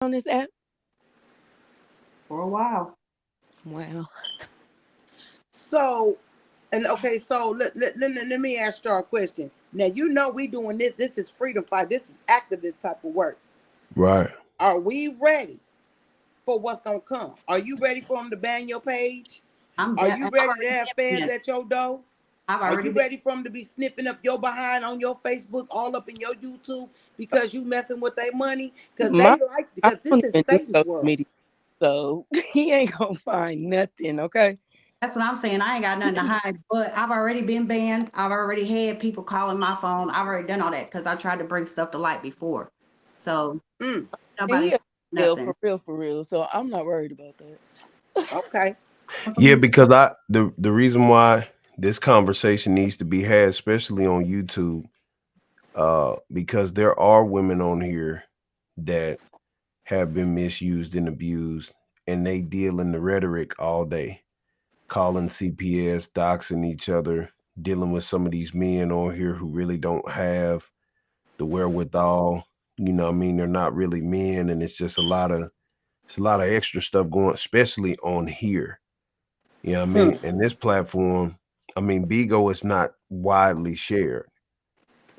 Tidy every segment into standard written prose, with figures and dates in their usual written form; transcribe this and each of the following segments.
on this app? For a while. Wow. So, and okay, so let me ask y'all a question. Now, you know we doing this. This is freedom fight. This is activist type of work. Right. Are we ready for what's going to come? Are you ready for them to ban your page? I'm Are done. you I've ready to already have been fans banned. at your door? I've Are already you been. ready for them to be snipping up your behind on your Facebook, all up in your YouTube because you messing with their money? Because My they like, I because this don't is even do Satan's social world. media, so he ain't gonna find nothing. Okay. That's what I'm saying. I ain't got nothing to hide, but I've already been banned. I've already had people calling my phone. I've already done all that because I tried to bring stuff to light before. So Mm, And he a nobody's real nothing. for real. So I'm not worried about that. okay. Yeah, because the reason why this conversation needs to be had, especially on YouTube, because there are women on here that have been misused and abused, and they deal in the rhetoric all day, calling CPS, doxing each other, dealing with some of these men on here who really don't have the wherewithal. You know, what I mean, they're not really men, and it's a lot of extra stuff going, especially on here. You know what I Hmm. mean? And this platform, I mean, Bigo is not widely shared.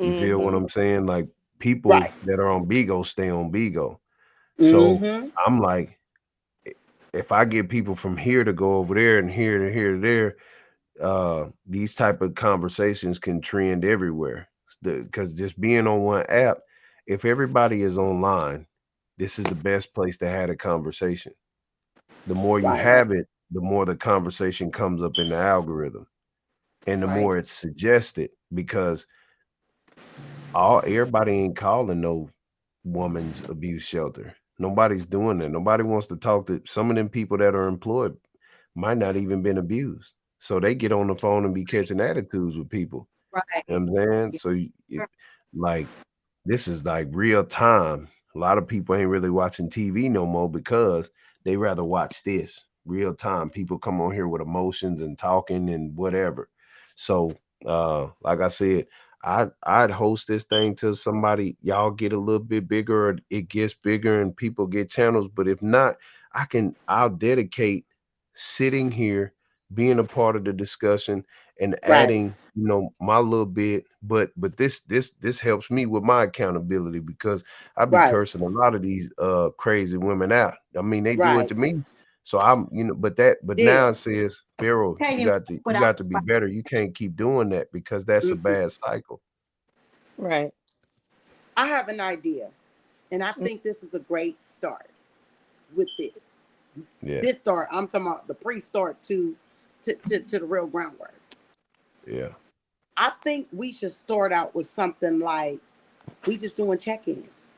You feel what Mm-hmm. I'm saying? Like people Right. that are on Bigo stay on Bigo. So Mm-hmm. I'm like, if I get people from here to go over there and here to here to there, these type of conversations can trend everywhere. Because just being on one app, if everybody is online, this is the best place to have a conversation. The more you Right. have it, the more the conversation comes up in the algorithm, and the Right. more it's suggested, because all everybody ain't calling no woman's abuse shelter. Nobody's doing that. Nobody wants to talk to some of them people that are employed might not even been abused. So they get on the phone and be catching attitudes with people. You Right. know what I'm saying? So like this is like real time. A lot of people ain't really watching TV no more because they rather watch this real time. People come on here with emotions and talking and whatever. So like I said, I'd host this thing till somebody y'all get a little bit bigger, or it gets bigger and people get channels. But if not, I'll dedicate sitting here, being a part of the discussion and Right. adding, my little bit. But this helps me with my accountability, because I be Right. cursing a lot of these crazy women out. I mean, they do it Right. to me. So but Yeah. now it says, Pharaoh, Can't you even got to you without got to be better. You can't keep doing that, because that's a Mm-mm. bad cycle. Right. I have an idea, and I Mm. think this is a great start with this. Yeah, This start, I'm talking about the pre-start to the real groundwork. yeah, I think we should start out with something like we just doing check-ins.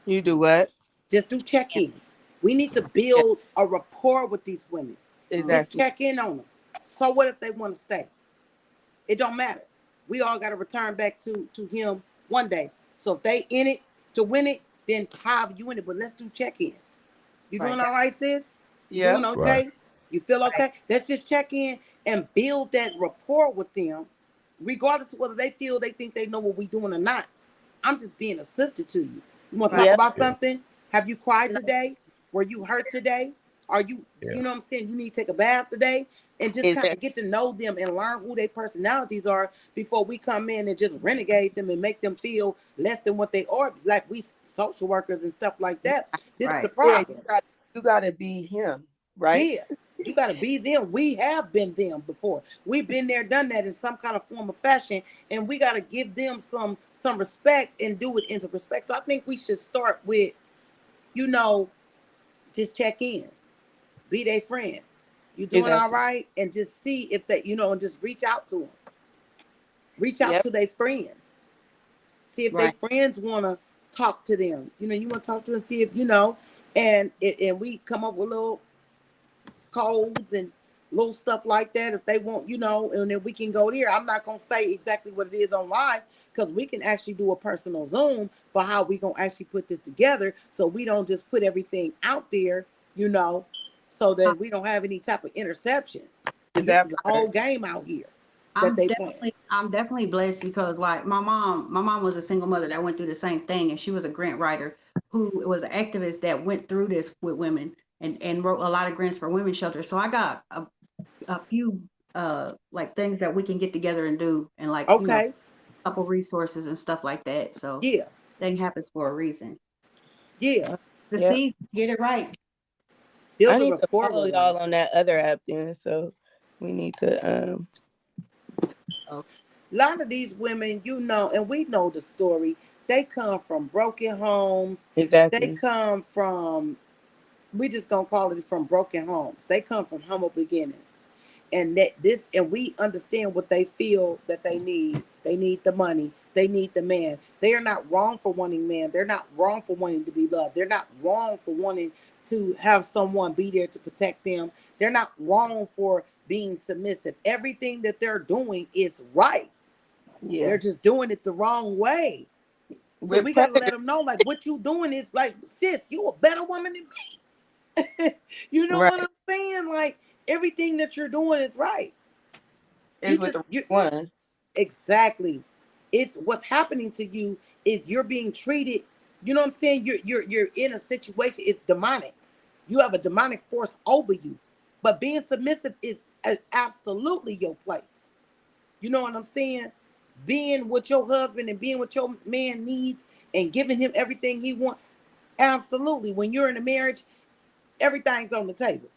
You do what? Just do check-ins. We need to Yeah, build a rapport with these women. Just exactly. check in on them. So what if they want to stay? It don't matter. We all got to return back to him one day. So if they in it to win it, then how you in it? But let's do check-ins. You right. doing all right, sis? You doing Yep. right. okay? You feel Right. okay? Let's just check in and build that rapport with them, regardless of whether they feel they think they know what we doing or not. I'm just being a sister to you. You want to talk Right. Yep. about Yeah, something? Have you cried No, today? Were you hurt today? Are you, yeah, you know what I'm saying? You need to take a bath today, and just kind of Exactly. get to know them and learn who their personalities are before we come in and just renegade them and make them feel less than what they are, like we social workers and stuff like that. This is the right. Yeah, problem. you gotta be him, right? Yeah. You got to be them. We have been them before. We've been there, done that in some kind of form of fashion, and we got to give them some respect and do it into respect. So I think we should start with, you know, just check in, be their friend. You doing all Exactly. right, and just see if they, and just reach out to them, reach out Yep. to their friends, see if their Right. friends want to talk to them. You want to talk to them, see if and we come up with little codes and little stuff like that if they want, and then we can go there. I'm not gonna say exactly what it is online because we can actually do a personal Zoom for how we gonna actually put this together, so we don't just put everything out there, you know, so that we don't have any type of interceptions because this That is a part. whole game out here. that they plan? I'm definitely blessed because like my mom was a single mother that went through the same thing, and she was a grant writer who was an activist that went through this with women and wrote a lot of grants for women's shelters. So I got a few like things that we can get together and do, and like Okay. a couple resources and stuff like that. So Yeah. thing happens for a reason. Yeah. The Yep. seeds, get it right. Build I a need to rapport follow with them. y'all on that other app then. So we need to A lot of these women, and we know the story, they come from broken homes. They exactly. come from, we just gonna call it from broken homes. They come from humble beginnings. And we understand what they feel that they need. They need the money. They need the man. They are not wrong for wanting man. They're not wrong for wanting to be loved. They're not wrong for wanting to have someone be there to protect them. They're not wrong for being submissive. Everything that they're doing is right. Yeah. They're just doing it the wrong way. So With we got to let predators. them know, like, what you doing is like, sis, you a better woman than me. You know Right. what I'm saying? Like, everything that you're doing is right. Is with the You one. exactly. It's what's happening to you is you're being treated. You know what I'm saying? You're in a situation. It's demonic. You have a demonic force over you. But being submissive is absolutely your place. You know what I'm saying? Being with your husband and being what your man needs and giving him everything he wants. Absolutely. When you're in a marriage, everything's on the table.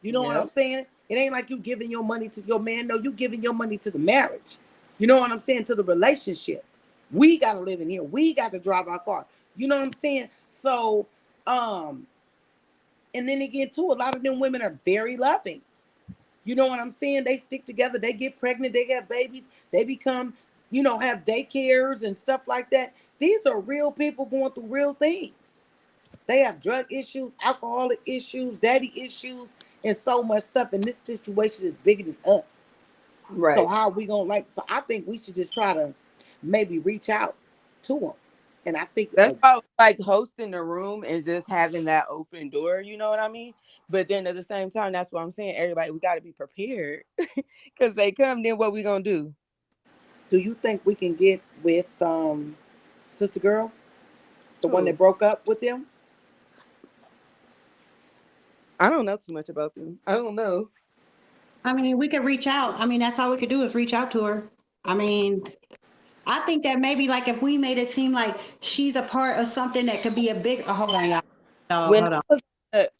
You know what I'm Yep. saying? It ain't like you giving your money to your man. No, you giving your money to the marriage. You know what I'm saying? To the relationship. We got to live in here. We got to drive our car. You know what I'm saying? So, and then again, too, a lot of them women are very loving. You know what I'm saying? They stick together. They get pregnant. They have babies. They become, have daycares and stuff like that. These are real people going through real things. They have drug issues, alcoholic issues, daddy issues, and so much stuff. And this situation is bigger than us. So Right. how are we gonna so I think we should just try to maybe reach out to them. And I think That's why I was like hosting the room and just having that open door, you know what I mean? But then at the same time, that's what I'm saying. Everybody, we got to be prepared because they come. Then what we gonna do? do you think we can get with Sister Girl, the one that Who? broke up with them? I don't know too much about them. I don't know. I mean, we could reach out. I mean, that's all we could do is reach out to her. I mean, I think that maybe like if we made it seem like she's a part of something that could be a big. Oh, hold on, y'all. When Hold on.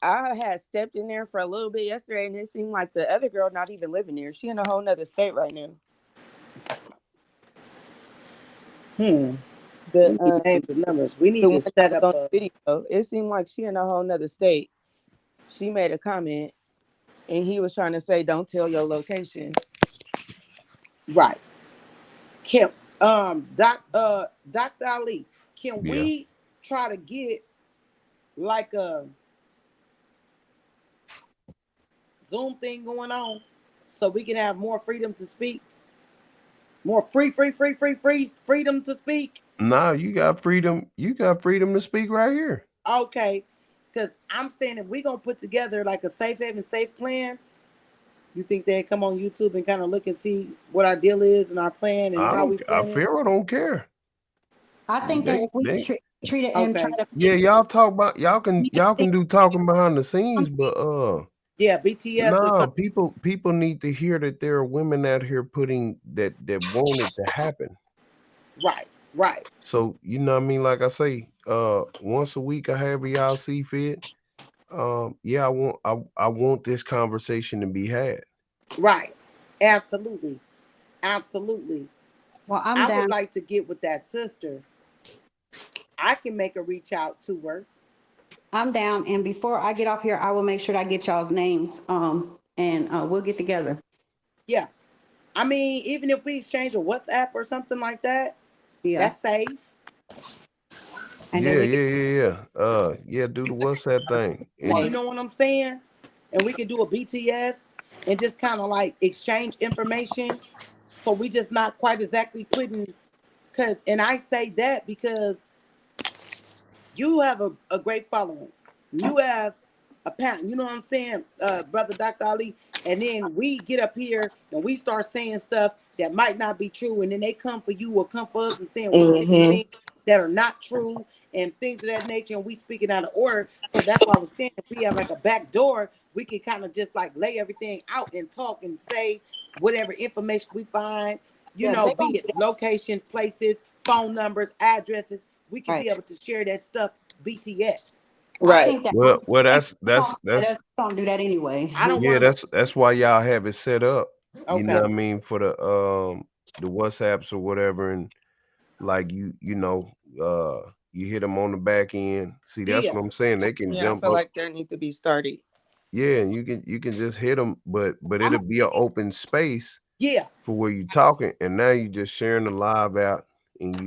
I had stepped in there for a little bit yesterday, and it seemed like the other girl not even living there. She in a whole nother state right now. We The need names and numbers. We the need one to that set was up on a the video, it seemed like she in a whole nother state. She made a comment, and he was trying to say, "Don't tell your location." right. Can Dr. Ali, can Yeah. we try to get like a Zoom thing going on so we can have more freedom to speak? More freedom to speak. Nah, you got freedom. You got freedom to speak right here. Okay. Because I'm saying if we're gonna put together like a safe haven, safe plan, you think they'd come on YouTube and kind of look and see what our deal is and our plan and I how don't. we plan it? Pharaoh don't care. I think that if we They treat it and try Okay. to Yeah, y'all talk about y'all make can do talking behind the scenes, something. but Yeah, BTS or nah, something. people need to hear that there are women out here putting that want it to happen. Right, right, So you know what I mean? Like I say, once a week or however y'all see fit. Yeah, I want this conversation to be had. right. Absolutely. Absolutely. Well, I'm I would down. like to get with that sister. I can make a reach out to her. I'm down. And before I get off here, I will make sure that I get y'all's names. And we'll get together. Yeah. I mean, even if we exchange a WhatsApp or something like that, Yeah. that's safe. And then we can Yeah. Do the WhatsApp thing. You And know what I'm saying? And we can do a BTS and just kind of like exchange information. So we just not quite exactly putting and I say that because you have a great following. You have a pattern. You know what I'm saying, brother Dr. Ali? And then we get up here and we start saying stuff that might not be true. And then they come for you or come for us and saying we saying Mm-hmm. things that are not true and things of that nature. And we speaking out of order. So that's why I was saying if we have like a back door, we can kind of just like lay everything out and talk and say whatever information we find, Yeah, they be don't it locations, places, phone numbers, addresses. We can right. be able to share that stuff BTS. I Right. think that Well, I that's don't do that anyway. I don't yeah, want that's why y'all have it set up. to. You know Okay. what I mean, for the WhatsApps or whatever, and like you hit them on the back end. See, that's Yeah. what I'm saying. They can Yeah, I jump feel up. like that need to be started. Yeah, and you can just hit them, but I'm it'll be an open space Yeah. for where you talking, and now you just sharing the live out, and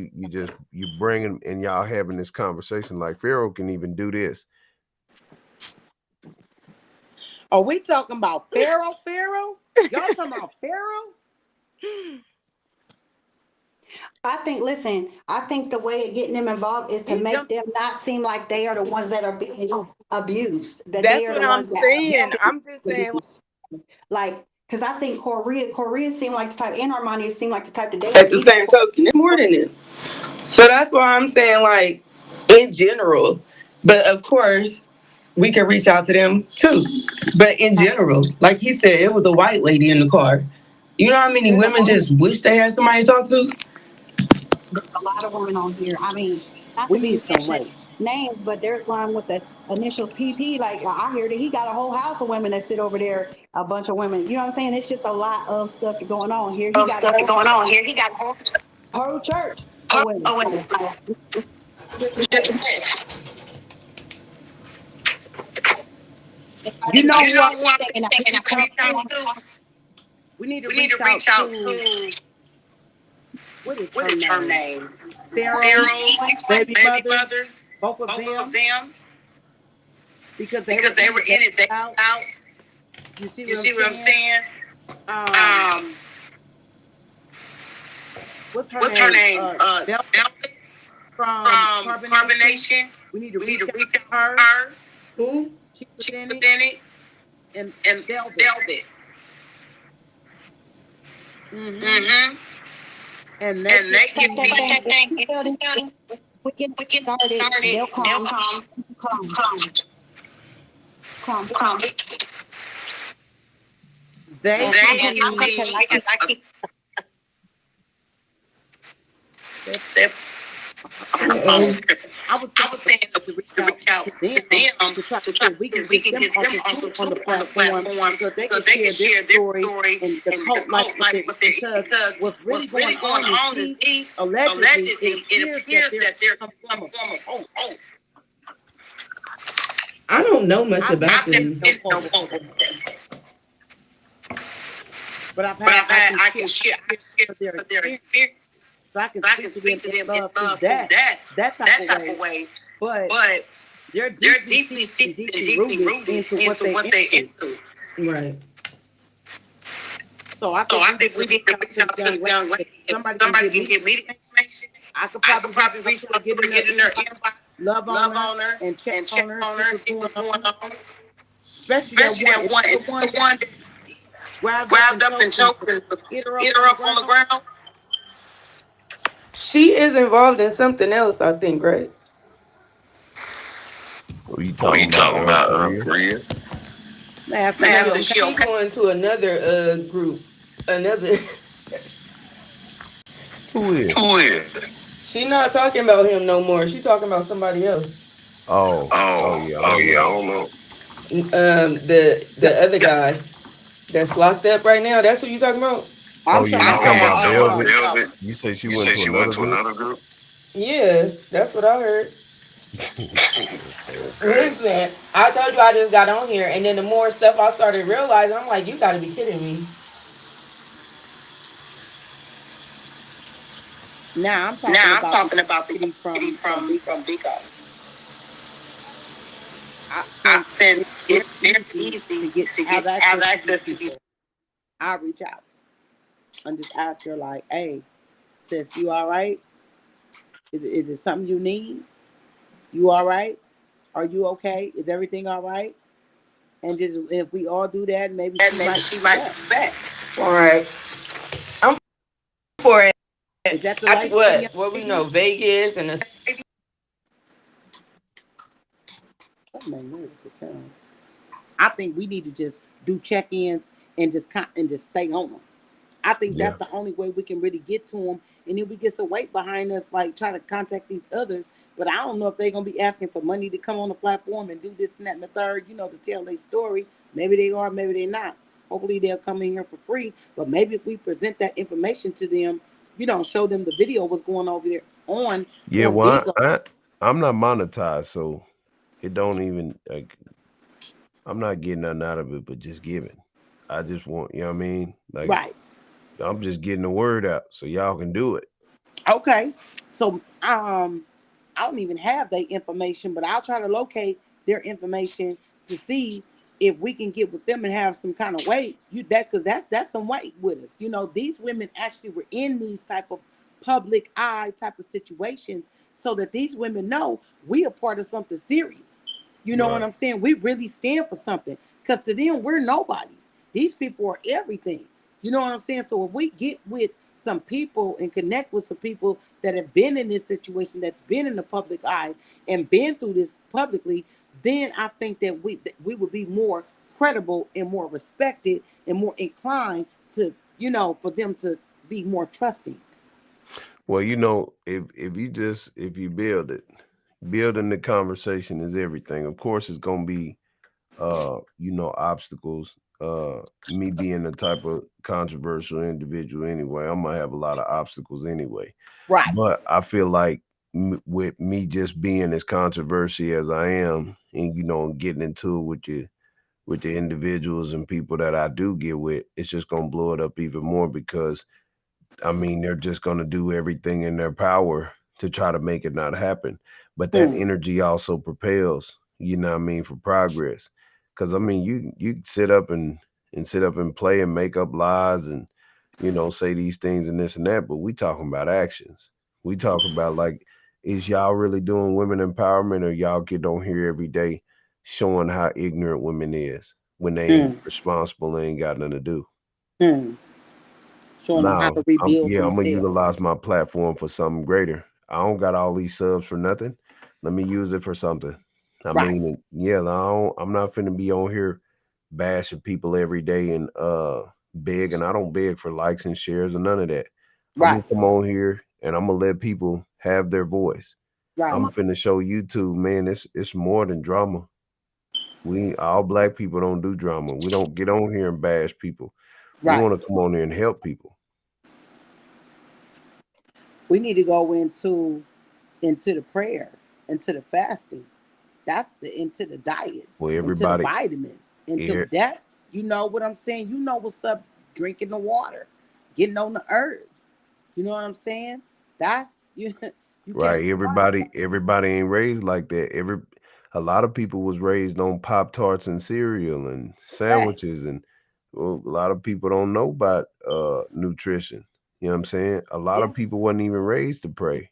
you bringing and y'all having this conversation. Like Pharaoh can even do this. Are we talking about Pharaoh? Pharaoh? Y'all talking about Pharaoh? I think, listen, I think the way of getting them involved is to He make jumped. them not seem like they are the ones that are being abused, that they That's are what the I'm ones that are saying. helping I'm just saying, abuse. Like, because I think Korea seemed like the type, and Armani seemed like the type that they at would the do. same token, it's more than it. So that's why I'm saying, like, in general. But of course, we can reach out to them too. But in general, like he said, it was a white lady in the car. You know how many There's a women lot of just wish they had somebody to talk to? there's a lot of women on here. I mean, not We to need be some mentioning weight. names, but there's one with the initial PP. Like I hear that he got a whole house of women that sit over there, a bunch of women. You know what I'm saying? It's just a lot of stuff going on here. He Of got a stuff whole going on here. He got whole church of women. oh So wait. You know You who I know who I'm thinking I reach thinking I could out reach out to? to? We need to We need to reach reach out out to to what is what her is her name? name? Pharaoh's Pharaoh's baby baby mother. mother. Both of Both of them them because they were because they in were it. They in it. They out. out. You see You what I'm see what I'm saying? saying? Um, Um, what's her what's her name? name? Velvet Velvet from from Carbonation. Carbonation. We need to We need reach to out reach out to to her. her. Who? She was She in was it. in it. And And Velvet. Velvet. Mm-hmm. Mm-hmm. And they And can they take can be. that be thing. that thing. If we get We get started, started. they'll They'll come, come. come, Come. come. Come. They And can They I can can be. tell be. I can I keep Say, saying. I was I saying was that saying we need to reach to out reach out to to them them to try to to see try to if we see can if we get can them get them also too also on too the on the platform platform so they so can they can share their share their story story and the and the cult life cult with life it with their because because what's really what's going really going on is on is these these allegedly it allegedly it appears that appears they're that they're some form some of form of cult. cult. I don't know much I've about never been them. in no No cult before, cult before. but But I can I share can share their of their experience experience. so I can So I can speak to them speak to in them in love through love through that type that of type way. of way. But But they're they're deeply deeply seated and seated and deeply deeply rooted rooted into what into they what they into. into. Right. So I So think I we need think to we reach need to out reach to the out to young the lady. young If lady. If somebody can somebody give can me give me the information, I could I probably could reach probably out reach to her, out to get her, in her get in their inbox, inbox, love on love her, on her, and check and check on her, on see her, what's see going what's going on. on. Especially that Especially one. that Is one. that the It's one the that one that grabbed up grabbed and up and choked and choked and hit her up hit on her the up on the ground? ground. She is involved in something else, I think, right? What are you What are talking you about, talking about, Korea? Korea? Man, I said Man, she so okay. she going to another group, another. Who is? Who is? She not talking about him no more. She talking about somebody else. Oh yeah, I Oh don't yeah, I know. don't know. Yeah, The other guy that's locked up right now. That's who you talking about? Oh I'm yeah, talking you about talking about Velvet. Velvet? Velvet. You say she You went say to she went another to group? another group? Yeah, that's what I heard. Okay. Listen, I told you I just got on here, and then the more stuff I started realizing, I'm like, you got to be kidding me. Now I'm talking Now I'm about the talking about the lady lady from Bico. from Bico. Since Since it's it's very very easy easy to get to have have access to these access to these. people, I reach out and just ask her like, "Hey, sis, you all right? Is it something you need? You all right? Are you okay? Is everything all right?" And just if we all do that, maybe And she maybe might she give it might back. be back. All right. I'm for it. Is that the I think light skinned young what we lady? know, Vegas and the That made me with the sound. I think we need to just do check-ins and just stay on them. I think that's Yeah. the only way we can really get to them. And then we get some weight behind us, like try to contact these others. But I don't know if they're gonna be asking for money to come on the platform and do this and that and the third, to tell their story. Maybe they are, maybe they're not. Hopefully they'll come in here for free. But maybe if we present that information to them, show them the video what's going over there Yeah, on well, Bigo. I'm not monetized, so it don't even like I'm not getting nothing out of it, but just giving. I just want, you know what I mean? Like Right. I'm just getting the word out so y'all can do it. Okay. So I don't even have their information, but I'll try to locate their information to see if we can get with them and have some kind of weight. Because that's some weight with us. These women actually were in these type of public eye type of situations, so that these women know we are part of something serious. You know what Right. I'm saying? We really stand for something. Because to them, we're nobodies. These people are everything. You know what I'm saying? So if we get with some people and connect with some people that have been in this situation, that's been in the public eye and been through this publicly, then I think that we would be more credible and more respected and more inclined to, for them to be more trusting. Well, if you build it, building the conversation is everything. Of course, it's gonna be obstacles. Me being the type of controversial individual anyway, I'm gonna have a lot of obstacles anyway. Right. But I feel like with me just being as controversial as I am, and getting into it with the individuals and people that I do get with, it's just gonna blow it up even more because I mean, they're just going to do everything in their power to try to make it not happen. But that Hmm. energy also propels, what I mean, for progress. Because I mean, you sit up and sit up and play and make up lies and say these things and this and that, but we talking about actions. We talk about like, is y'all really doing women empowerment, or y'all get on here every day showing how ignorant women is when they ain't Hmm. responsible and ain't got nothing to do? Hmm. Showing them how Now, to rebuild I'm gonna themselves. utilize my platform for something greater. I don't got all these subs for nothing. Let me use it for something. I Right. mean, yeah, I'm not finna be on here bashing people every day and beg, and I don't beg for likes and shares or none of that. I'm Right. gonna come on here and I'm gonna let people have their voice. Right. I'm finna show YouTube, man, it's more than drama. We all black people don't do drama. We don't get on here and bash people. We Right. want to come on here and help people. We need to go into the prayer, into the fasting. That's the into the diets, Well, into the everybody, vitamins, into here, that's you know what I'm saying. You know what's up. Drinking the water, getting on the herbs. You know what I'm saying. That's you. You catch right? me right. Everybody ain't raised like that. A lot of people was raised on Pop Tarts and cereal and Facts. sandwiches, and well, a lot of people don't know about nutrition. You know what I'm saying? A lot Yeah. of people wasn't even raised to pray.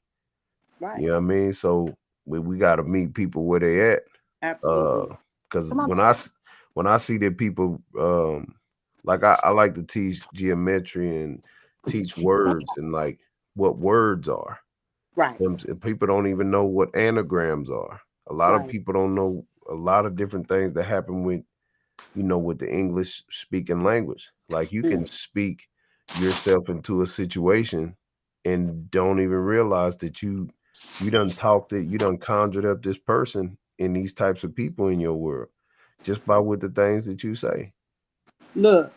Right. You know what I mean? So we got to meet people where they at. Absolutely. Because Come on. when I see that people like I like to teach geometry and teach words and like what words are. Right. People don't even know what anagrams are. A lot of Right. people don't know a lot of different things that happen with with the English speaking language. Like you Mm. can speak yourself into a situation and don't even realize that you done talked it, you done conjured up this person and these types of people in your world just by with the things that you say. Look,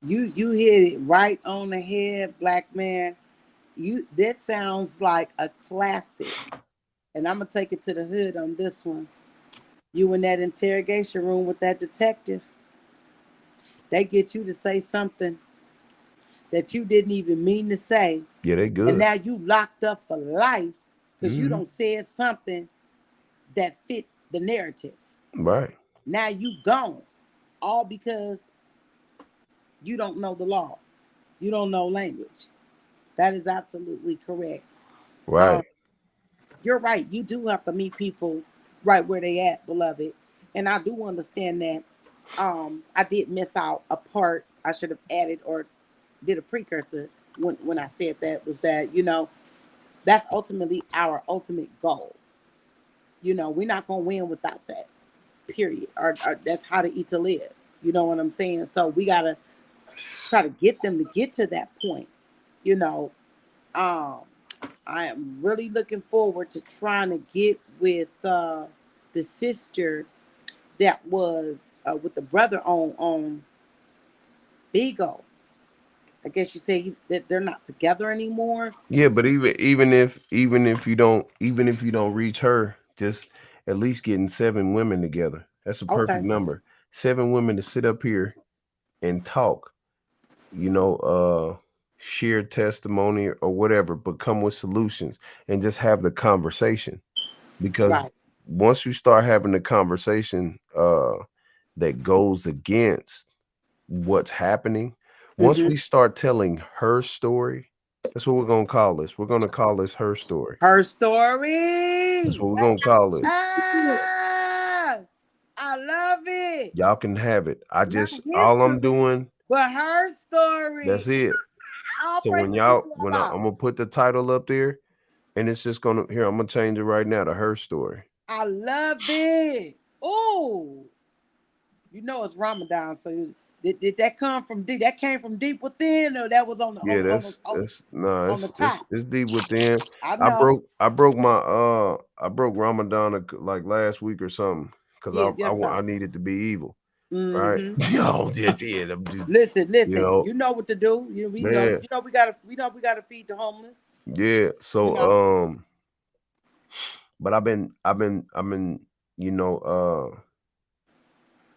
you hit it right on the head, black man. This sounds like a classic, and I'm gonna take it to the hood on this one. You in that interrogation room with that detective, they get you to say something that you didn't even mean to say, Yeah, they and good. now you locked up for life because you Hmm. don't said something that fit the narrative. Right. Now you gone, all because you don't know the law, you don't know language. That is absolutely correct. Um, Right. you're right. You do have to meet people right where they at, beloved. And I do understand that. I did miss out a part. I should have added or did a precursor when I said that, was that, that's ultimately our ultimate goal. We're not gonna win without that. Period. Or that's how to eat to live. You know what I'm saying? So we gotta try to get them to get to that point. You know, um, I am really looking forward to trying to get with the sister that was with the brother on Bigo. I guess you say that they're not together anymore. Yeah, but even if you don't reach her, just at least getting 7 women together. That's a perfect Okay, number. 7 women to sit up here and talk, you know, share testimony or whatever, but come with solutions and just have the conversation. Because right. once you start having the conversation that goes against what's happening, once Mm-hmm. we start telling her story, that's what we're gonna call this. We're gonna call this her story. Her That's story. what we're gonna call this. Ah, I love it. Y'all can have it. I Not just all I'm history, doing, but her story. that's it. All So when praises to y'all you, when Allah. I'm gonna put the title up there, and it's just gonna here, I'm gonna change it right now to her story. I love it. Oh, it's Ramadan. So did that come from deep? That came from deep within, or that was on the Yeah, that's nah, on the it's top? it's it's deep within. I I know. broke I broke my I broke Ramadan like last week or something because Yes, yes, I sir. needed to be evil, right? Mm-hmm. Yo, yeah, I'm just, Listen, you listen. know, You know what to do. We know. man, We gotta feed the homeless. yeah. You So know. but I've been you know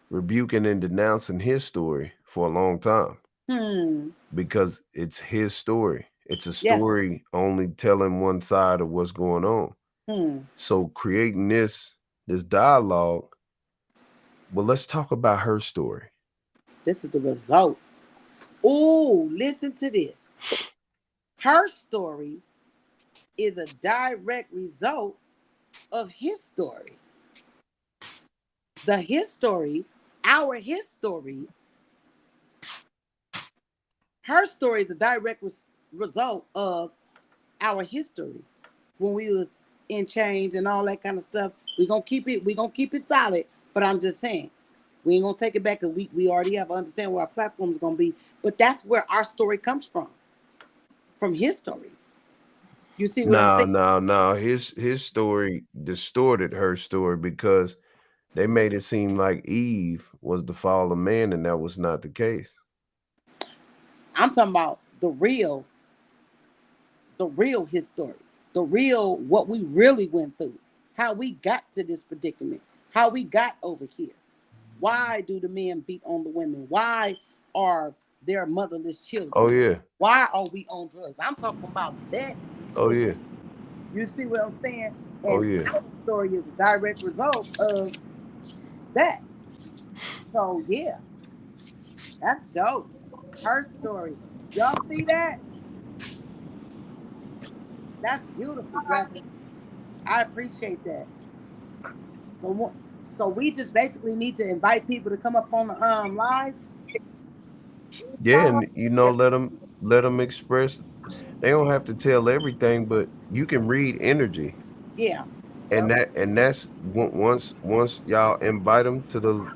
rebuking and denouncing his story for a long time Hmm. because it's his story. It's a Yeah. story only telling one side of what's going on. Hmm. So creating this dialogue, well, let's talk about her story. This is the results. Oh, listen to this. Her story is a direct result of his story. The history, our history, her story is a direct result of our history. When we was in change and all that kind of stuff, we gonna keep it solid. But I'm just saying, we ain't gonna take it back because we already have understand where our platform is gonna be. But that's where our story comes from history. You see what I'm No, saying? no, no. His story distorted her story because they made it seem like Eve was the fall of man, and that was not the case. I'm talking about the real history, the real what we really went through, how we got to this predicament, how we got over here. Why do the men beat on the women? Why are there motherless Oh children? yeah, Why are we on drugs? I'm talking about that oh history. yeah, You see what I'm saying? oh And yeah. our story is a direct result of that. So yeah, that's dope. Her story. Y'all see that? That's beautiful, brother. I appreciate that. So, so we just basically need to invite people to come up on the live. Yeah, and let them express. They don't have to tell everything, but you can read energy, Yeah. and Yep. that's once y'all invite them to the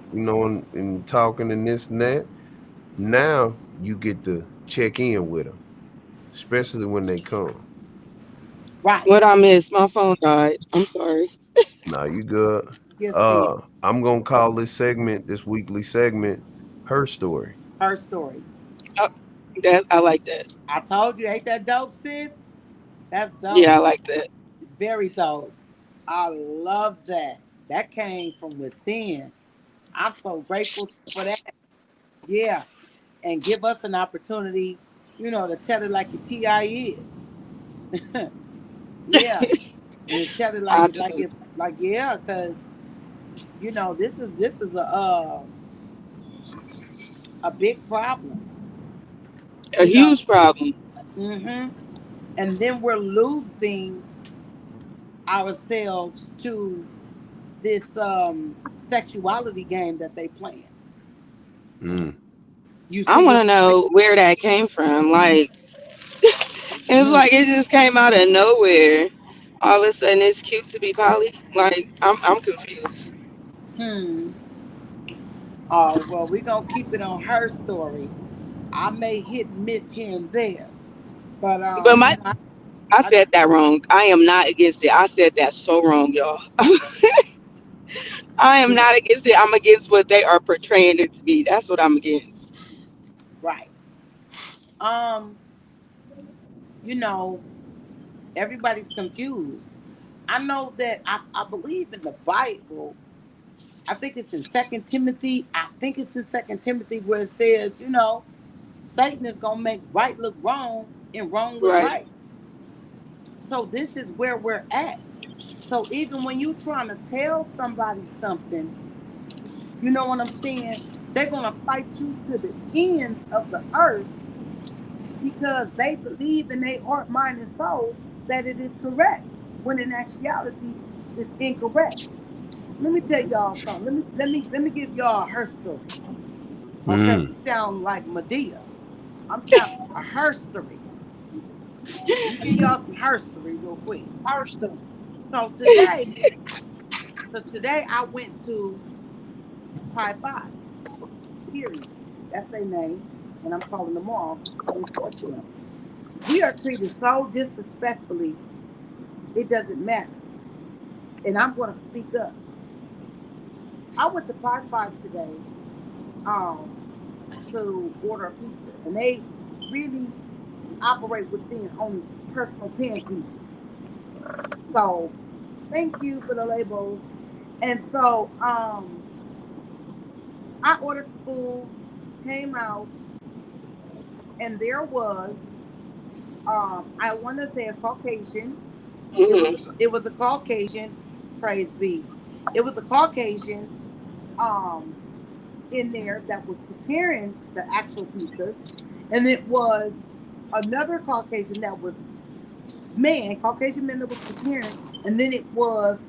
and talking and this and that. Now you get to check in with them, especially when they come. Right. What I missed? My phone died. I'm sorry. Nah, you good. You're sweet. I'm gonna call this weekly segment, her story. Her story. Oh, that I like that. I told you, ain't that dope, sis? That's dope. Yeah, I like that. Very dope. I love that. That came from within. I'm so grateful for that. Yeah. And give us an opportunity, to tell it like the TI is. Yeah. And tell it like I it, like do. it, like yeah, because this is a big problem. A You know. huge problem. Hmm. And then we're losing ourselves to this sexuality game that they playing. Mm. You I see want what to know where that came from. Like, it's hmm, like it just came out of nowhere. All of a sudden, it's cute to be poly. Like, I'm confused. hmm. Oh well, we're gonna keep it on her story. I may hit and miss here and there, but But my, I I just said that wrong. I am not against it. I said that so wrong, y'all. I am yeah, not against it. I'm against what they are portraying it to be. That's what I'm against. right. Um, you know, everybody's confused. I know that I believe in the Bible. I think it's in Second Timothy. I think it's in Second Timothy where it says, Satan is gonna make right look wrong and wrong look Right. right. So this is where we're at. So even when you trying to tell somebody something, you know what I'm saying? They're gonna fight you to the ends of the earth because they believe in their heart, mind, and soul that it is correct, when in actuality it's incorrect. Let me tell y'all something. Let me give y'all her story. Okay, Mm. sound like Medea. I'm sound a herstory. Let me give y'all some herstory real quick. Herstory. So today I went to Pi 5. Period. That's their name, and I'm calling them off to report them. We are treated so disrespectfully. It doesn't matter, and I'm going to speak up. I went to Pi 5 today, um, to order a pizza, and they really operate within only personal pan pieces. So thank you for the labels. And so I ordered the food, came out, and there was I want to say a Caucasian. Hmm. It was a Caucasian, praise be. It was a Caucasian um in there that was preparing the actual pizzas, and it was another Caucasian man that was preparing, and then it was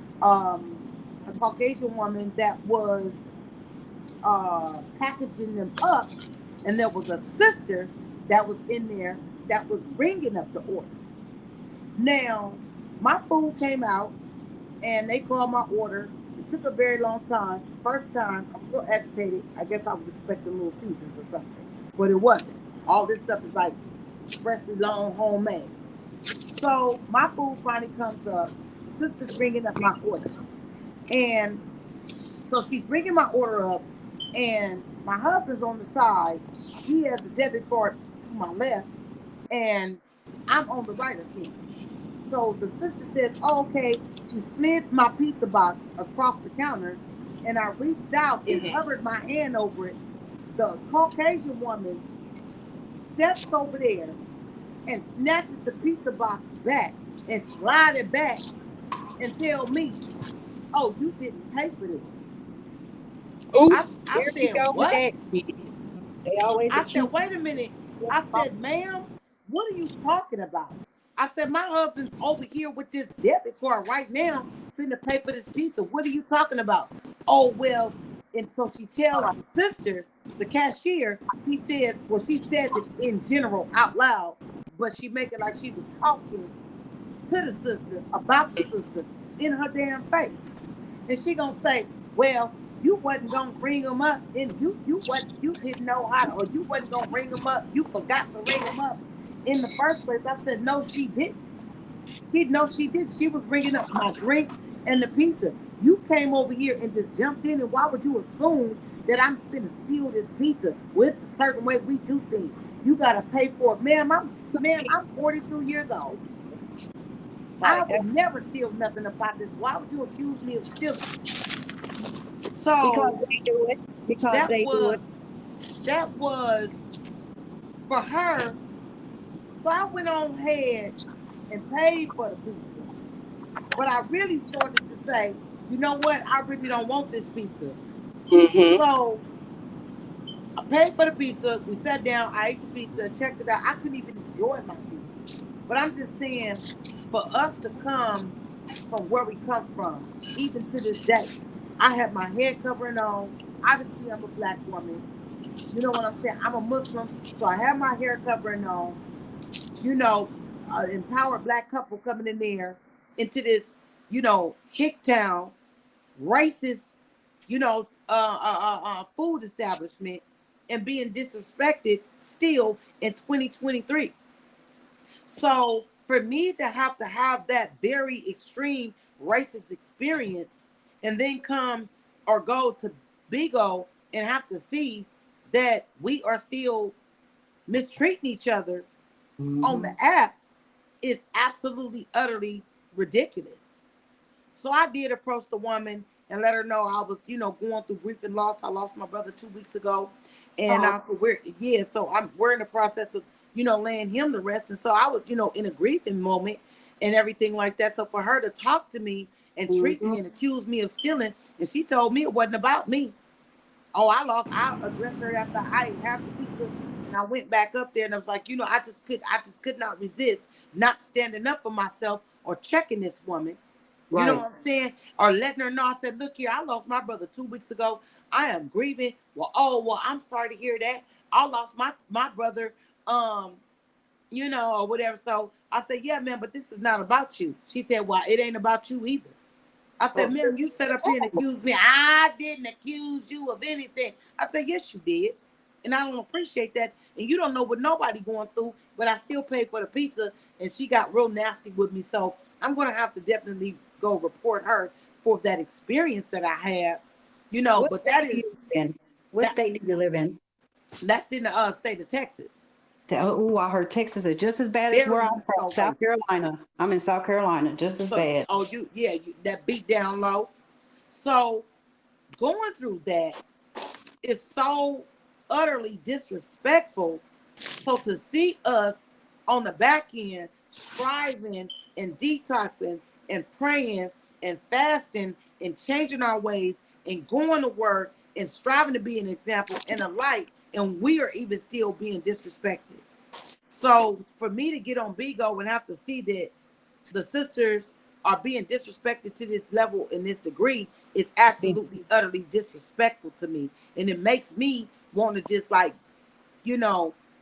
a Caucasian woman that was packaging them up, and there was a sister that was in there that was ringing up the orders. Now, my food came out, and they called my order. It took a very long time. First time, I was a little agitated. I guess I was expecting Little Caesars or something, but it wasn't. All this stuff is like freshly long homemade. So my food finally comes up. The sister's ringing up my order, and so she's ringing my order up, and my husband's on the side. He has a debit card to my left, and I'm on the right of him. So the sister says, oh, okay. She slid my pizza box across the counter, and I reached out and Hmm. hovered my hand over it. The Caucasian woman steps over there and snatches the pizza box back and slide it back and tell me, oh, you didn't pay for this. Ooh. I Here we said, go with what? that. They always I said, accuse wait a minute. you. I said, ma'am, what are you talking about? I said, my husband's over here with this debit card right now, finna pay for this pizza. What are you talking about? Oh, well, and so she tells the sister, the cashier, she says it in general out loud, but she make it like she was talking to the sister about the sister in her damn face. And she gonna say, well, you wasn't gonna ring them up, and you didn't know how to, or you wasn't gonna ring them up. You forgot to ring them up in the first place. I said, no, she didn't. She did. She was bringing up my drink and the pizza. You came over here and just jumped in, and why would you assume that I'm finna steal this pizza? Well, it's a certain way we do things. You gotta pay for it, I'm 42 years old. I Right. would never steal nothing about this. Why would you accuse me of stealing? Because So they do it. Because that they do it. was that was for her. So I went on ahead and paid for the pizza. But I really started to say, you know what? I really don't want this pizza. Hmm. So I paid for the pizza. We sat down. I ate the pizza, checked it out. I couldn't even enjoy my pizza. But I'm just saying, for us to come. from where we come from, even to this day. I have my head covering on. Obviously, I'm a black woman. You know what I'm saying? I'm a Muslim, so I have my hair covering on. You know, empowered black couple coming in there into this, hick town, racist, food establishment, and being disrespected still in 2023. So for me to have that very extreme racist experience and then come or go to Bigo and have to see that we are still mistreating each other on the app is absolutely utterly ridiculous. So I did approach the woman and let her know I was, going through grief and loss. I lost my brother 2 weeks ago, and Oh, we're in the process of, laying him to rest. And so I was, in a grieving moment and everything like that. So for her to talk to me and treat mhm. me and accuse me of stealing, and she told me it wasn't about me. Oh, I addressed her after I ate half the pizza, and I went back up there and I was like, I just could not resist not standing up for myself or checking this woman. You know Right. what I'm saying? Or letting her know. I said, look here, I lost my brother 2 weeks ago. I am grieving. Well, I'm sorry to hear that. I lost my brother, or whatever. So I said, yeah, man, but this is not about you. She said, well, it ain't about you either. I said, Oh, ma'am, you sat up here and accused me. I didn't accuse you of anything. I said, yes, you did. And I don't appreciate that. And you don't know what nobody going through, but I still paid for the pizza and she got real nasty with me. So I'm going to have to definitely go report her for that experience that I had, what but state do you live in? What that state do you live in? that's in the state of Texas. Oh, I heard Texas is just as bad as where Very I'm from, so South racist. Carolina. I'm in South Carolina, just as So, bad. that beat down low. So going through that is so utterly disrespectful. So to see us on the back end striving and detoxing and praying and fasting and changing our ways and going to work and striving to be an example and a light, and we are even still being disrespected. So for me to get on Bigo and have to see that the sisters are being disrespected to this level and this degree is absolutely utterly disrespectful to me, and it makes me want to just like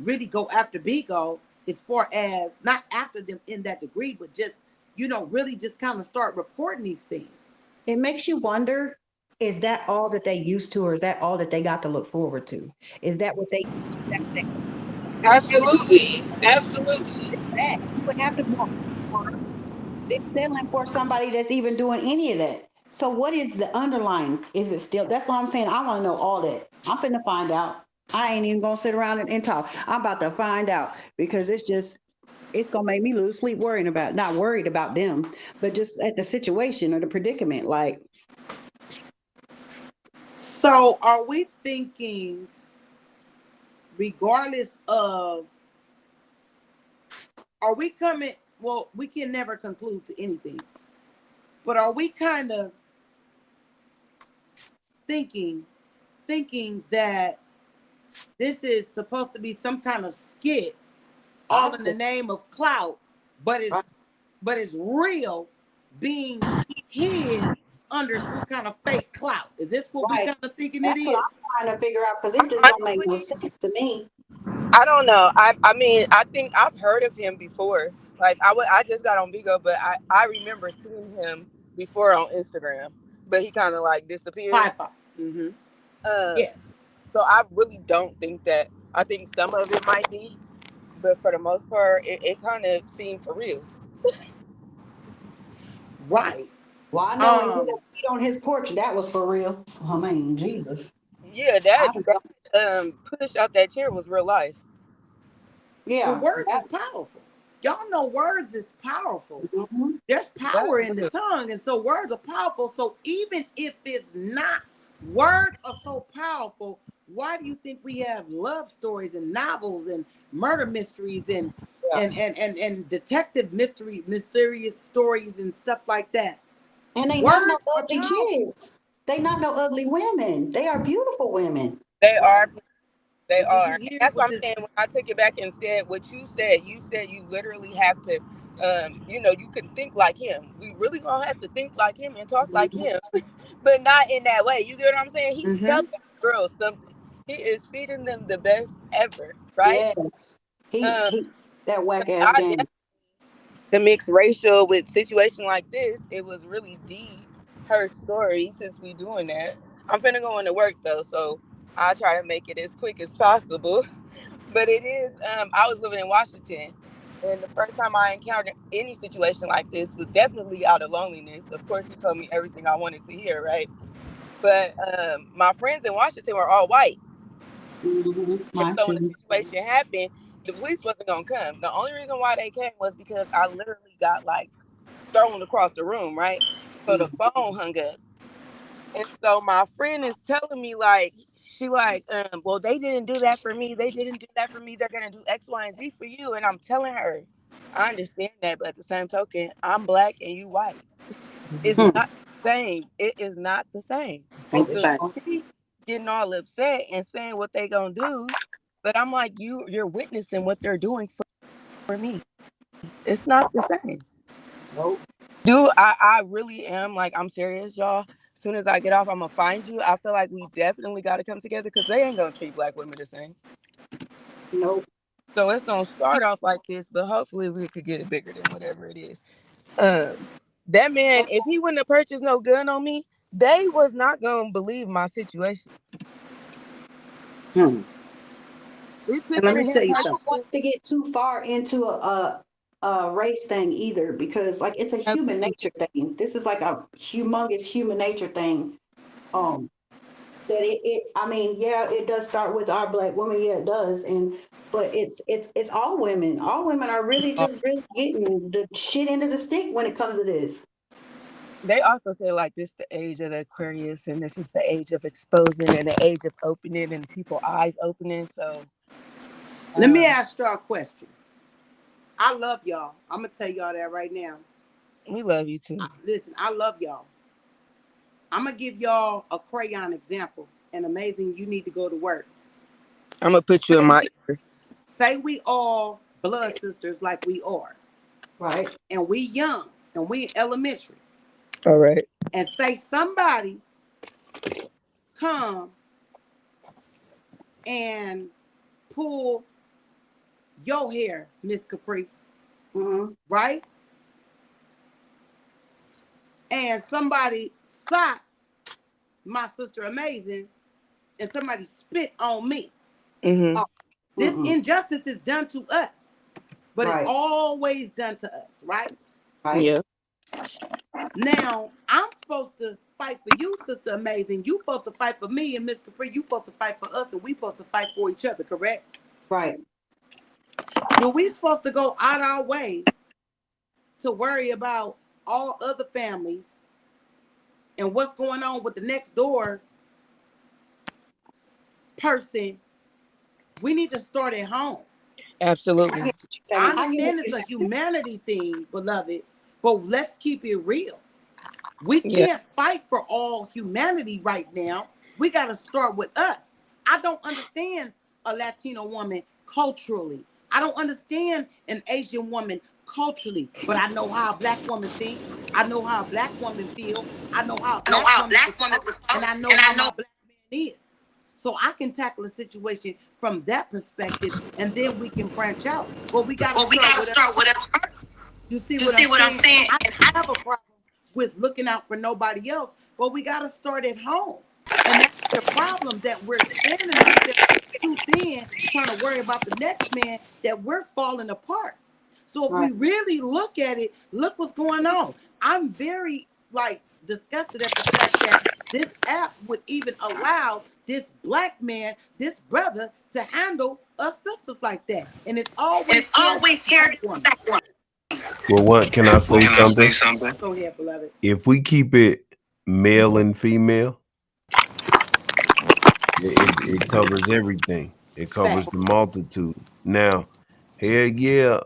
really go after Bigo as far as not after them in that degree, but just really just kind of start reporting these things. It makes you wonder, is that all that they used to, or is that all that they got to look forward to? Is that what they used to? That what they Absolutely. Absolutely. that? You would have to want more. They're settling for somebody that's even doing any of that. So what is the underlying? Is it still? That's what I'm saying. I want to know all that. I'm finna find out. I ain't even gonna sit around and talk. I'm about to find out because it's gonna make me lose sleep worrying about, not worried about them, but just at the situation or the predicament. Like, So are we thinking, regardless of, are we coming? Well, we can never conclude to anything, but are we kind of thinking that this is supposed to be some kind of skit, I all in the think, name of clout, but it's real being hid under some kind of fake clout? Is this what we right. kind of thinking it That's what is? I'm trying to figure out because it just don't make no Honestly, sense to me. I don't know. I mean, I think I've heard of him before. Like I just got on Bigo, but I remember seeing him before on Instagram, but he kind of like disappeared. Piper. Mm-hmm. Um, Yes. so I really don't think that. I think some of it might be, but for the most part, it kind of seemed for real. Right. Well, I know when he Um. got beat on his porch, that was for real. I mean, Jesus. Yeah, I that push out that chair was real life. Well, yeah, words is that, powerful. Y'all know words is powerful. mhm. There's That power in is the real. tongue, and so words are powerful. So even if it's not, words are so powerful. Why do you think we have love stories and novels and murder mysteries and Yeah. detective mysterious stories and stuff like that? And they not no Words are ugly powerful. kids. They not no ugly women. They are beautiful women. They Right. are. They But did are. you And hear that's what what I'm this? saying. When I took it back and said what you said you literally have to you know, you can think like him. We really gonna have to think like him and talk like him, but not in that way. You get what I'm saying? He's telling Mm-hmm. girls something. He is feeding them the best ever, right? Yes. Um, He that whack ass I game. the mixed racial with situation like this, it was really her story since we doing that. I'm finna go into work though, so I'll try to make it as quick as possible. But it is, I was living in Washington, and the first time I encountered any situation like this was definitely out of loneliness. Of course, he told me everything I wanted to hear, right? But my friends in Washington were all white. And Mine so when the too. situation happened, the police wasn't gonna come. The only reason why they came was because I literally got like thrown across the room, right? So the phone hung up. And so my friend is telling me like she like, well, they didn't do that for me. They didn't do that for me. They're gonna do X, Y, and Z for you. And I'm telling her, I understand that, but at the same token, I'm black and you white. It's Hmm. not the same. It is not the same. Ain't the So same. she getting all upset and saying what they gonna do, but I'm like, you're witnessing what they're doing for me. It's not the same. Nope. Dude, I really am like, I'm serious, y'all. As soon as I get off, I'm gonna find you. I feel like we definitely got to come together because they ain't gonna treat black women the same. Nope. So it's gonna start off like this, but hopefully we could get it bigger than whatever it is. Um, that man, if he wouldn't have purchased no gun on me, they was not gonna believe my situation. Hmm. It And took let me me And tell you I something. don't want to get too far into a race thing either, because like it's a human absolutely. nature thing. This is like a humongous human nature thing. Um, that I mean, yeah, it does start with our black women, yeah, it does, and but it's all women. All women are really just really getting the shit into the stick when it comes to this. They also say like this the age of the Aquarius and this is the age of exposing and the age of opening and people eyes opening. So Let me um, ask y'all a question. I love y'all. I'm gonna tell y'all that right now. we love you too. Listen, I love y'all. I'm gonna give y'all a crayon example. And amazing, you need to go to work. I'm gonna put you in Say my we, ear. say we all blood sisters like we are, Right. and we young, and we in elementary, All right. and say somebody come and pull your hair, Miss Capri, Mm-hmm. right? And somebody sock my sister amazing, and somebody spit on me. Mhm. Oh, This mm-mm. injustice is done to us, but it's Right. always done to us, right? Right. Yeah. Now I'm supposed to fight for you, sister amazing. You supposed to fight for me, and Miss Capri, you supposed to fight for us, and we supposed to fight for each other, correct? Right. Do we supposed to go out our way to worry about all other families and what's going on with the next door person? We need to start at home. I Absolutely. get what you're I saying. I get what understand you're it's a saying. humanity thing, beloved, but let's keep it real. We Yeah. can't fight for all humanity right now. We got to start with us. I don't understand a Latino woman culturally. I don't understand an Asian woman culturally, but I know how a black woman think. I know how a black woman feel. I know how a I know black how a woman black would woman talk, would and talk, I know and I how know. my black man is. So I can tackle a situation from that perspective, and then we can branch out. But we got to Well, we start gotta with us. start with us first. You see You what see I'm what I'm saying? saying? I And I don't have a problem with looking out for nobody else, but we got to start at home. And that's the problem, that we're expanding ourselves too thin, trying to worry about the next man, that we're falling apart. So if Right. we really look at it, look what's going on. I'm very like disgusted at the fact that this app would even allow this black man, this brother, to handle us sisters like that. And it's and always it's tearing always down the tearing black down the woman. black woman. Well, what can I Well, say can I say something? something? Go ahead, beloved. If we keep it male and female, it covers everything. It covers the Facts. multitude. Now, hell yeah,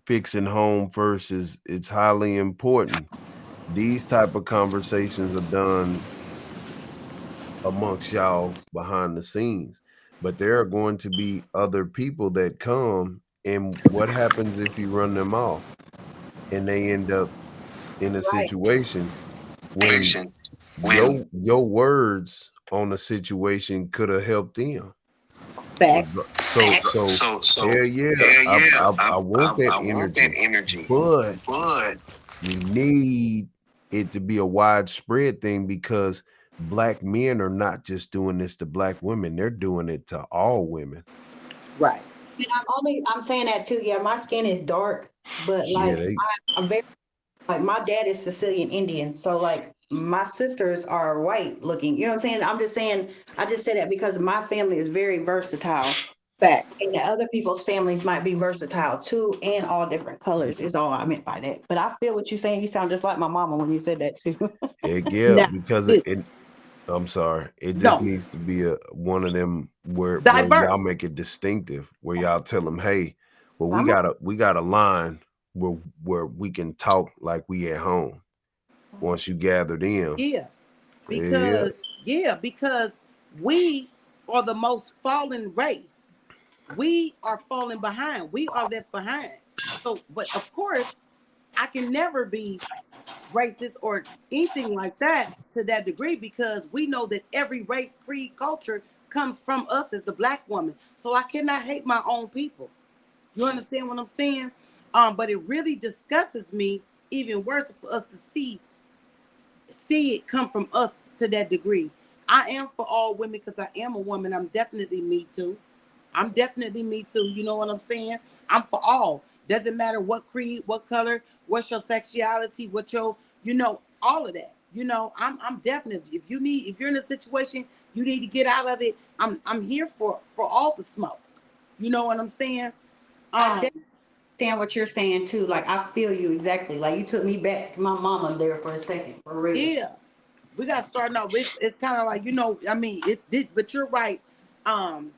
fixing home first is it's highly important. These type of conversations are done amongst y'all behind the scenes, but there are going to be other people that come And what happens if you run them off and they end up in a Right. situation when your words on the situation could have helped them? Facts. So hell yeah, I want that energy, but we need it to be a widespread thing because black men are not just doing this to black women; they're doing it to all women. Right. And I'm saying that too. Yeah, my skin is dark, but Yeah, like they I'm very like my dad is Sicilian Indian, so like my sisters are white looking. You know what I'm saying? I'm just saying. I just say that because my family is very versatile, Facts. and the other people's families might be versatile too, and all different colors. Is all I meant by that. But I feel what you're saying. You sound just like my mama when you said that too. heck yeah, Now, because this I'm sorry, it just no needs to be a one of them where y'all diverse. make it distinctive, where y'all tell them, hey, well I'm a, we got a line where we can talk like we at home. Once you gathered in, Yeah. yeah, Because we are the most fallen race. We are falling behind. We are left behind. So, but of course, I can never be racist or anything like that to that degree because we know that every race, creed, culture comes from us as the black woman. So I cannot hate my own people. You understand what I'm saying? But it really disgusts me even worse for us to see it come from us to that degree. I am for all women because I am a woman. I'm definitely me too. I'm definitely me too. You know what I'm saying? I'm for all. Doesn't matter what creed, what color, what's your sexuality, what your, all of that. I'm definitely. If you're in a situation you need to get out of it, I'm here for all the smoke. You know what I'm saying? I Um, definitely understand what you're saying too. Like I feel you exactly. Like you took me back to my mama there for a second, for real. yeah. We got to start off. It's kind of like I mean, it's this, but you're right. Um,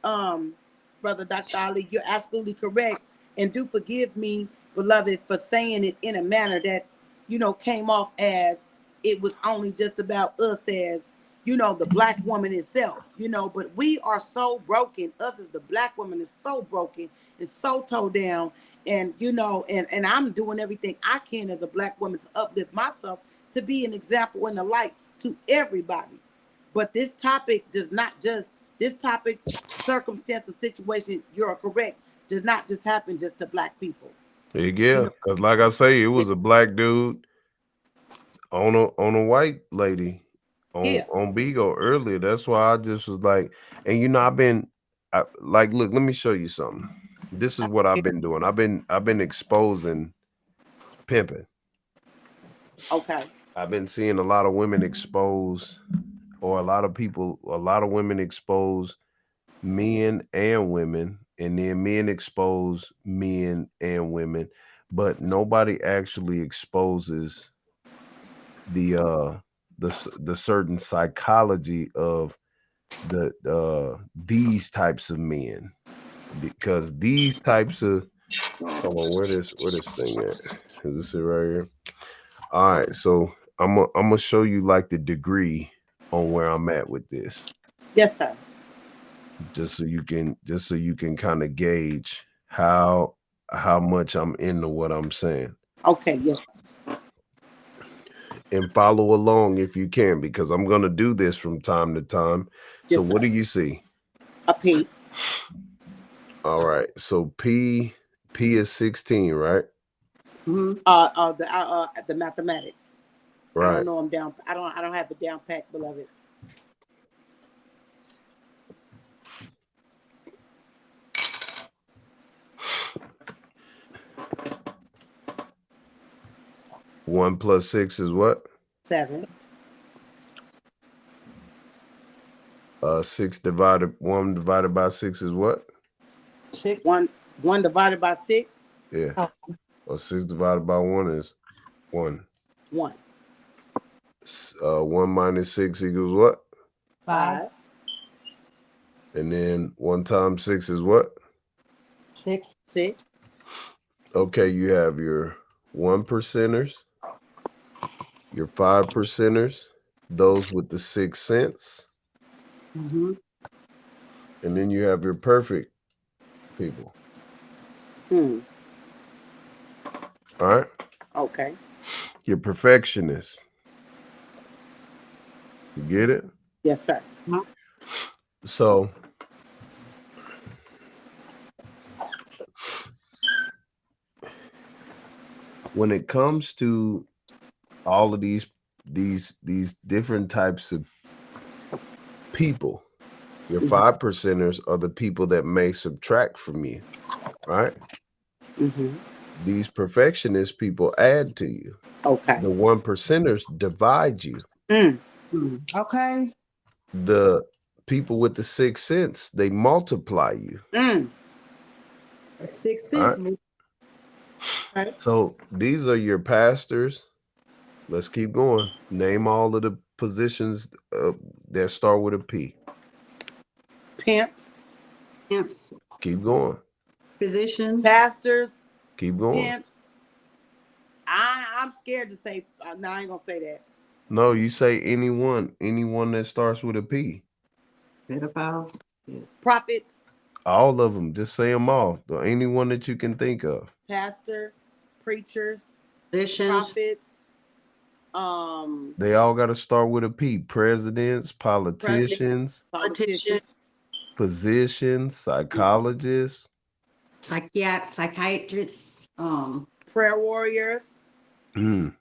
um, Brother Dr. Ali, you're absolutely correct. And do forgive me, beloved, for saying it in a manner that, came off as it was only just about us as, the black woman itself, but we are so broken. Us as the black woman is so broken and so toe down. And, and I'm doing everything I can as a black woman to uplift myself to be an example and a light to everybody. But this topic, circumstance, or situation, you're correct, does not just happen just to black people. heck You yeah, know, because like I say, it yeah, was a black dude on a white lady yeah, on Bigo earlier. That's why I just was like, and like, look, let me show you something. This is what I've been doing. I've been exposing pimping. okay, I've been seeing a lot of women expose, or a lot of women expose men and women, and then men expose men and women, but nobody actually exposes the certain psychology of these types of men, because these types of hold on, where this thing at? Is this it right here? All right, so I'm gonna show you like the degree on where I'm at with this, yes, sir. just so you can kind of gauge how much I'm into what I'm saying, Okay, yes, sir. and follow along if you can, because I'm gonna do this from time to time. So Yes, what sir. do you see? A P. All right, so P is 16, right? Hmm. The mathematics. I don't Right. know. I'm down. I don't have it down packed, beloved. 1 plus 6 is what? 7. 6 divided 1 divided by 6 is what? Six. One divided by 6. Yeah. Oh, Or 6 divided by 1 is 1. 1. 1 minus 6 equals what? 5, 5. And then 1 times 6 is what? 6. 6. Okay, you have your 1 percenters, your 5 percenters, those with the 6 cents, Hmm. and then you have your perfect people. Hmm. All right. Okay. You're perfectionist. You get it? Yes, sir. So when it comes to all of these different types of people, your 5%ers are the people that may subtract from you, right? Mm-hmm. These perfectionist people add to you. Okay. The 1%ers divide you. Mm. Okay. The people with the sixth sense, they multiply you. Mm. Sixth All sense. right. Okay. So these are your pastors. Let's keep going. Name all of the positions that start with a P. Pimps, Pimps. Keep going. Physicians. pastors, Keep going. pimps. I'm scared to say. No, I ain't gonna say that. No, you say anyone that starts with a P. Pedophiles. Yeah. Prophets, All of them. Just say them all. Anyone that you can think of. pastor, preachers, Physicians. prophets. They all got to start with a P. Presidents, politicians, Politicians, physicians, psychologists. Psychiatrists. prayer warriors, Mm,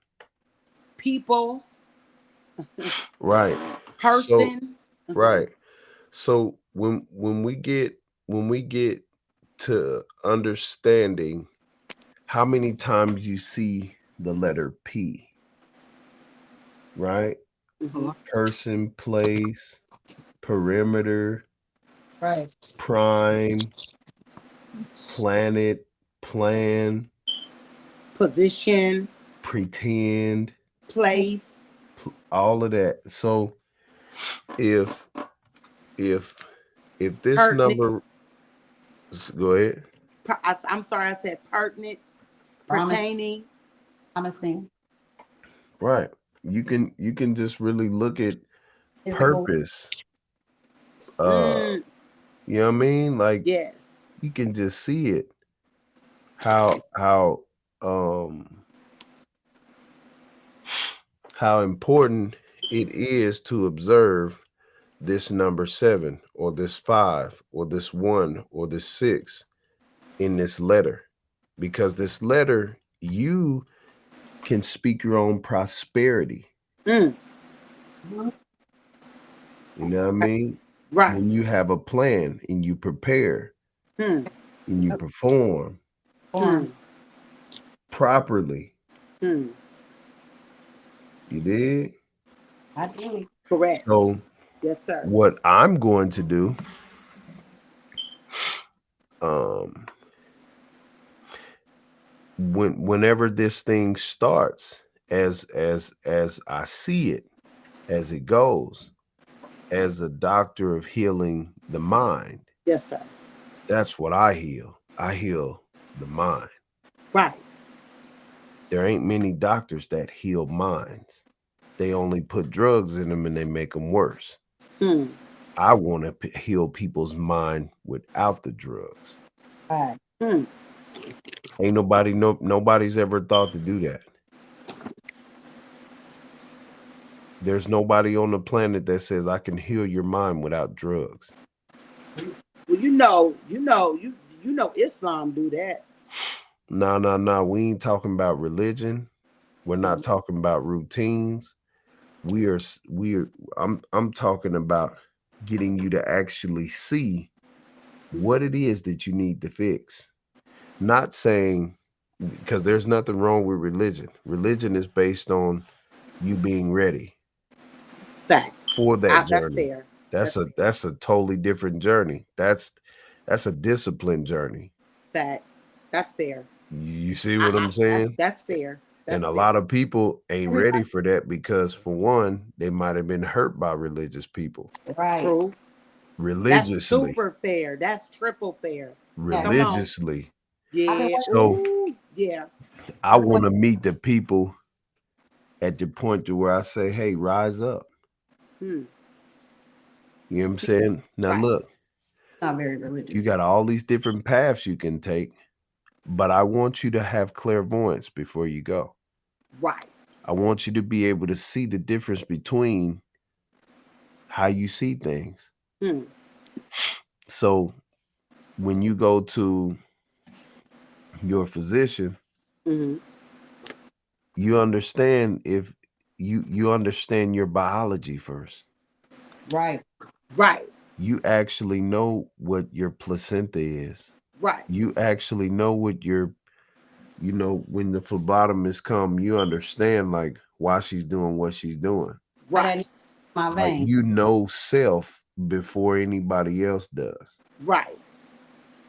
people, right. So person. right. So when we get to understanding how many times you see the letter P, right? Mhm. Person, place, perimeter, Right. prime, planet, plan, Position, pretend, place. all of that. So if if this Pertinent. number, go ahead. I'm sorry, I said pertinent, Promise. pertaining. Promising. Right. You can just really look at Physical. purpose. Mm, You know what I mean? Like yes. you can just see it. Um how important it is to observe this number 7 or this 5 or this 1 or this 6 in this letter, because this letter, you can speak your own prosperity. Mm, You know what I mean? right. When you have a plan and you prepare Hmm. and you perform Hmm. properly, Hmm. you did. I do. Correct. So Yes, sir. what I'm going to do, whenever this thing starts, as I see it, as it goes, as a doctor of healing the mind, Yes, sir. that's what I heal. I heal the mind. Right. There ain't many doctors that heal minds. They only put drugs in them and they make them worse. Hmm. I want to heal people's mind without the drugs. Right. Hmm. Ain't nobody's ever thought to do that. There's nobody on the planet that says I can heal your mind without drugs. Well, you know, Islam do that. No. We ain't talking about religion. We're not talking about routines. I'm talking about getting you to actually see what it is that you need to fix. Not saying, because there's nothing wrong with religion. Religion is based on you being ready Facts. for that That's journey. fair. That's a totally different journey. That's a disciplined journey. Facts. That's fair. You see what I'm saying? That's fair. And That's a fair. lot of people ain't ready for that because, for one, they might have been hurt by religious people. Right. True. That's Religiously. super fair. That's triple fair. Religiously. Yeah. So Ooh, yeah. I want to meet the people at the point to where I say, hey, rise up. Hmm. You know what I'm saying? Now Right. look, Not very religious. you got all these different paths you can take, But I want you to have clairvoyance before you go. Right. I want you to be able to see the difference between how you see things. Hmm. So when you go to your physician, Mm-hmm. you understand if you understand your biology first. Right. Right. You actually know what your placenta is. Right. You actually know what your, when the phlebotomist come, you understand like why she's doing what she's doing. Right. My Like vein. you know self before anybody else does. Right.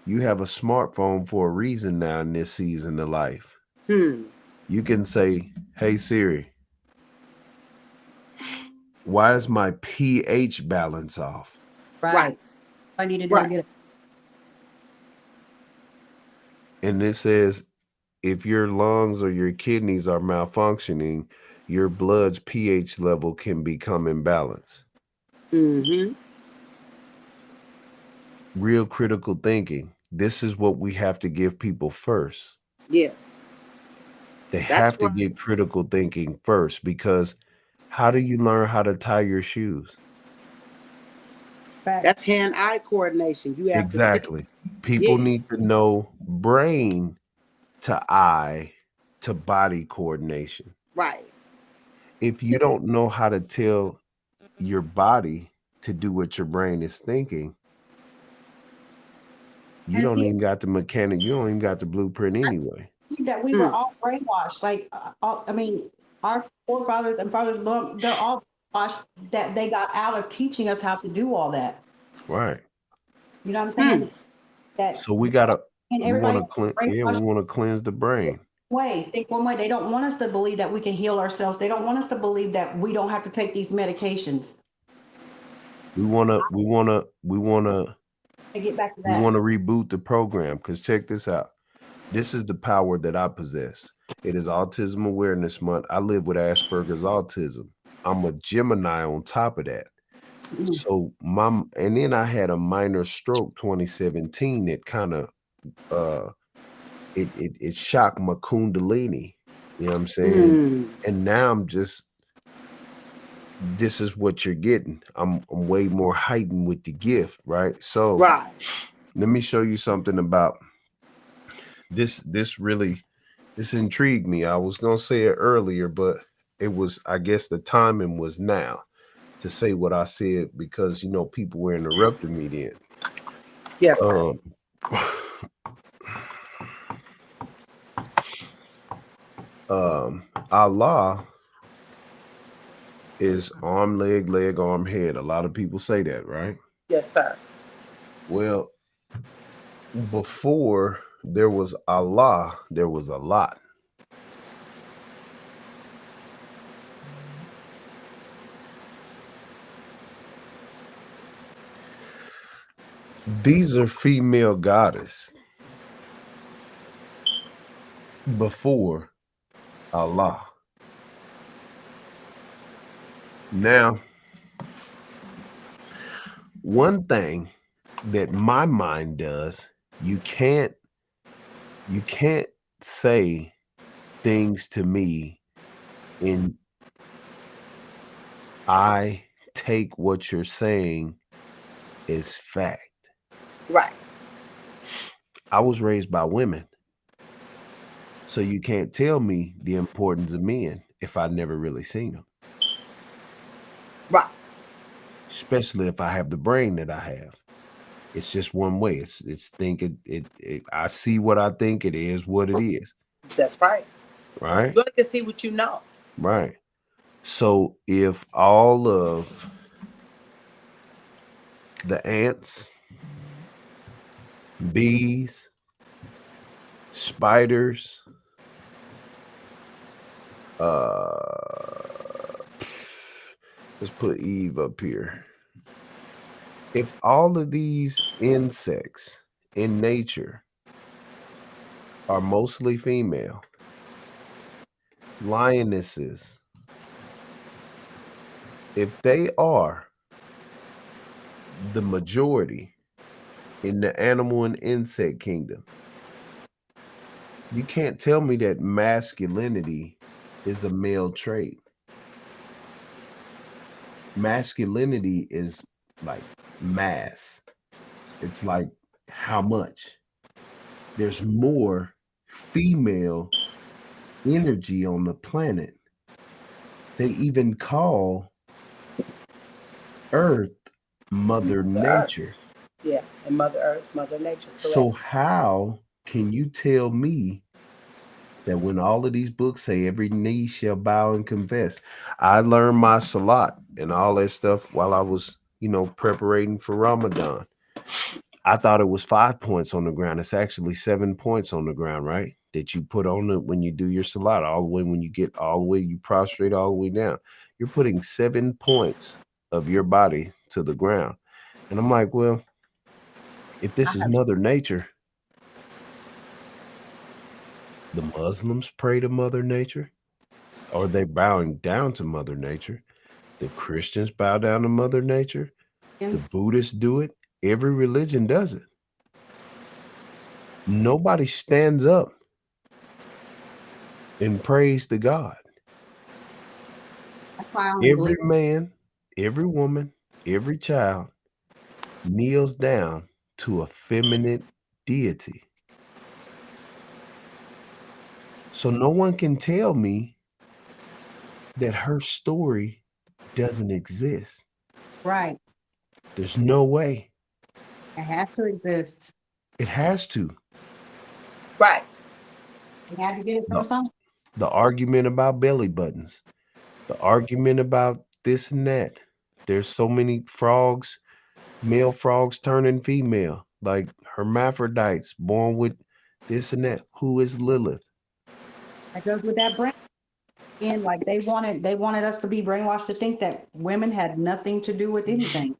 You have a smartphone for a reason now in this season of life. Hmm. You can say, "Hey Siri, why is my pH balance off?" Right. I need to go Right. get it. And it says if your lungs or your kidneys are malfunctioning, your blood's pH level can become imbalanced. Mm-hmm. Real critical thinking. This is what we have to give people first. Yes. They That's have to right. get critical thinking first, because how do you learn how to tie your shoes? That's hand-eye coordination. You have to think. Exactly. People need Yes. to know brain to eye to body coordination. Right. If you don't know how to tell your body to do what your brain is thinking, you And don't see, even got the mechanic, you don't even got the blueprint anyway. that we were Hmm. all brainwashed. Like, I mean, our forefathers and fathers, they're all brainwashed that they got out of teaching us how to do all that. Right. You know what I'm Hmm. saying? That So we gotta and we everybody want to else clean, is yeah, we brainwashed want to cleanse the brain. way. Think one way. They don't want us to believe that we can heal ourselves. They don't want us to believe that we don't have to take these medications. We wanna we wanna we wanna To get back to we that. wanna reboot the program, because check this out. This is the power that I possess. It is Autism Awareness Month. I live with Asperger's autism. I'm a Gemini on top of that. So and then I had a minor stroke 2017 that kind of it shocked my kundalini. You know what I'm saying? Hmm. And now I'm just, this is what you're getting. I'm way more heightened with the gift, right? So Right. let me show you something about this. This intrigued me. I was gonna say it earlier, but it was, I guess the timing was now to say what I said, because people were interrupting me then. Yes, sir. Allah is arm, leg, arm, head. A lot of people say that, right? Yes, sir. Well, before there was Allah, there was a lot. These are female goddess before Allah. Now, one thing that my mind does, you can't say things to me and I take what you're saying as fact. Right. I was raised by women. So you can't tell me the importance of men if I never really seen them. Right. Especially if I have the brain that I have. It's just one way. It's thinking it I see what I think, it is what it is. That's right. Right? You only can see what you know. Right. So if all of the ants, bees, spiders, let's put Eve up here. If all of these insects in nature are mostly female, lionesses, if they are the majority in the animal and insect kingdom, You can't tell me that masculinity is a male trait. Masculinity is like mass. It's like how much? There's more female energy on the planet. They even call Earth Mother The Earth. Nature. Yeah, and Mother Earth, Mother Nature. So Correct. how can you tell me that when all of these books say every knee shall bow and confess? I learned my salat and all that stuff while I was, preparing for Ramadan. I thought it was 5 points on the ground. It's actually 7 points on the ground, right? That you put on it when you do your salat, all the way when you get all the way, you prostrate all the way down. You're putting 7 points of your body to the ground. And I'm like, well, if this is Mother Nature, the Muslims pray to Mother Nature, or they bowing down to Mother Nature. The Christians bow down to Mother Nature. The Buddhists do it. Every religion does it. Nobody stands up and prays to God. That's why I don't Every believe. man, every woman, every child kneels down to a feminine deity. So no one can tell me that her story doesn't exist. Right. There's no way. It has to exist. It has to. Right. We had to get it from The, somewhere. the argument about belly buttons, the argument about this and that. There's so many frogs, male frogs turning female, like hermaphrodites born with this and that. Who is Lilith? That goes with that brain. And like they wanted us to be brainwashed to think that women had nothing to do with anything.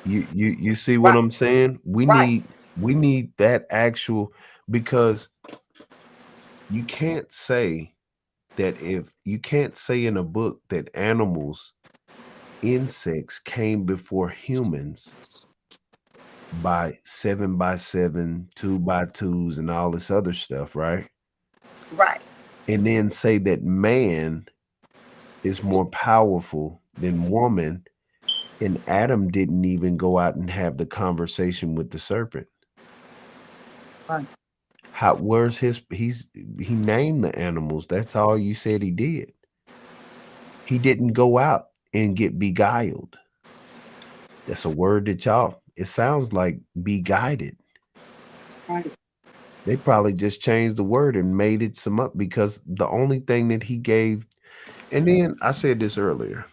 You see what Right. I'm saying? We Right. need that actual, because you can't say that, if you can't say in a book that animals, insects came before humans by 7 by 7, 2 by 2s, and all this other stuff, right? Right. And then say that man is more powerful than woman, and Adam didn't even go out and have the conversation with the serpent. Right. Where's he named the animals. That's all you said he did. He didn't go out and get beguiled. That's a word that it sounds like be guided. Right. They probably just changed the word and made it some up, because the only thing that he gave, and then I said this earlier.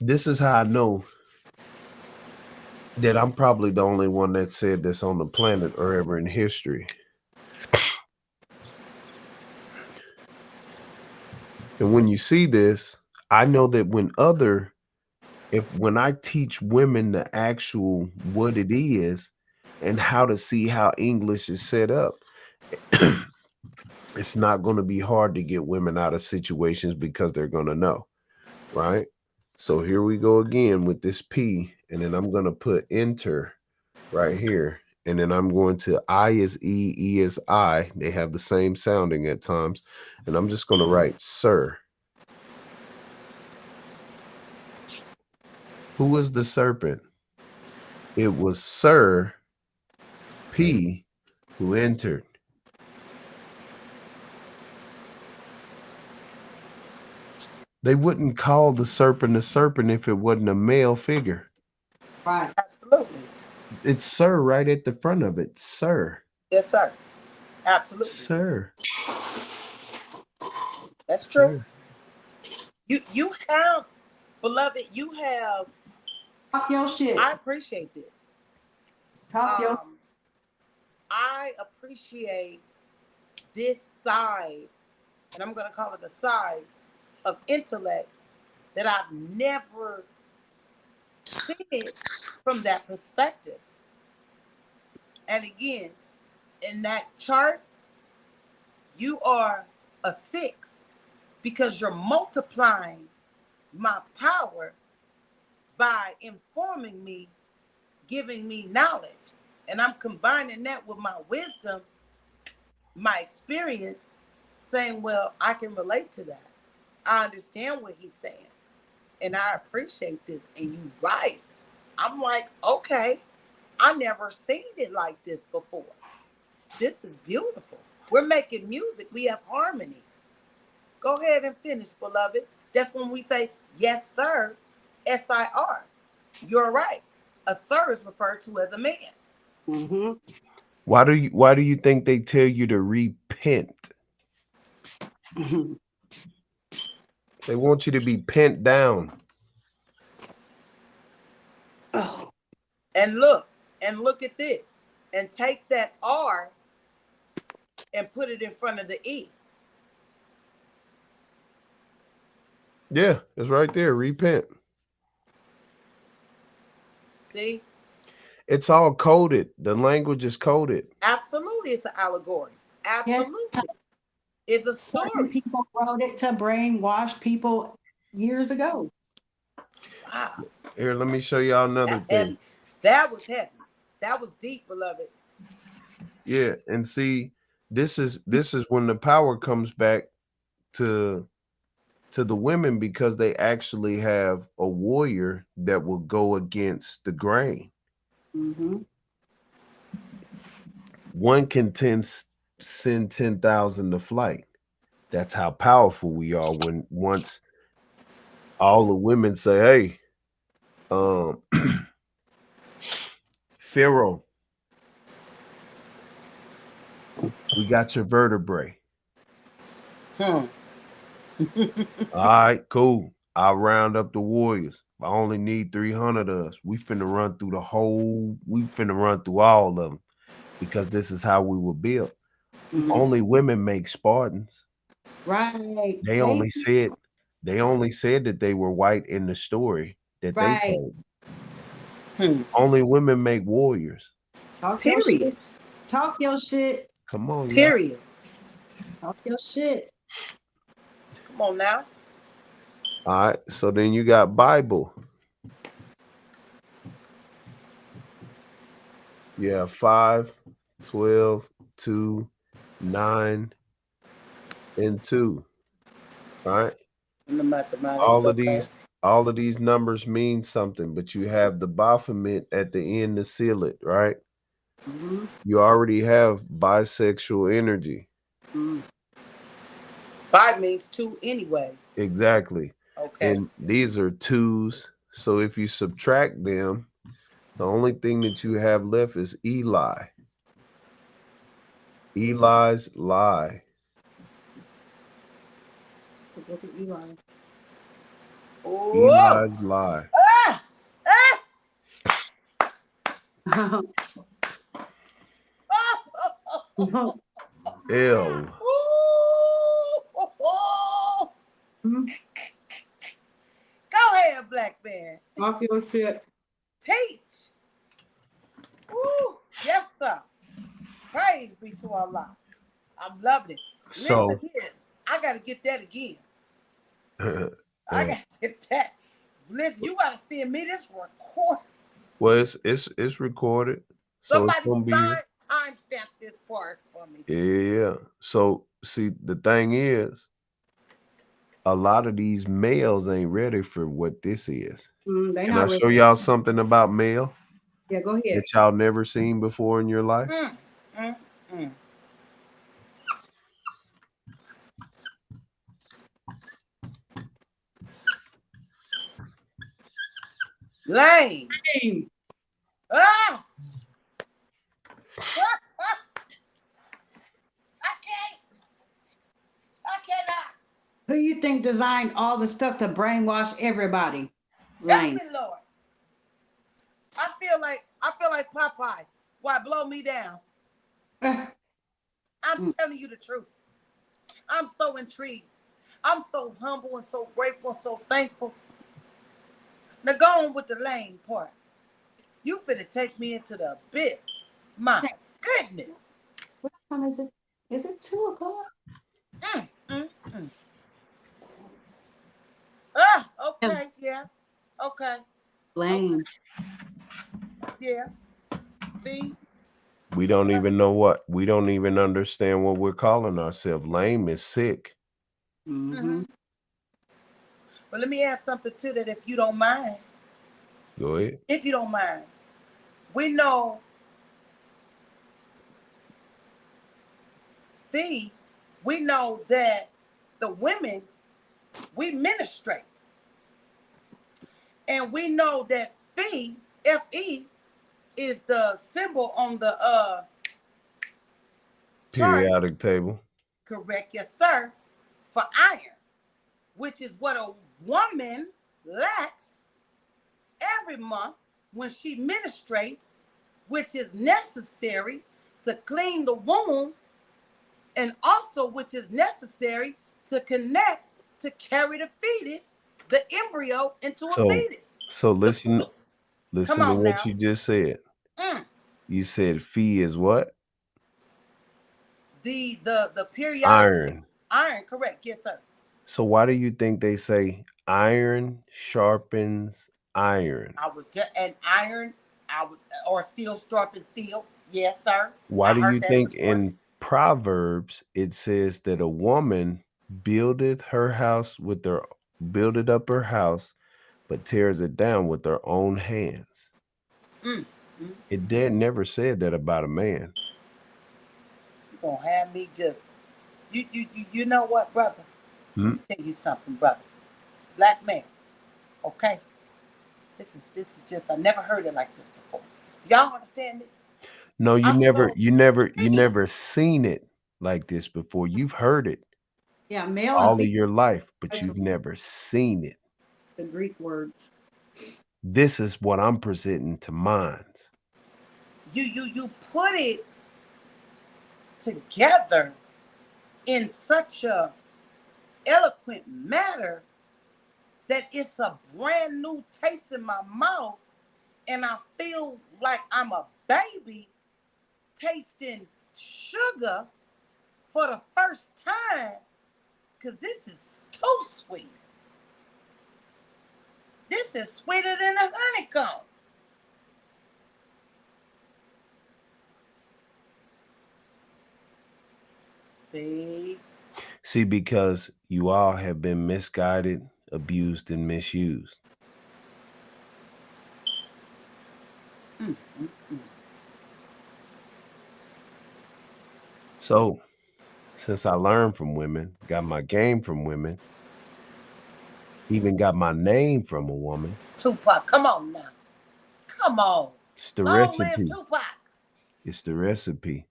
This is how I know that I'm probably the only one that said this on the planet or ever in history. And when you see this, I know that when I teach women the actual what it is and how to see how English is set up, it's not going to be hard to get women out of situations, because they're going to know, right? So here we go again with this P, and then I'm going to put enter right here. And then I'm going to I is E, E is I. They have the same sounding at times. And I'm just going to write sir. Who was the serpent? It was Sir P who entered. They wouldn't call the serpent a serpent if it wasn't a male figure. Right. Absolutely. It's sir right at the front of it. Sir. Yes, sir. Absolutely. Sir. That's true. Sir. You have, beloved, you have. Talk your shit. I appreciate this. Talk your. I appreciate this side, and I'm going to call it a side of intellect that I've never seen it from that perspective. And again, in that chart, you are a 6 because you're multiplying my power by informing me, giving me knowledge. And I'm combining that with my wisdom my experience saying, well, I can relate to that. I understand what he's saying. And I appreciate this. And you right. I'm like, okay, I never seen it like this before. This is beautiful. We're making music. We have harmony. Go ahead and finish, beloved. That's when we say, yes, sir, SIR. You're right. A sir is referred to as a man. Mm-hmm. Why do you think they tell you to repent? They want you to be pent down. Oh. And look at this. And take that R and put it in front of the E. Yeah, it's right there. Repent. See? It's all coded. The language is coded. Absolutely, it's an allegory. Yes, Absolutely. It's a certain story. people wrote it to brainwash people years ago. Wow. Here, let me show y'all another That's thing. heavy. That was heavy. That was deep, beloved. Yeah, and see, this is when the power comes back to the women, because they actually have a warrior that will go against the grain. Mm-hmm. One can send 10,000 to flight. That's how powerful we are. When once all the women say, hey, Pharaoh, we got your vertebrae. Hmm. All right, cool. I'll round up the warriors. I only need 300 of us. We finna run through all of them, because this is how we were built. Mm-hmm. Only women make Spartans. Right. They only said that they were white in the story that they Right. told. Hmm. Only women make warriors. Talk your Period. shit. Talk your shit. Come on, y'all. Period. Talk your shit. Come on now. All right. So then you got Bible. Yeah, 5, 12, 2, 9, and 2. All right. In the mathematics, All of okay. these numbers mean something, but you have the Baphomet at the end to seal it, right? Mm-hmm. You already have bisexual energy. Mm-hmm. 5 means 2 anyways. Exactly. Okay. And these are 2s. So if you subtract them, the only thing that you have left is Eli. Eli's lie. Look at Eli. Whoa! Eli's lie. Ah! Ah! Mm-hmm. Oh! L. Ooh! Oh! Go ahead, black man. Talk your shit. Teach. Ooh! Yes, sir. Praise be to Allah. I'm loving it. So Listen here. I gotta get that again. I gotta get that. Listen, you gotta send me this record. well, it's recorded. So it's Somebody gonna be timestamp this part for me. yeah. So see, the thing is, a lot of these males ain't ready for what this is. They Can I not ready. show y'all something about male Yeah, go ahead. that y'all never seen before in your life? Lane. Ah! I can't. I cannot. Who you think designed all the stuff to brainwash everybody? Help Lane. me, Lord. I feel like Popeye. Why blow me down? I'm telling you the truth. I'm so intrigued. I'm so humble and so grateful and so thankful. Now go on with the lane part. You finna take me into the abyss. My goodness. What time is it? Is it 2:00? Ah, okay, yeah. Okay. Lane. Yeah. See? We don't even know what. We don't even understand what we're calling ourselves. Lame is sick. Mm-hmm. But let me ask something too, that if you don't mind, Go ahead. if you don't mind, we know we know that the women, we ministrate. And we know that Fe is the symbol on the chart. Periodic table. Correct, yes, sir. For iron, which is what a woman lacks every month when she ministrates, which is necessary to clean the womb, and also which is necessary to connect to carry the fetus, the embryo, into a fetus. So listen Come to on what now. you just said. Mm. You said Phi is what? The periodic iron, correct, yes, sir. So why do you think they say iron sharpens iron? I was just an iron, or steel sharpens steel. Yes, sir. Why I do heard you that think before. in Proverbs it says that a woman buildeth her house with her buildeth up her house, but tears it down with her own hands? Mm. It did never said that about a man. You gonna have me just you know what, brother? Let me tell you something, brother. Black man, okay? This is just, I never heard it like this before. Y'all understand this? No, you I'm never, so you never, you intrigued. never seen it like this before. You've heard it Yeah, male and all of female your life, but are you've never seen it. the Greek words. This is what I'm presenting to minds. You put it together in such a eloquent manner that it's a brand new taste in my mouth, and I feel like I'm a baby tasting sugar for the first time, because this is too sweet. This is sweeter than a honeycomb. See, because you all have been misguided, abused, and misused. So, since I learned from women, got my game from women, even got my name from a woman. Tupac, come on now. Come on. It's the Long live recipe. Tupac. It's the recipe.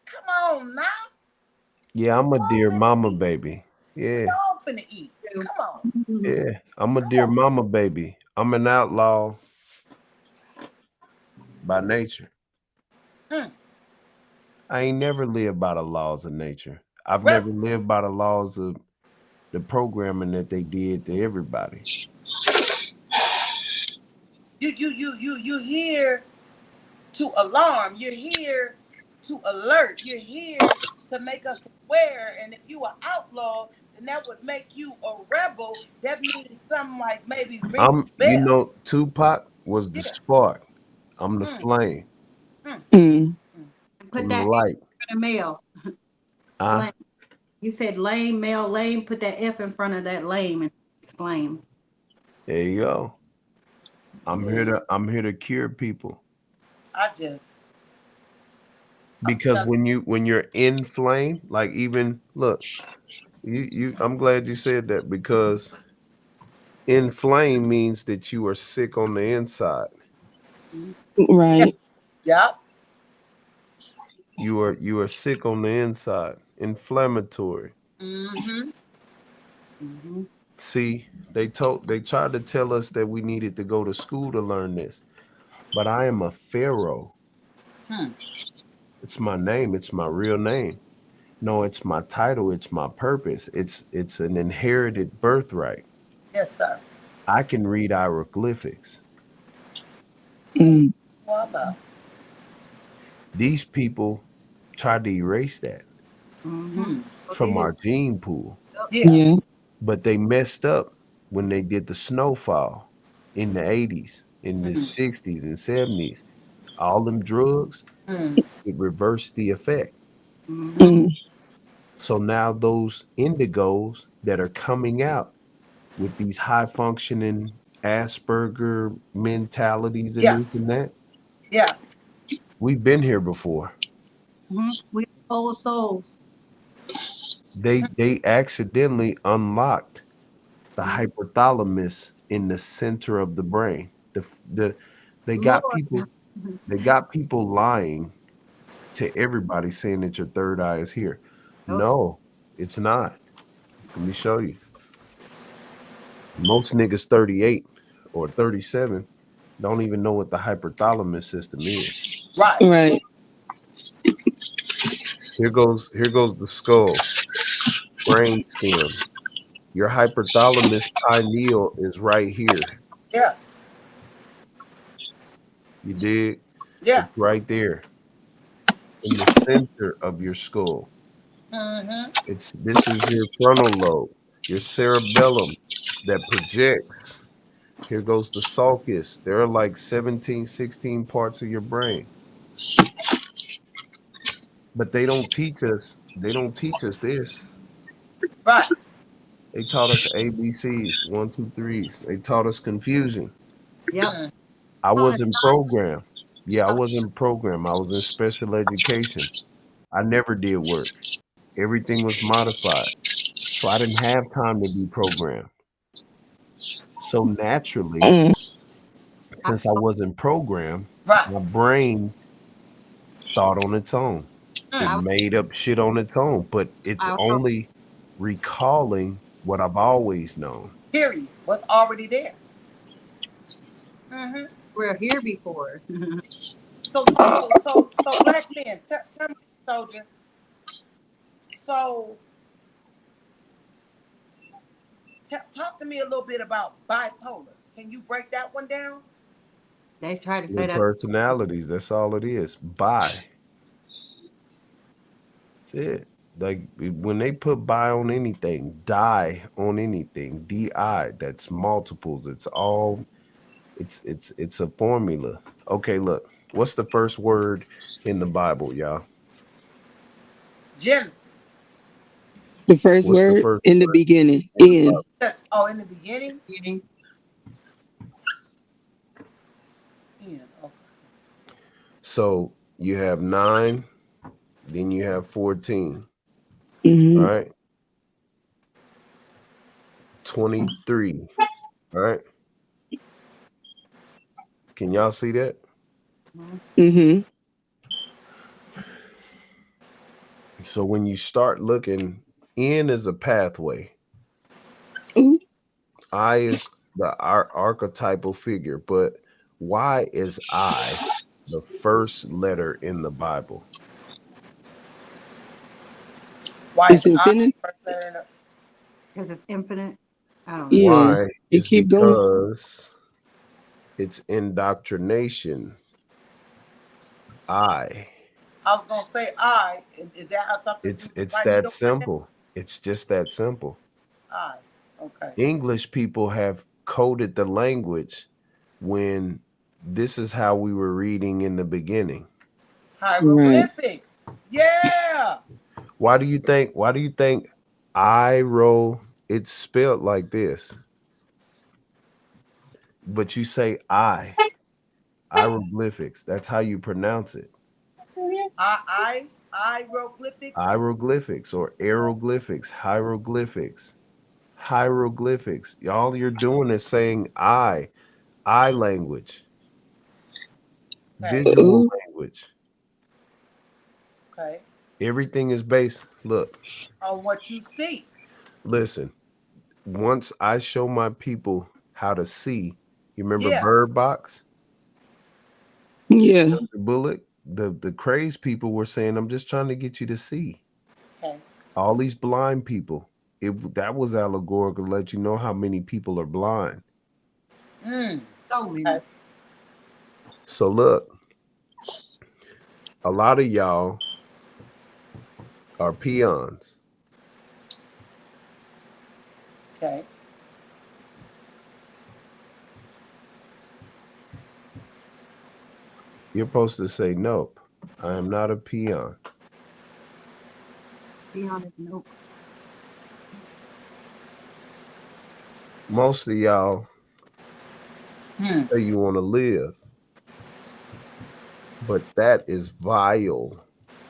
Come on now. Yeah, I'm a Y'all dear finna mama eat. baby. Yeah. Y'all finna eat. Come on. Yeah, I'm a dear mama baby. I'm an outlaw by nature. I ain't never lived by the laws of nature. I've never lived by the laws of the programming that they did to everybody. You here to alarm. You're here to alert. You're here to make us aware. And if you are outlaw, then that would make you a rebel. That means something like maybe ring the bell. Tupac was the spark. I'm the flame. Mm. Put I'm the that light. F in the male. Huh? You said lame, male, lame. Put that F in front of that lame and explain. There you go. I'm here to cure people. Because when you're in flame, like even look, I'm glad you said that, because in flame means that you are sick on the inside. Right. Yep. You are sick on the inside. Inflammatory. Mm-hmm. See, they tried to tell us that we needed to go to school to learn this. But I am a pharaoh. It's my name, it's my real name. No, it's my title, it's my purpose. It's an inherited birthright. Yes, sir. I can read hieroglyphics. Mm. Voila. These people tried to erase that from our gene pool. Yeah. But they messed up when they did the snowfall in the 80s, in the 60s and 70s. all them drugs, Mm. it reversed the effect. Mm-hmm. Mm. So now those indigos that are coming out with these high functioning Asperger mentalities and Yeah, this and that, yeah, we've been here before. Mm-hmm. We old souls. They accidentally unlocked the Mm-hmm. hypothalamus in the center of the brain. The they got Lord. people Mhm. they got people lying to everybody saying that your third eye is here. Nope. No, it's not. Let me show you. Most niggas 38 or 37 don't even know what the hypothalamus system is. right. Right. Here goes the skull, brain stem. Your hypothalamus pineal is right here. Yeah, You dig? yeah. It's right there in the center of your skull. Mm-hmm. This is your frontal lobe, your cerebellum that projects. Here goes the sulcus. There are like 17, 16 parts of your brain. But they don't teach us this. Right. They taught us ABCs, one, two, threes. They taught us confusion. Yep. Mm. I Taught us wasn't nonsense. programmed. Yeah, I wasn't programmed. I was in special education. I never did work. Everything was modified. So I didn't have time to be programmed. So naturally, Mm. I, since I wasn't programmed, Right. my brain thought on its own. It Mm. I, made up shit on its own, but it's I, only recalling what I've always known. Period. What's already there. Mm-hmm. we're here before. So, black men, tell me, soldier. So, talk to me a little bit about bipolar. Can you break that one down? They try to Your say that. personalities, that's all it is. By. That's it. Like when they put by on anything, die on anything, DI, that's multiples. It's a formula. Okay, look. What's the first word in the Bible, y'all? Genesis. The first What's the word first in the word beginning. in the In. Bible? Oh, in the beginning. Meaning, Yeah. Okay. So you have 9, then you have 14, Hmm. right? 23, right? Can y'all see that? mhm. Hmm. So when you start looking, N is a pathway. Ooh. I is the archetypal figure, but why is I the first letter in the Bible? Why is It's I infinite. first letter in the Because it's infinite. I don't know. Yeah. Why It is keep going. because it's indoctrination. I. I was gonna say I. Is that how something do It's that pineal gland? simple. It's just that simple. I. Okay. English people have coded the language when this is how we were reading in the beginning. Right. Hieroglyphics. Yeah. Why do you think I roll it's spelled like this, but you say hieroglyphics. That's how you pronounce it. Hieroglyphics. Hieroglyphics or aeroglyphics, hieroglyphics. All you're doing is saying I language, Okay. visual Ooh. language. Okay. Everything is based. Look, On what you see. listen. Once I show my people how to see, you remember Yeah. Bird Box? Yeah. The bullet, the crazed people were saying, "I'm just trying to get you to see." Okay. All these blind people, that was allegorical to let you know how many people are blind. Mm. So Okay. many. So look, a lot of y'all are peons. Okay. You're supposed to say nope. I am not a peon. Be honest, nope. Most of y'all Hmm. say you want to live, but that is vile.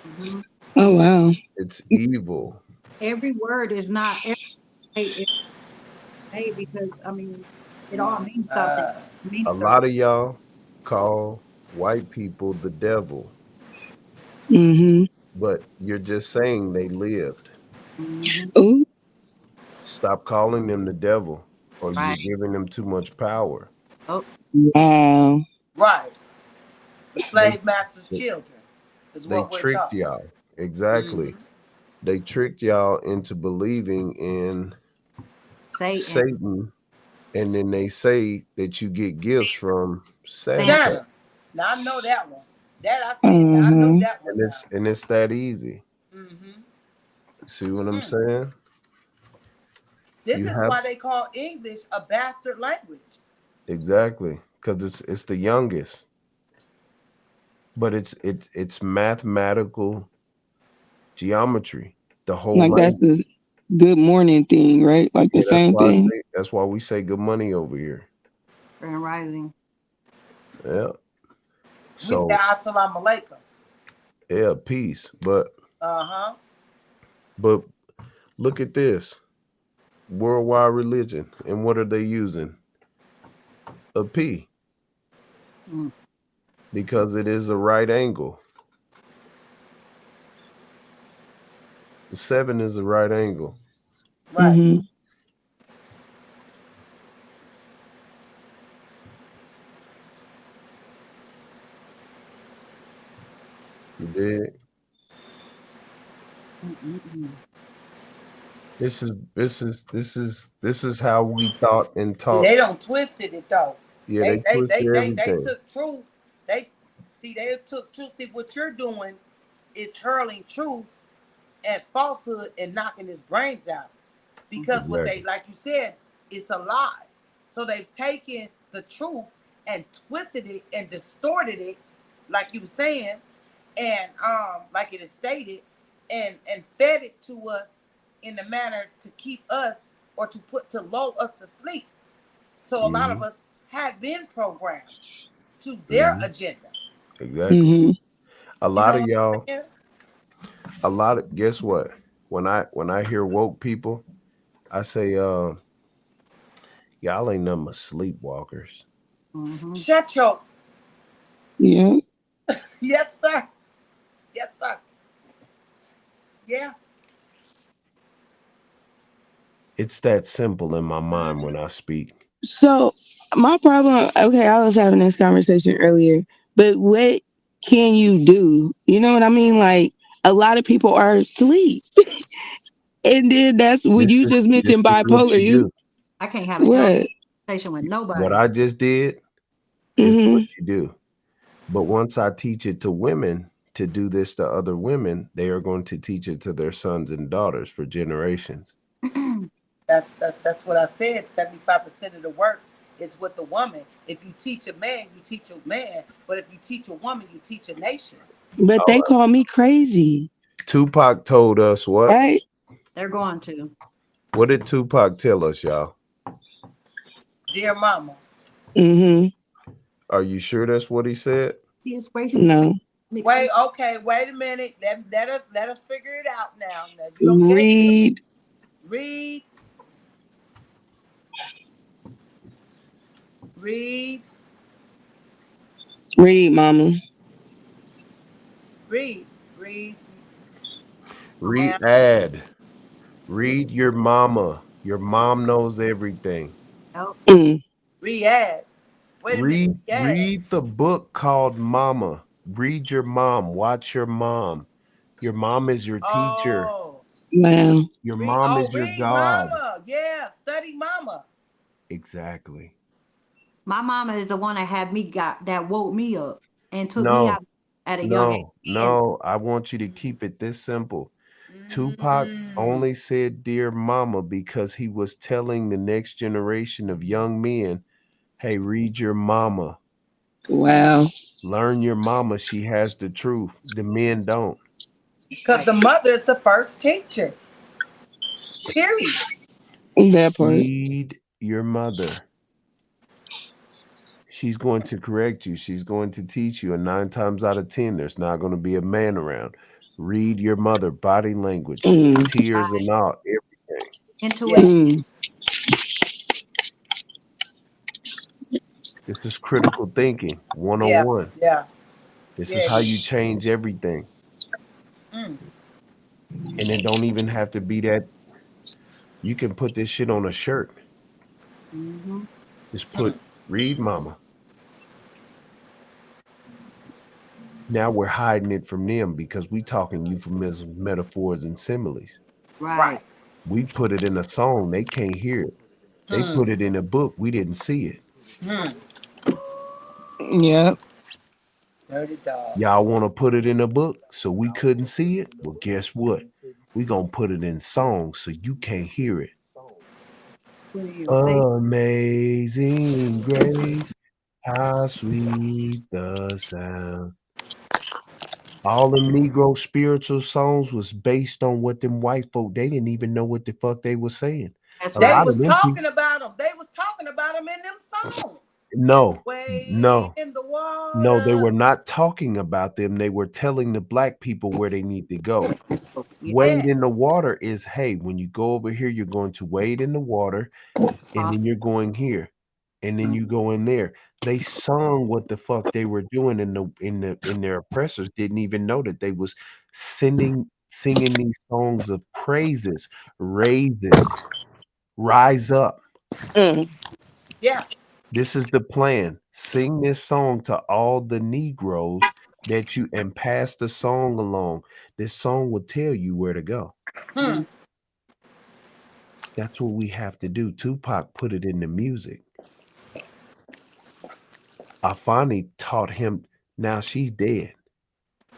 Hmm. Oh wow. It's evil. Every word is not every way is made because I mean it all means something. It A means lot something. of y'all call white people the devil, Mm-hmm. but you're just saying they lived. Hmm. Oh, Stop calling them the devil, or you're Right. giving them too much power. Oh, wow. Right. The They slave master's children is they what we're tricked talking. y'all. Exactly. Mm-hmm. They tricked y'all into believing in Satan. Satan, and then they say that you get gifts from Santa. Santa. Santa. Now I know that one. That I see it. Now I know Uh-huh. that one now. And it's that easy. Mm-hmm. See what I'm Mm. saying? This You is have why they call English a bastard language. exactly because it's the youngest, but it's mathematical geometry. The whole Like that's language. the good morning thing, right? Like the Yeah, same thing. that's why we say good money over here. Grand Rising. Yeah. We say So assalamu alaikum. yeah, peace. Uh-huh. But look at this worldwide religion, and what are they using? A P, Mm. because it is a right angle. The 7 is a right angle. Right. Mm-hmm. You dig? Mm-mm-mm. This is how we thought and See, taught. they don't twisted it though. Yeah, They they they they twisted they they everything. took truth. They they took truth. See what you're doing is hurling truth and falsehood and knocking his brains out. Because what they Exactly. like you said, it's a lie. So they've taken the truth and twisted it and distorted it, like you were saying, and like it is stated, and fed it to us in the manner to keep us or to lull us to sleep. So a lot of Hmm. us had been programmed to their Hmm. agenda. Exactly. Mm-hmm. A You lot know of what I'm y'all, saying? guess what? When I hear woke people, I say, y'all ain't nothing but sleepwalkers. Mhm. Shut your Yeah. yes, sir. Yes, sir. Yeah. It's that simple in my mind Mm-hmm. when I speak. So my problem, okay, I was having this conversation earlier, but what can you do? You know what I mean? Like a lot of people are asleep. And then that's when you just This mentioned is what bipolar. you You do. I can't have a healthy what? conversation with What nobody. I just did is what Mm-hmm. you do. But once I teach it to women to do this to other women, they are going to teach it to their sons and daughters for generations. That's what I said. 75% of the work is with the woman. If you teach a man, you teach a man. But if you teach a woman, you teach a nation. But they call me crazy, Tupac told us what? right? They're going to. What did Tupac tell us, y'all? Dear mama. Mm-hmm. Are you sure that's what he said? See, it's racist. No. Mixed Wait, race. okay, wait a minute. Let us figure it out now. Now you don't gave it to Read, read, read, read, mama. read, read, Read and ad. Read your mama. Your mom knows everything. Oh, Mm. read. Wait a minute, read. Read the book called Mama. Read your mom. Watch your mom. Your mom is your teacher. Oh, Wow. Your mom is your read God. mama. Yeah, study mama. Exactly. my mama is the one that had me got that woke me up and took me No, out at a young age. no, And no. I want you to keep it this simple. Tupac Mm. only said dear mama because he was telling the next generation of young men, hey, read your mama. Wow. Learn your mama. She has the truth. The men don't. Because the mother is the first teacher. Period. That part. Read your mother. She's going to correct you. She's going to teach you. And 9 times out of 10, there's not going to be a man around. Read your mother. Body language, Mm. tears Right. and all, everything. Yeah. Intuition. Mm. This is critical thinking Yeah. 101. Yeah. This is Yeah. how you change everything. Mm. And it don't even have to be that. You can put this shit on a shirt. Mm-hmm. Just Mm. put read mama. Now we're hiding it from them because we talking euphemisms, metaphors, and similes. Right. Right. We put it in a song, they can't hear it. They Mm. put it in a book, we didn't see it. Mm. Yep. Dirty dog. Y'all want to put it in a book so we couldn't see it? Well, guess what? We gonna put it in songs so you can't hear it. Put it in face. Amazing grace, how sweet the sound. All them Negro spiritual songs was based on what them white folk, they didn't even know what the fuck they were saying. That's A They right. lot of was them people, talking about them. They was talking about them in them songs. no, Way no, in the no, they water. were not talking about them. They were telling the black people where they need to go. Oh, yeah. Wade in Yes. the water is, hey, when you go over here, you're going to wade in the water, and then you're going here, and then you go in there. They sung what the fuck they were doing, and their oppressors didn't even know that they was singing these songs of praises, raises, rise up. Mm. Yeah. This is the plan. Sing this song to all the Negroes that you and pass the song along. This song will tell you where to go. Hmm. That's what we have to do. Tupac put it in the music. I finally taught him. Now she's dead.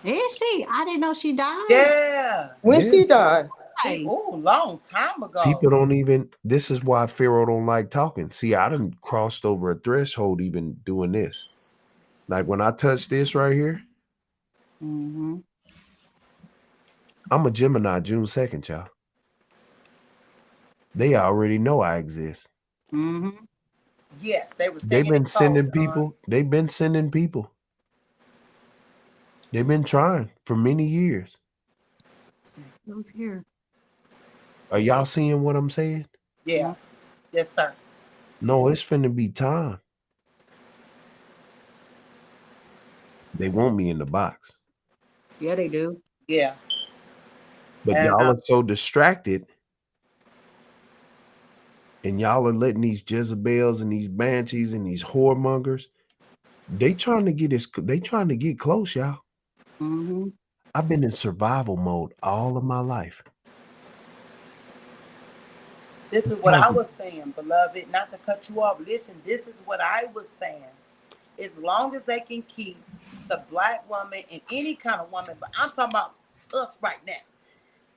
Is she? I didn't know she died. Yeah. When Yeah. she died. She, Right. long time ago. People don't even. This is why Pharaoh don't like talking. See, I done crossed over a threshold even doing this. Like when I touch this right here, Mm-hmm. I'm a Gemini June 2nd, y'all. They already know I exist. Mm-hmm. Yes, they were They've singing in been code, sending Don. people. They've been sending people. They've been trying for many years. Who's here? Are y'all seeing what I'm saying? Yeah. Yes, sir. No, it's finna be time. They want me in the box. Yeah, they do. Yeah. But And y'all are so distracted, and y'all are letting these Jezebels and these banshees and these whoremongers. They trying to get this. They trying to get close, y'all. Mm-hmm. I've been in survival mode all of my life. this is what I was saying, beloved. Not to cut you off. Listen, this is what I was saying. As long as they can keep the black woman and any kind of woman, but I'm talking about us right now.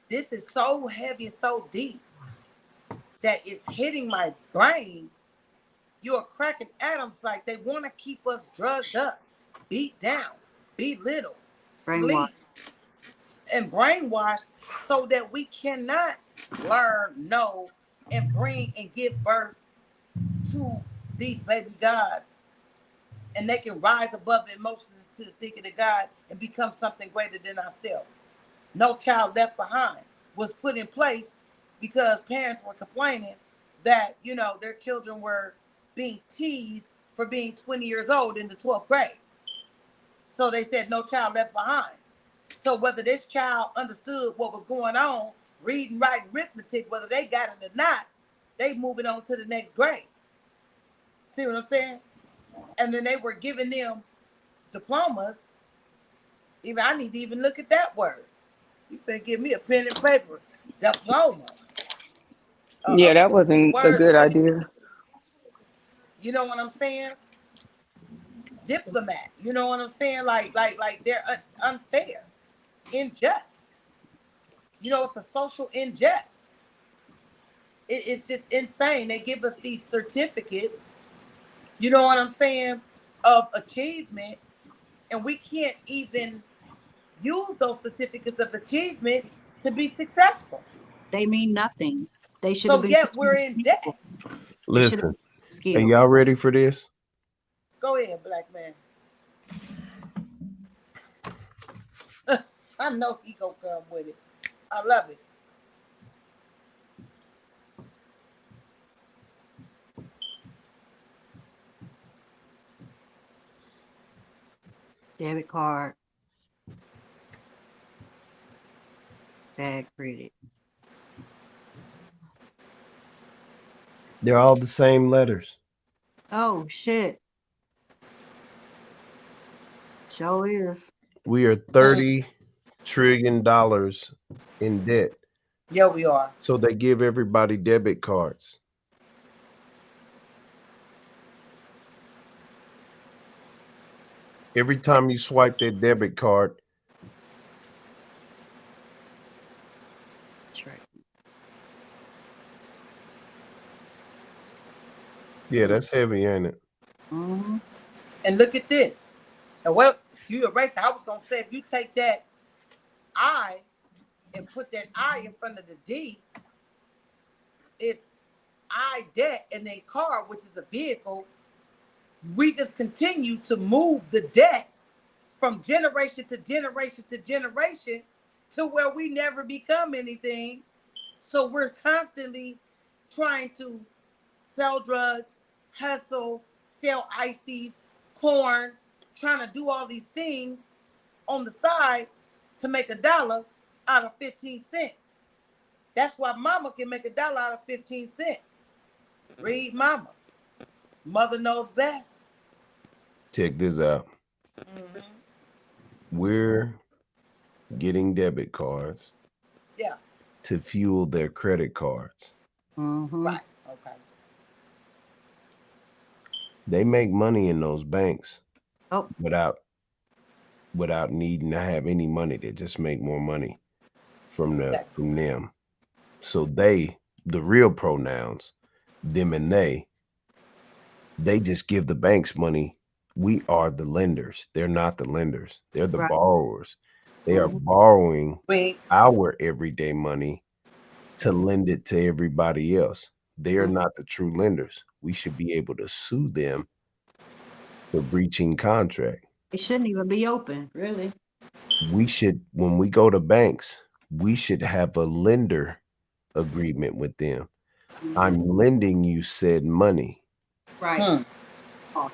This is so heavy and so deep that it's hitting my brain. You're cracking atoms like they want to keep us drugged up, beat down, belittled, Brainwash. sleep, and brainwashed so that we cannot learn, know, and bring and give birth to these baby gods. And they can rise above the emotions to the thinking of God and become something greater than ourselves. No Child Left Behind was put in place because parents were complaining that, their children were being teased for being 20 years old in the 12th grade. So they said no child left behind. So whether this child understood what was going on, reading, writing, arithmetic, whether they got it or not, they moving on to the next grade. See what I'm saying? And then they were giving them diplomas. Even I need to even look at that word. You finna give me a pen and paper. Diploma. Yeah, that These wasn't a words, good idea. you know what I'm saying? Diplomat. You know what I'm saying? Like they're unfair, unjust. It's a social injustice. It's just insane. They give us these certificates. You know what I'm saying? of achievement, and we can't even use those certificates of achievement to be successful. They mean nothing. They should have So been yet we're using in debt. skills. They should have Listen, been are skills. y'all ready for this? Go ahead, black man. I know he gonna come with it. I love it. Debit card, bad credit. They're all the same letters. Oh shit. Show is. We are $30 trillion in debt. Yeah, we are. So they give everybody debit cards. Every time you swipe that debit card, That's right. yeah, that's heavy, ain't it? Mm-hmm. And look at this. And well, you erase it. I was gonna say if you take that I and put that I in front of the D, it's I debt and then car, which is a vehicle. We just continue to move the debt from generation to generation to generation to where we never become anything. So we're constantly trying to sell drugs, hustle, sell ices, corn, trying to do all these things on the side to make $1 out of 15 cents. That's why mama can make $1 out of 15 cents. Read mama. Mother knows best. Check this out. Mm-hmm. We're getting debit cards Yeah. to fuel their credit cards. Mm-hmm. Right. Okay. They make money in those banks Oh, without needing to have any money. They just make more money from them. So they, the real pronouns, them and they just give the banks money. We are the lenders. They're not the lenders. They're the right. borrowers. They are Mhm. borrowing We our everyday money to lend it to everybody else. They are Mhm. not the true lenders. We should be able to sue them for breaching contract. It shouldn't even be open, really. We should, when we go to banks, we should have a lender agreement with them. Mhm. I'm lending you said money. Right. Oh,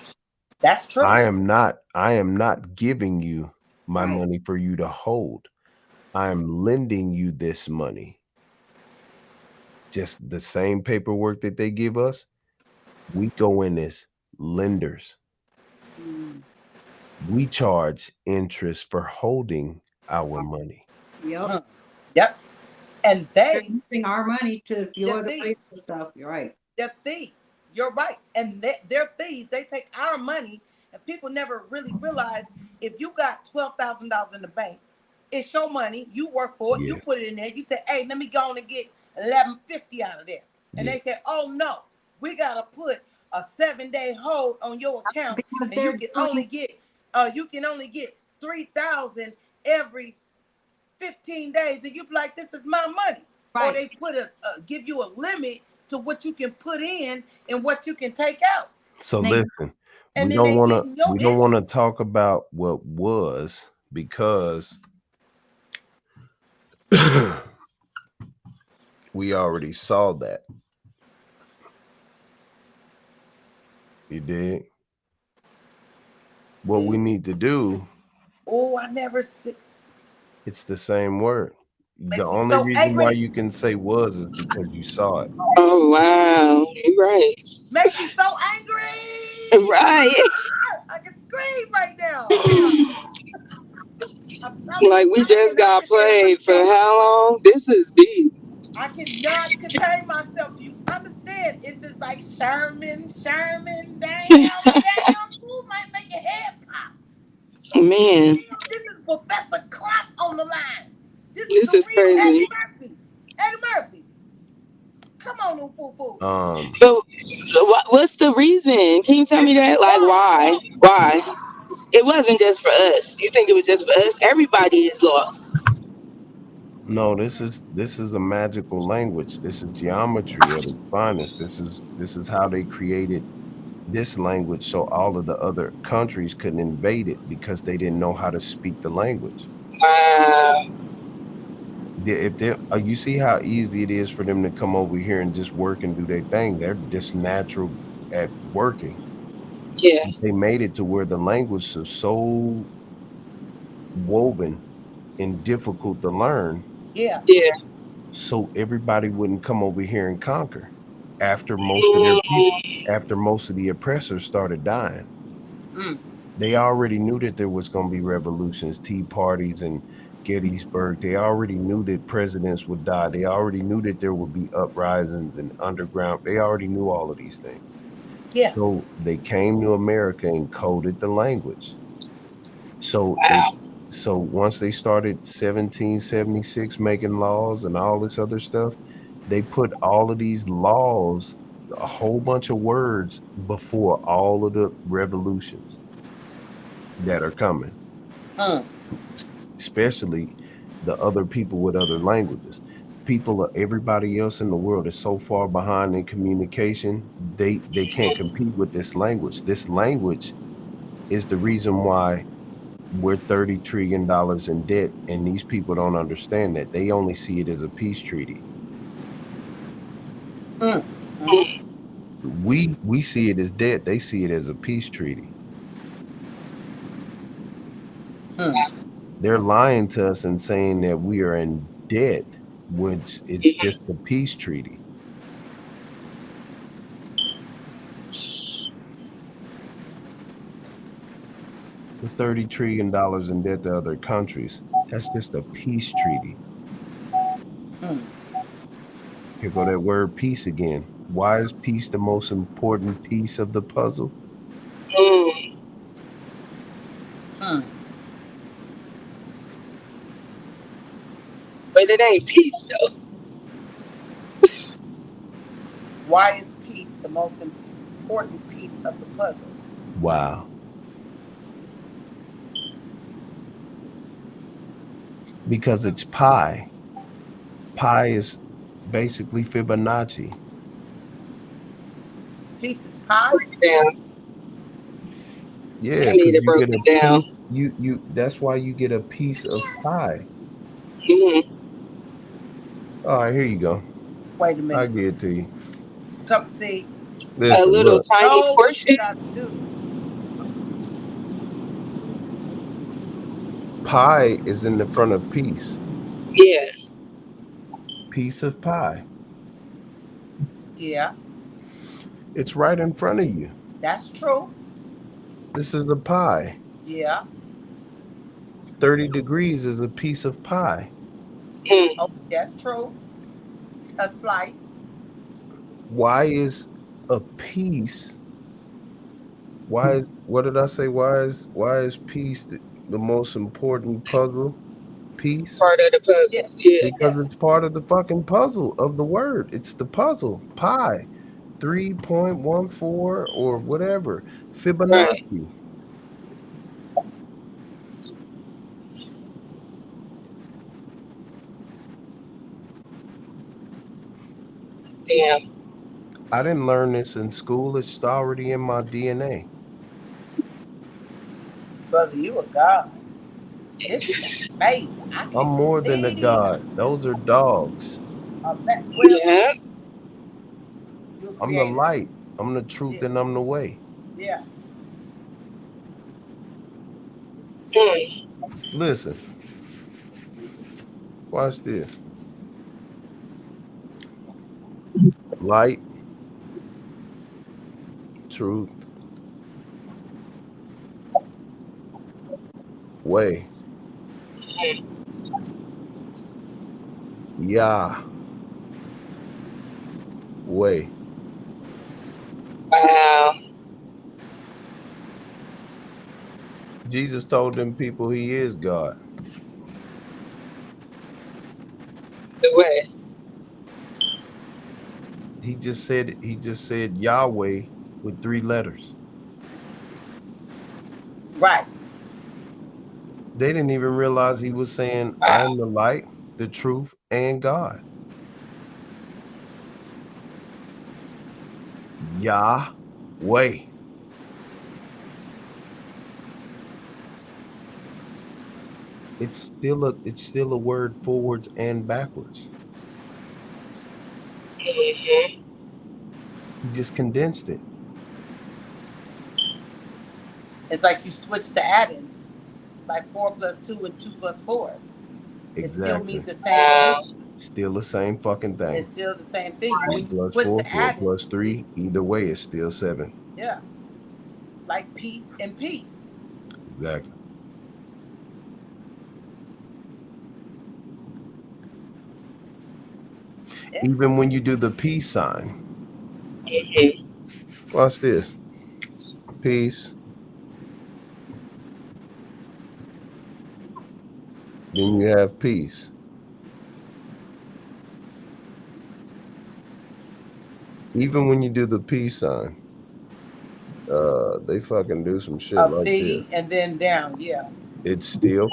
That's true. I am not giving you my right. money for you to hold. I'm lending you this money. Just the same paperwork that they give us, we go in as lenders. Mm. We charge interest for holding our money. Yep. Yep. And They're they, using our money to they're fuel the price thieves. of stuff. You're right. They're thieves. You're right. And they're thieves. They take our money, and people never really realize if you got $12,000 in the bank, it's your money. You work for it. You Yes. put it in there. You say, "Hey, let me go on and get 1150 out of there." And Yes. they say, "Oh no, we gotta put a 7-day hold on your account, Because and they're doing. you can only get 3,000 every 15 days," and you be like, "This is my money." Or Right. they give you a limit to what you can put in and what you can take out. So And they, listen, And we then don't they want to eating your we don't want to interest. talk about what was because we already saw that. You did. What we See? need to do, Oh, I never see. it's the same word. The Makes me only so reason why angry. you can say was is because you saw it. Oh wow, you're right. Makes me so angry. Right. I can scream right now. I'm telling Like you, we I just cannot got sit there and look played at for your how long? This is deep. I cannot contain myself. Do you understand? It's just like Sherman, damn. Who might make your head pop? Man, Damn, this is Professor Clapp on the line. This is this the is real Eddie crazy. Murphy. Eddie Murphy, come on, no foo. Um, But what's the reason? Can you tell me It's that? Like why why? Why? It wasn't just for us. You think it was just for us? Everybody is lost. No, this is a magical language. This is geometry at its finest. This is how they created this language so all of the other countries couldn't invade it because they didn't know how to speak the language. Wow. If they, you see how easy it is for them to come over here and just work and do their thing. They're just natural at working. Yeah. They made it to where the language is so woven and difficult to learn, Yeah. Yeah. so everybody wouldn't come over here and conquer after most of their people, Mm, after most of the oppressors started dying. Mm. They already knew that there was going to be revolutions, tea parties, and Gettysburg. They already knew that presidents would die. They already knew that there would be uprisings and underground. They already knew all of these things. Yeah. So they came to America and coded the language. So they wow. so once they started 1776 making laws and all this other stuff, they put all of these laws, a whole bunch of words before all of the revolutions that are coming, Mm. especially the other people with other languages. Everybody else in the world is so far behind in communication, they can't compete with this language. This language is the reason why we're $30 trillion in debt, and these people don't understand that. They only see it as a peace treaty. Mm. Mm. Mm, We see it as debt. They see it as a peace treaty. Mm. They're lying to us and saying that we are in debt, which it's just a peace treaty. We're $30 trillion in debt to other countries. That's just a peace treaty. Mm. Here go that word peace again. Why is peace the most important piece of the puzzle? mm. Mm. But it ain't peace though. Why is peace the most important piece of the puzzle? Wow. Because it's pi. Pi is basically Fibonacci. Peace is pie? Down. Yeah, I because need it you get a broken down. piece. You that's why you get a piece of pie. Mm. All right, here you go. Wait a I minute. give it to you. Come see. A Listen, little look. tiny Know what you portion. got to do. Pi is in the front of peace. Yeah. Piece of pie. Yeah, It's right in front of you. that's true. This is a pie. Yeah. 30 degrees is a piece of pie. Mm. Oh, that's true. A slice. Why is a piece? Why is what did I say? Why is peace the most important puzzle piece? Part of the Yeah. puzzle. Yeah. Because Yeah. it's part of the fucking puzzle of the word. It's the puzzle. Pi. 3.14 or whatever. Right. Fibonacci. Damn. I didn't learn this in school. It's already in my DNA. Brother, you a god. This is amazing. I I'm can't more than a believe god. Those are dogs. well, Yeah. you're a I'm the creator. light. I'm the truth Yeah. and I'm the way. Yeah. Mm. Listen, watch this. Light, truth, way. Yah, way. Wow. Jesus told them people he is God. The way. He just said Yahweh with 3 letters. Right. They didn't even realize he was saying, I am the light, the truth, and God. Yahweh. It's still a word forwards and backwards. He just condensed it. It's like you switch the addends, like 4 plus 2 and 2 plus 4. It still means Exactly. the same thing. Still the same fucking It's thing. still the same thing. Four When you plus switch four, the four plus addends, it's three. Either way, it's still 7. yeah, like peace and peace. Exactly. Yeah. Even when you do the peace sign, watch this. Peace. Then you have peace. Even when you do the peace sign, they fucking do some shit A like this. V and then down. Yeah. It's still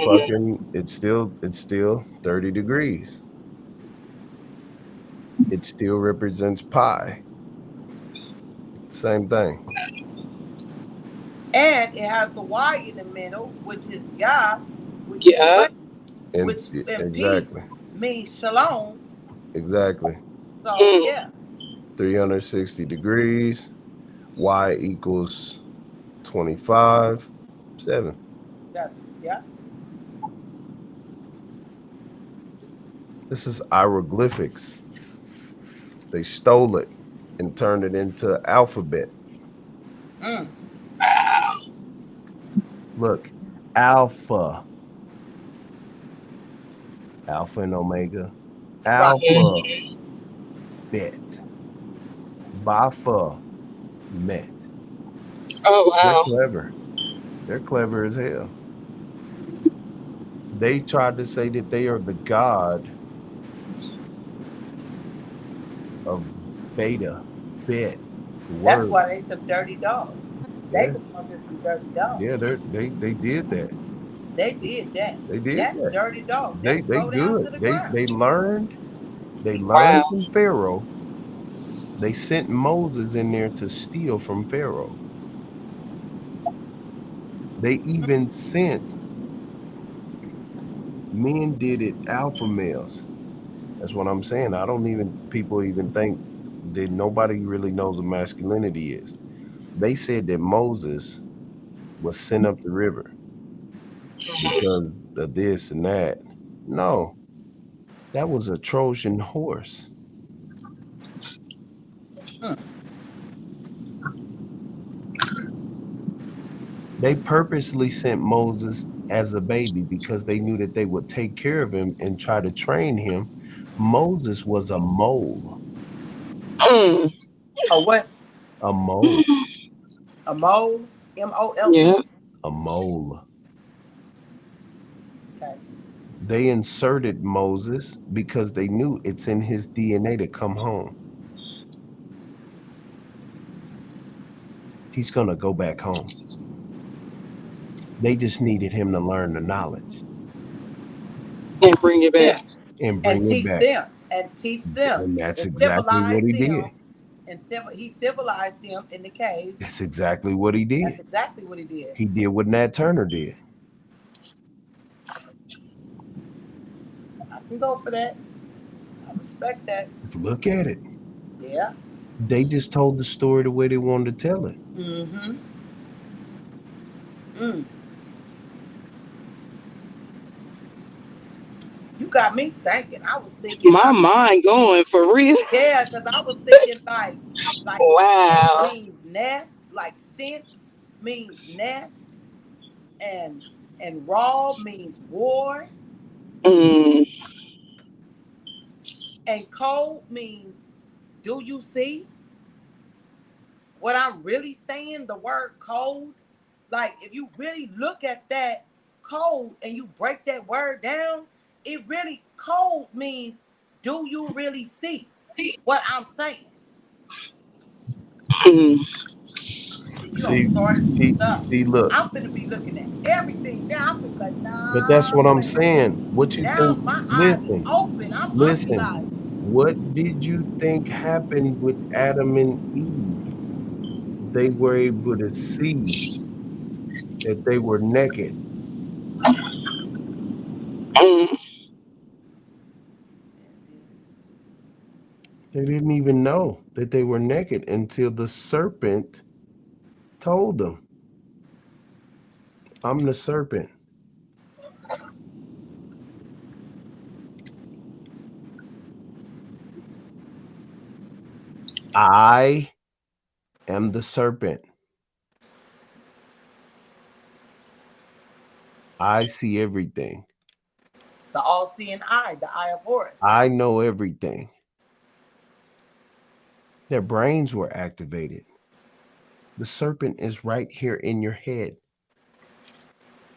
30 degrees. It still represents pi. Same thing. And it has the Y in the middle, which is Yah, which is Yeah. way, And which in peace exactly. means shalom. Exactly. So yeah, 360 degrees. Y equals 25. 7. that, yeah. This is hieroglyphics. They stole it and turned it into alphabet. Mm, Look, alpha, alpha and omega, right. alpha bet, bafa met. Oh They're wow. clever. They're clever as hell. They tried to say that they are the god of beta, bet, the That's word. why they some dirty dogs. They Yeah, the ones that's some dirty dogs. yeah, they did that. They did that. They did That's that. dirty dog. They That's they low down good. to the They ground. learned. They Wow. learned from Pharaoh. They sent Moses in there to steal from Pharaoh. They even sent men did it alpha males. That's what I'm saying. I don't even people even think that nobody really knows what masculinity is. They said that Moses was sent up the river because of this and that. No, that was a Trojan horse. Mm. They purposely sent Moses as a baby because they knew that they would take care of him and try to train him. Moses was a mole, Mm. A what? a mole, A mole? MOLE. Yeah. a mole. Okay. They inserted Moses because they knew it's in his DNA to come home. He's going to go back home. They just needed him to learn the knowledge And And teach bring it back. them. and And bring it teach back. them. And teach them. And that's And exactly what civilize he did. them. And he civilized them in the cave. That's exactly what he That's did. exactly what he did. He did what Nat Turner did. I can go for that. I respect that. Look at it. Yeah. They just told the story the way they wanted to tell it. Mm-hmm. Mm. You got me thinking. I was thinking My like, mind going for real. yeah, because I was thinking like scent Wow. means nest, like scent means nest, and raw means war, Mm. and cold means do you see what I'm really saying? The word cold. Like if you really look at that cold and you break that word down, it really cold means do you really see what I'm saying? Mm. You don't See, start some see, stuff. see, look. I'm finna be looking at everything now. I'm finna be like, But that's what nah, I'm wait a minute. saying. What you Now think? my eyes is Listen, open. I'm be listen. like, What did you think happened with Adam and Eve? They were able to see that they were naked. Mm. They didn't even know that they were naked until the serpent told them, I'm the serpent. I am the serpent. I see everything. the all-seeing eye, the eye of Horus. I know everything. Their brains were activated. The serpent is right here in your head.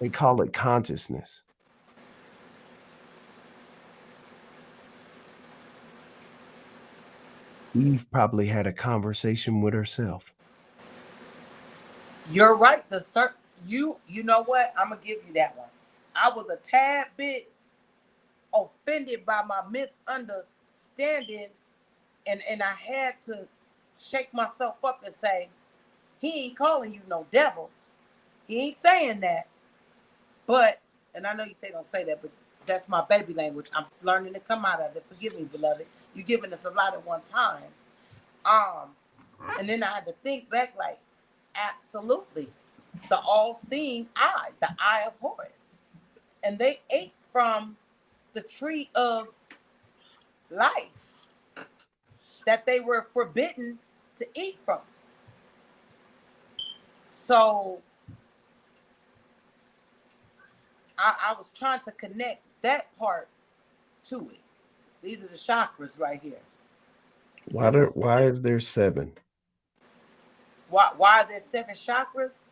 They call it consciousness. Eve probably had a conversation with herself. You're right. The serpent. You know what? I'm gonna give you that one. I was a tad bit offended by my misunderstanding, and I had to shake myself up and say, he ain't calling you no devil. He ain't saying that. But, and I know you say don't say that, but that's my baby language. I'm learning to come out of it. Forgive me, beloved. You're giving us a lot at one time. And then I had to think back, like, absolutely. The all-seeing eye, the eye of Horus. And they ate from the tree of life that they were forbidden to eat from. So I was trying to connect that part to it. These are the chakras right here. Why is there 7? Why are there 7 chakras?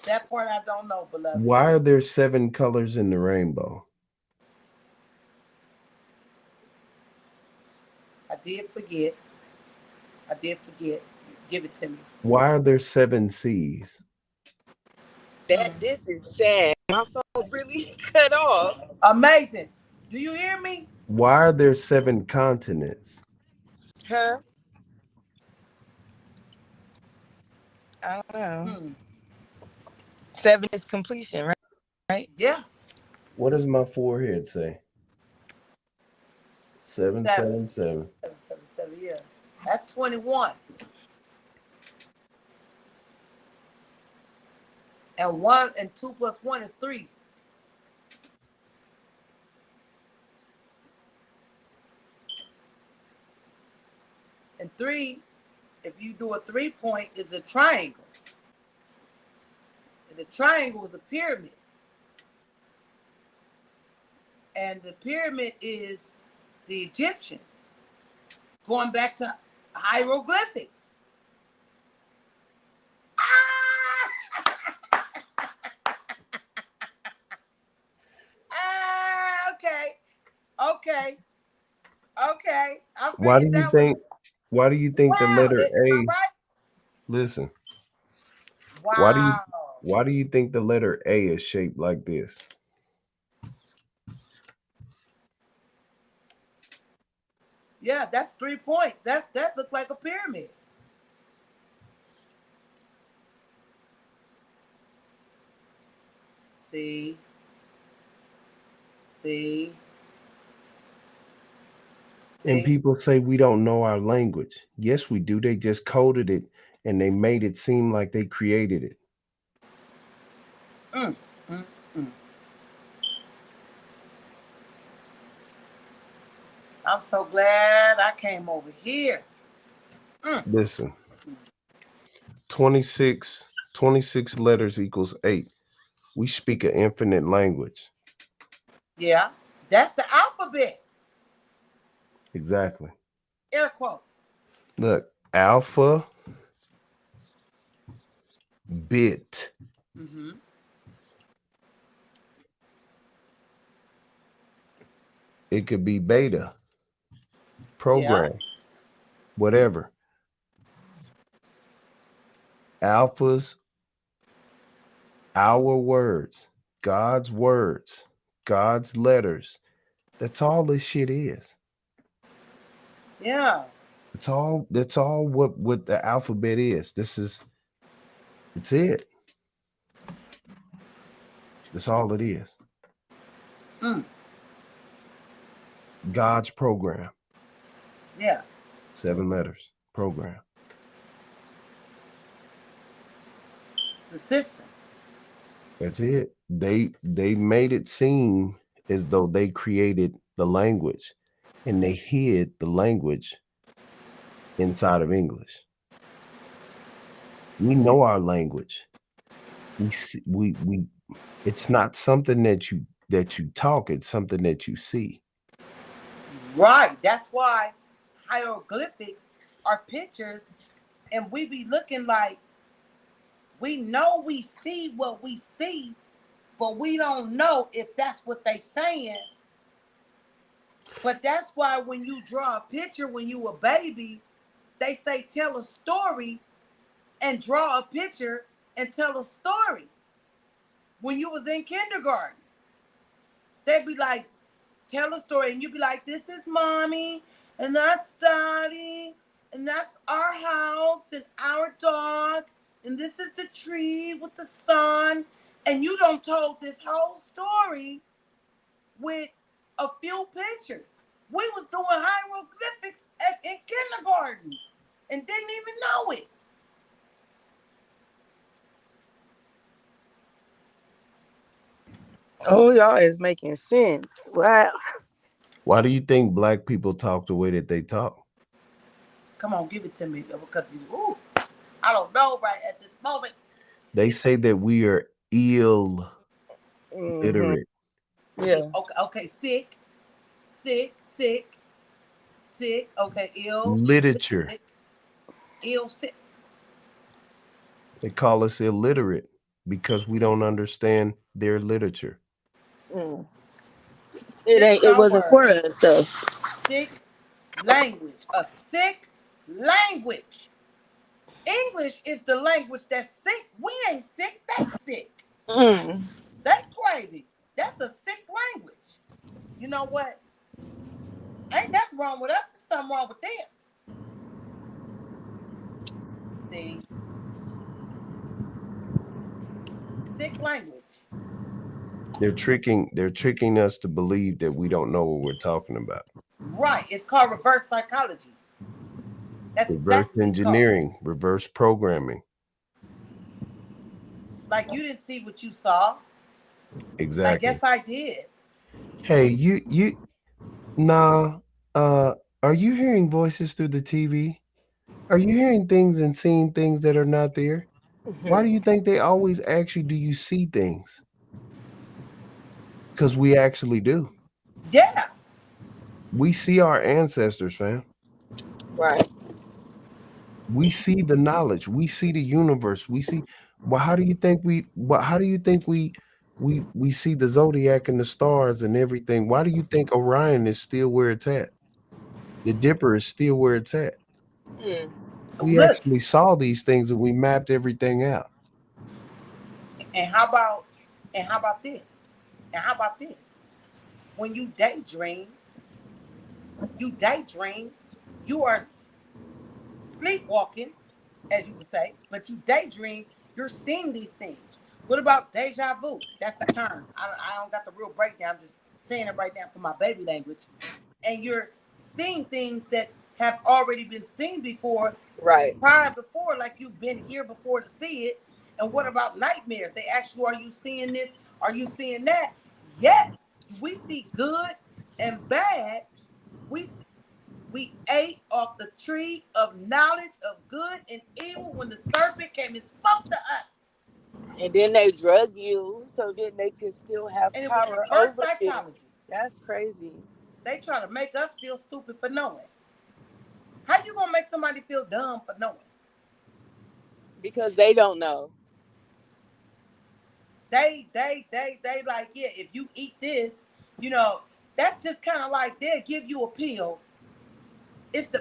That part I don't know, beloved. Why are there 7 colors in the rainbow? I did forget. Give it to me. Why are there 7 seas? This is sad. My phone really cut off. Amazing. Do you hear me? Why are there 7 continents? Huh? I don't know. 7 is completion, right? Yeah. What does my forehead say? 777. 777, yeah. That's 21. And 1 and 2 plus 1 is 3. And 3, if you do a 3-point, is a triangle. And the triangle is a pyramid. And the pyramid is the Egyptians. Going back to hieroglyphics. Okay. I Why do figured you that think the wow. letter Am I A, right? listen, Wow. why do you think the letter A is shaped like this? Yeah, that's 3 points. That looked like a pyramid. See. And people say we don't know our language. Yes, we do. They just coded it and they made it seem like they created it. Mm, mm, mm. I'm so glad I came over here. Listen, 26 letters equals 8. We speak an infinite language. Yeah, that's the alphabet. Exactly. Air quotes. Look, alpha, bit. Mm-hmm. It could be beta, Yeah. program, whatever. Alphas, our words, God's letters. That's all this shit is. Yeah. That's all what the alphabet is. It's it. That's all it is. Mm. God's program. Yeah. 7 letters. Program. The system. That's it. They made it seem as though they created the language and they hid the language inside of English. We know our language. We it's not something that you talk, it's something that you see. Right. That's why hieroglyphics are pictures, and we be looking like we know we see what we see, but we don't know if that's what they saying. But that's why when you draw a picture when you a baby, they say tell a story and draw a picture and tell a story. When you was in kindergarten, they'd be like, tell a story, and you'd be like, this is mommy, and that's daddy, and that's our house and our dog, and this is the tree with the sun. And you don't told this whole story with a few pictures. We was doing hieroglyphics in kindergarten and didn't even know it. Oh, y'all is making sense. Wow. Why do you think black people talk the way that they talk? Come on, give it to me, because ooh, I don't know right at this moment. They say that we are illiterate. Yeah. Okay, sick. Okay, Literature. sick. They call us illiterate because we don't understand their literature. Mm. Sick It wasn't for word. us though. Sick language. A sick language. English is the language that's sick. We ain't sick, they sick. Mm. They crazy. That's a sick language. You know what? Ain't nothing wrong with us. There's something wrong with them. See? Sick language. They're tricking us to believe that we don't know what we're talking about. Right. It's called reverse psychology. That's Reverse exactly what it's called. engineering, reverse programming. Like you didn't see what you saw. Exactly. I guess I did. Hey, you nah, are you hearing voices through the TV? Are you hearing things and seeing things that are not there? Why do you think they always ask you, do you see things? Because we actually do. Yeah. We see our ancestors, fam. Right. We see the knowledge. We see the universe. We see. Well, how do you think we see the zodiac and the stars and everything? Why do you think Orion is still where it's at? The Dipper is still where it's at. Mm. We Look, actually saw these things and we mapped everything out. and how about this? And how about this? When you daydream, you are sleepwalking, as you would say, but you daydream, you're seeing these things. What about deja vu? That's the term. I don't got the real breakdown. I'm just saying it right now for my baby language. And you're seeing things that have already been seen before, Right. before, like you've been here before to see it. And what about nightmares? They ask you, are you seeing this? Are you seeing that? Yes, we see good and bad. We ate off the tree of knowledge of good and evil when the serpent came and spoke to us. And then they drug you so then they could still have And it was power reverse over you. psychology. That's crazy. They try to make us feel stupid for knowing. How you gonna make somebody feel dumb for knowing? Because they don't know. They like, yeah, if you eat this, that's just kind of like they'll give you a pill.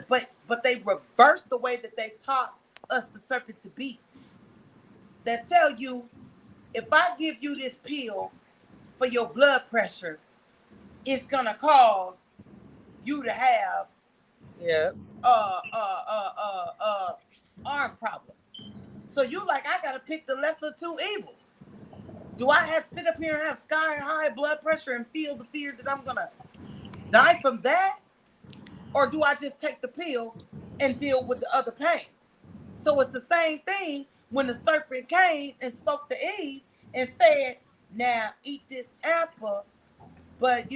But they reverse the way that they taught us the serpent to be. that tell you if I give you this pill for your blood pressure, it's gonna cause you to have Yeah. uh uh uh uh uh arm problems. So you like I gotta pick the lesser two evils. Do I have to sit up here and have sky high blood pressure and feel the fear that I'm gonna die from that? Or do I just take the pill and deal with the other pain? So it's the same thing when the serpent came and spoke to Eve and said, now eat this apple, but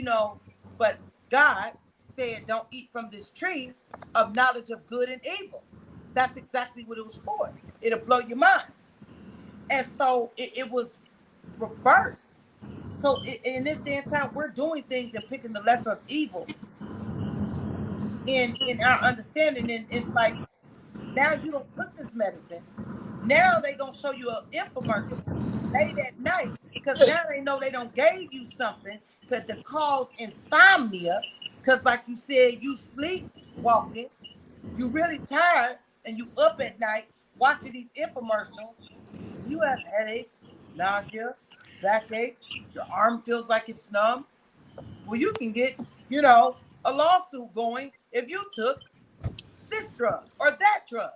but God said don't eat from this tree of knowledge of good and evil. That's exactly what it was for. It'll blow your mind. And so it was reversed. So in this day and time, we're doing things and picking the lesser of evil in our understanding. And it's like now you don't took this medicine. Now they gonna show you an infomercial late at night because now they know they don't gave you something because to cause insomnia. Because like you said, you sleep walking, you really tired, and you up at night watching these infomercials. You have headaches, nausea, backaches, your arm feels like it's numb. Well, you can get, a lawsuit going if you took this drug or that drug.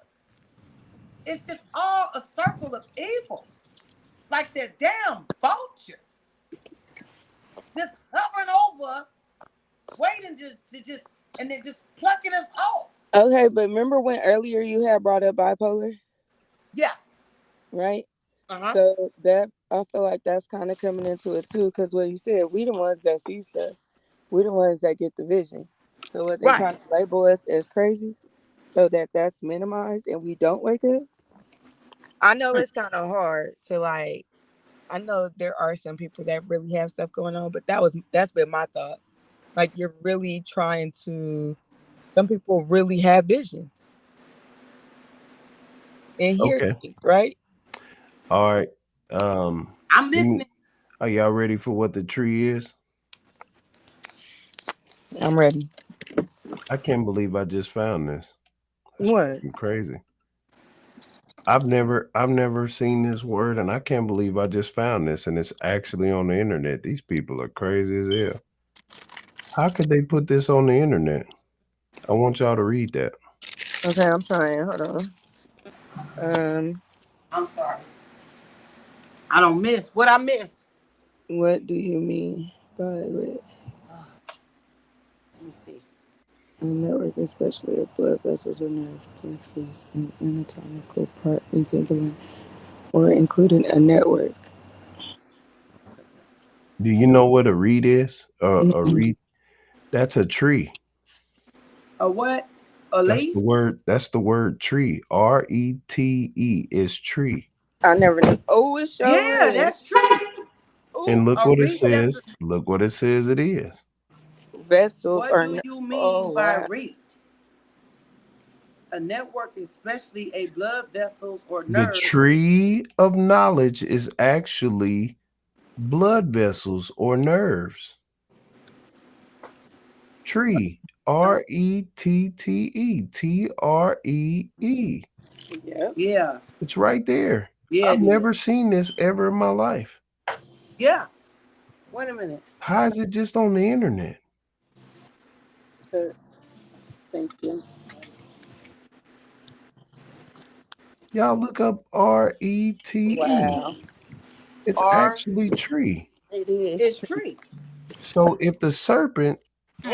It's just all a circle of evil. Like they're damn vultures. Just hovering over us, waiting to just, and then just plucking us off. Okay, but remember when earlier you had brought up bipolar, Yeah. right? Uh-huh. So that I feel like that's kind of coming into it too, because what you said, we the ones that see stuff, we the ones that get the vision. So what they Right. trying to label us as crazy, so that that's minimized and we don't wake up. I know it's kind of hard to like. I know there are some people that really have stuff going on, but that's been my thought. Like you're really trying to. Some people really have visions and hear Okay. things, right? All right. I'm Let me, listening. are y'all ready for what the tree is? I'm ready. I can't believe I just found this. That's What? freaking crazy. I've never seen this word, and I can't believe I just found this, and it's actually on the internet. These people are crazy as hell. How could they put this on the internet? I want y'all to read that. Okay, I'm trying. Hold on. Um, I'm sorry. I don't miss what I miss. what do you mean by it? Let me see. A network, especially of blood vessels or nerve plexus, an anatomical part resembling or including a network. Do you know what a reed is? A Mm, reed, that's a tree. A what? A That's the leaf? word. That's the word tree. RETE is tree. I never knew. Oh, it sure Yeah, that's is. true. Ooh, And look A what it reed. That's says. Look what it says it is. vessels what are. do you Oh mean by wow. reed? A network, especially a blood vessels or The nerves. tree of knowledge is actually blood vessels or nerves. Tree. RETTE. Yep. Yeah. It's right there. Yeah, I've it is. never seen this ever in my life. Yeah. Wait a minute. How is it just on the internet? Good. Thank you. Y'all look up RETE. Wow. It's R actually tree. It is is true. tree. So if the serpent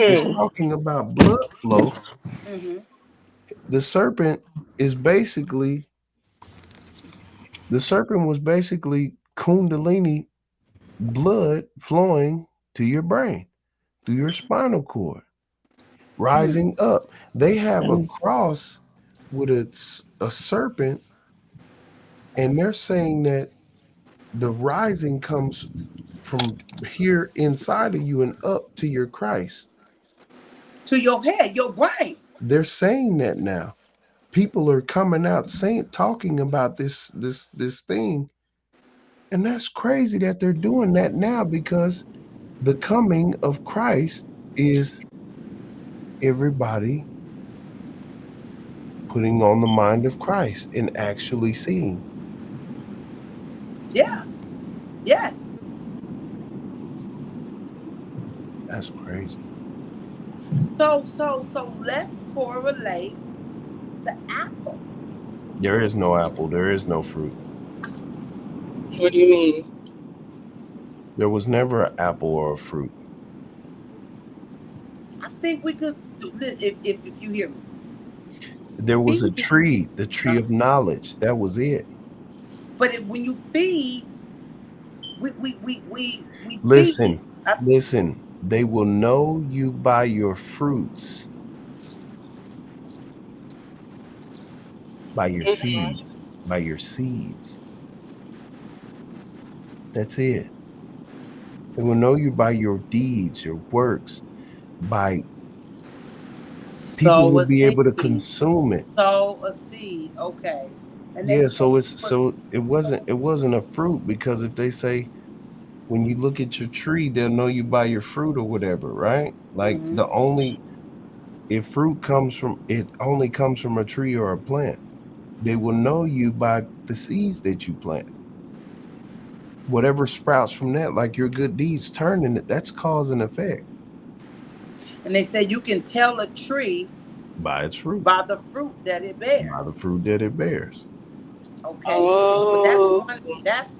is Mm-hmm. Mm. talking about blood flow, Mm-hmm. the serpent is basically the serpent was basically kundalini blood flowing to your brain through your spinal cord, Hmm. rising up. They have a Mm. cross with a serpent, and they're saying that the rising comes from here inside of you and up to your Christ. To your head, your brain. They're saying that now. People are coming out saying talking about this thing, and that's crazy that they're doing that now because the coming of Christ is everybody putting on the mind of Christ and actually seeing. Yeah. Yes. That's crazy. So let's correlate the apple. There is no apple. There is no fruit. What do you mean? There was never an apple or a fruit. I think we could do this if you hear me. There was a Feed. tree, the tree of knowledge. That was it. But when you feed, we feed. Listen, listen. They will know you by your fruits, by your Mm-hmm. seeds, by your seeds. That's it. They will know you by your deeds, your works, by people Sow will a be able to seed. consume it. Sow a seed. Okay. And they Yeah, say so it's what so it wasn't a fruit because if they say when you look at your tree, they'll know you by your fruit or whatever, right? Like mm-hmm. the only if fruit comes from it only comes from a tree or a plant. They will know you by the seeds that you plant. Whatever sprouts from that, like your good deeds turning it, that's cause and effect And they say you can tell a tree by its fruit, by the fruit that it by the bears. fruit that it bears. Okay. So, but that's Oh. one. That's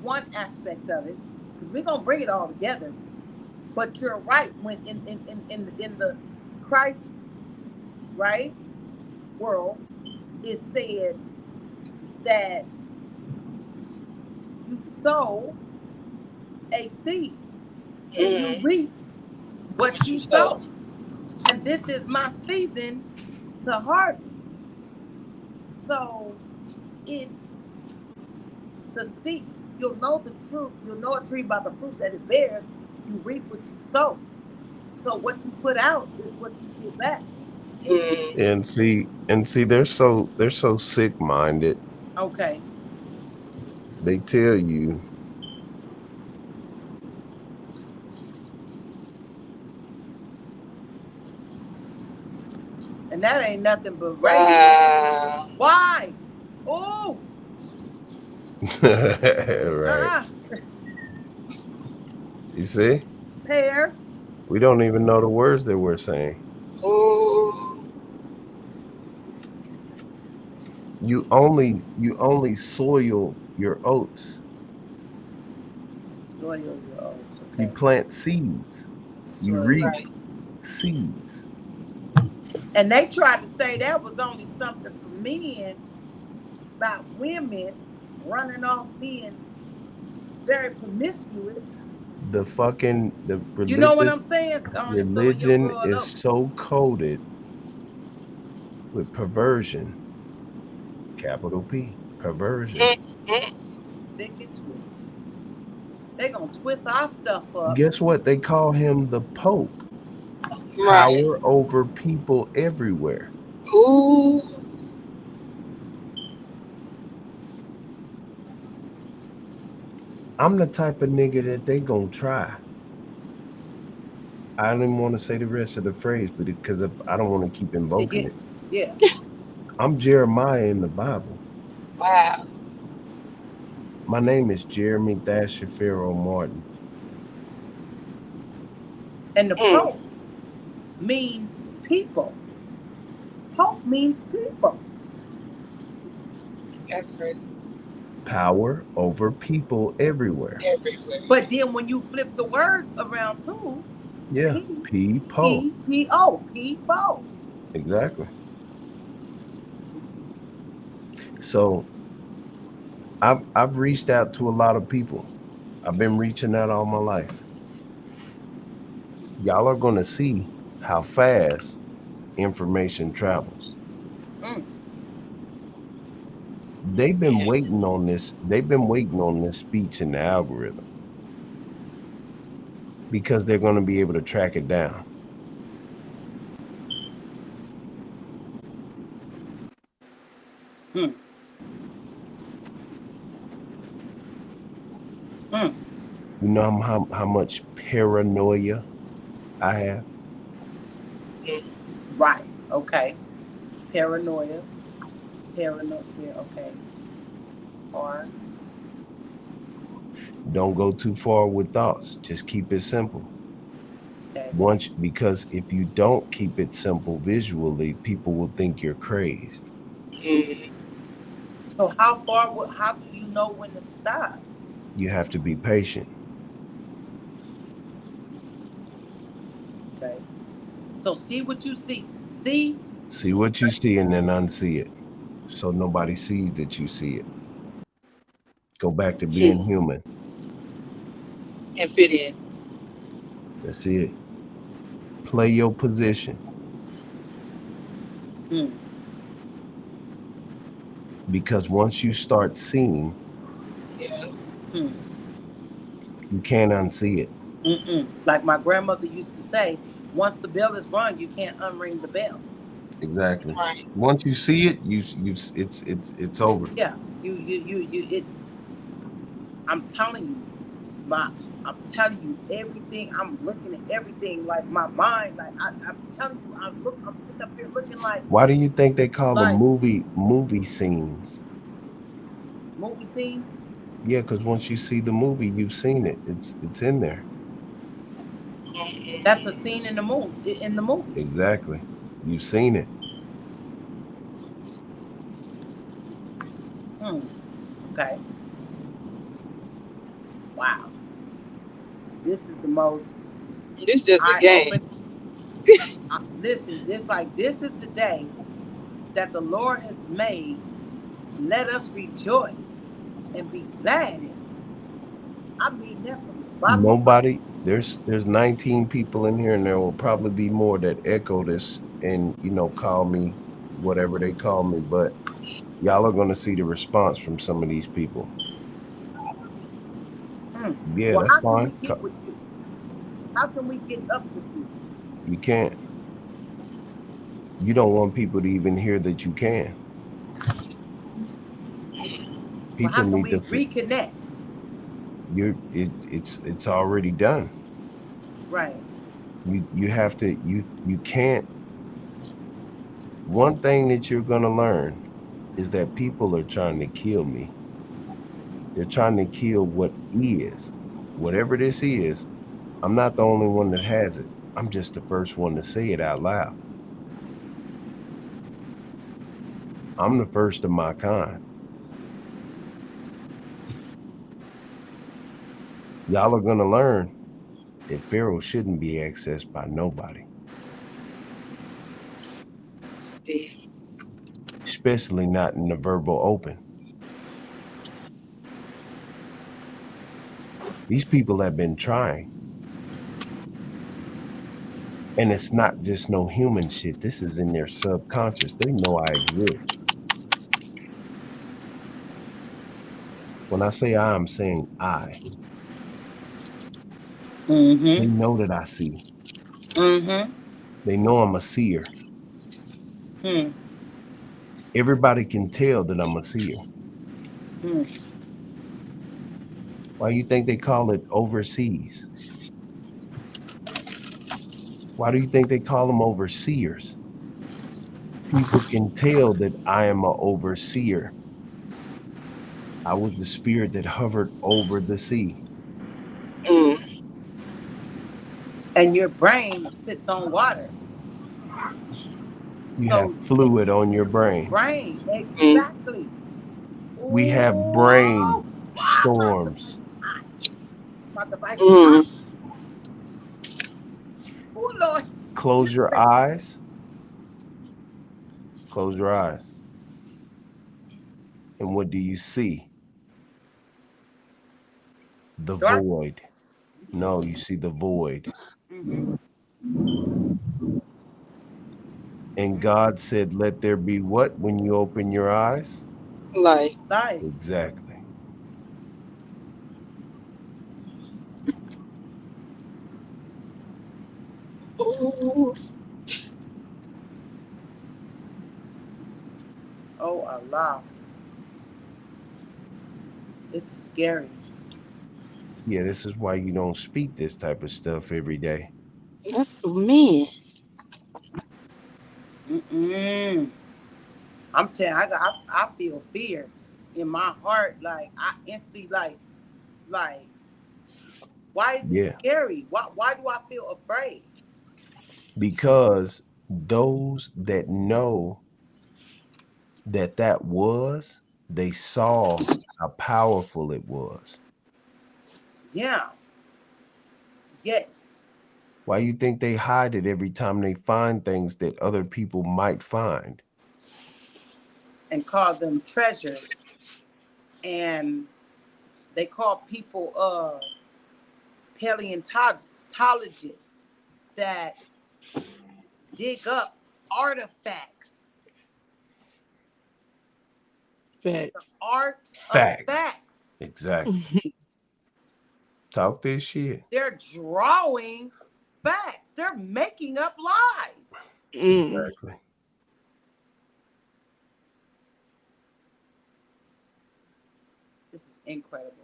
one aspect of it because we're gonna bring it all together. But you're right when in the Christ right world it said that you sow a seed and you Mm-hmm. reap what What you you sow? sow. And this is my season to harvest. So it's the seed. You'll know the truth. You'll know a tree by the fruit that it bears. You reap what you sow. So what you put out is what you get back. Mm. And see, they're so sick minded. Okay. They tell you And that ain't nothing but rape. Wow. Why? Oh, right. uh-uh. You see? Pear. We don't even know the words that we're saying. Oh. You only soil your oats. Soil your oats. You Okay. plant seeds. You Soil. reap Right. seeds. And they tried to say that was only something for men about women running off being very promiscuous. The You know what I'm saying? It's going to sow your religion royal is oats. so coded with perversion, capital P, perversion. Mm-hmm. Sick and twisted. They gonna twist our stuff up. Guess what? They call him the Pope. Right. Power over people everywhere. Ooh. I'm the type of nigga that they gonna try. I don't even want to say the rest of the phrase, but because I don't want to keep invoking Yeah, it. yeah. I'm Jeremiah in the Bible. Wow. My name is Jeremy Thacher Pharaoh Martin. And the Mm. Pope means people. Pope means people. That's crazy. Power over people everywhere. Everywhere. But then when you flip the words around too, Yeah, P people. P P O people. Exactly. So I've reached out to a lot of people. I've been reaching out all my life. Y'all are gonna see how fast information travels. Mm. They've been Yeah. waiting on this. They've been waiting on this speech in the algorithm because they're going to be able to track it down. Mm. Mm. You know how much paranoia I have? Mm. Right. Okay. Paranoia. Paranoia. Yeah, okay. Or Don't go too far with thoughts. Just keep it simple. okay. Because if you don't keep it simple visually, people will think you're crazed. Mm. So how far? How do you know when to stop? You have to be patient. Okay. So see what you see. See. See what you see and then unsee it. So nobody sees that you see it. Go back to being Mm. human. And fit in. That's it. Play your position. Mm, Because once you start seeing, Yeah. mm, you can't unsee it. like my grandmother used to say, once the bell is rung, you can't unring the bell. Exactly. Right. Once you see it, it's over. Yeah, you. It's. I'm telling you, my. I'm telling you everything. I'm looking at everything like my mind. Like I'm telling you, I'm sitting up here looking Why do you think they call them like movie scenes? movie scenes. Yeah, because once you see the movie, you've seen it. It's in there. That's a Mm-mm. scene in the movie. In the movie. Exactly. You've seen it. Hmm. Okay. Wow. This is the most This just a eye game. opening. Listen, this is the day that the Lord has made. Let us rejoice and be glad in it. I mean that from the bottom of my Nobody there's 19 people in here and there will probably be more that echo this and call me whatever they call me, but y'all are gonna see the response from some of these people. mm. Yeah, Well, that's how can fine. we get with you? How can we get up with you? You can't. You don't want people to even hear that you can. Well, how People can need we to reconnect? it's already done. Right. You have to you can't. One thing that you're gonna learn is that people are trying to kill me. They're trying to kill what is. Whatever this is, I'm not the only one that has it. I'm just the first one to say it out loud. I'm the first of my kind. Y'all are gonna learn that Pharaoh shouldn't be accessed by nobody, Still. especially not in the verbal open. These people have been trying. And it's not just no human shit. This is in their subconscious. They know I exist. When I say I'm saying I. They Mm-hmm. know that I see. Mm-hmm. They know I'm a seer. Hmm. Everybody can tell that I'm a seer. Hmm. Why you think they call it overseas? Why do you think they call them overseers? People can tell that I am a overseer. I was the spirit that hovered over the sea. Mm. And your brain sits on water. You have So fluid on your brain. brain, Mm. exactly. We have Oh, brain my device storms. is hot. My device is hot. Mm. Oh Lord. Close your eyes. Close your eyes. And what do you see? The void. Darkness. No, you see the void. Mm-hmm. And God said, let there be what when you open your eyes? Like. Light. Exactly. Ooh. Oh Allah. This is scary. Yeah, this is why you don't speak this type of stuff every day. That's man. Mm-mm. I'm telling you, I feel fear. in my heart, like I instantly like why is it Yeah, scary? Why do I feel afraid? because those that know that that was, they saw how powerful it was. Yeah. Yes. Why you think they hide it every time they find things that other people might find? And call them treasures. And they call people paleontologists that dig up artifacts. The Facts. art of Facts. facts. Exactly. Talk this shit. They're drawing facts. They're making up lies. Mm. Exactly. This is incredible.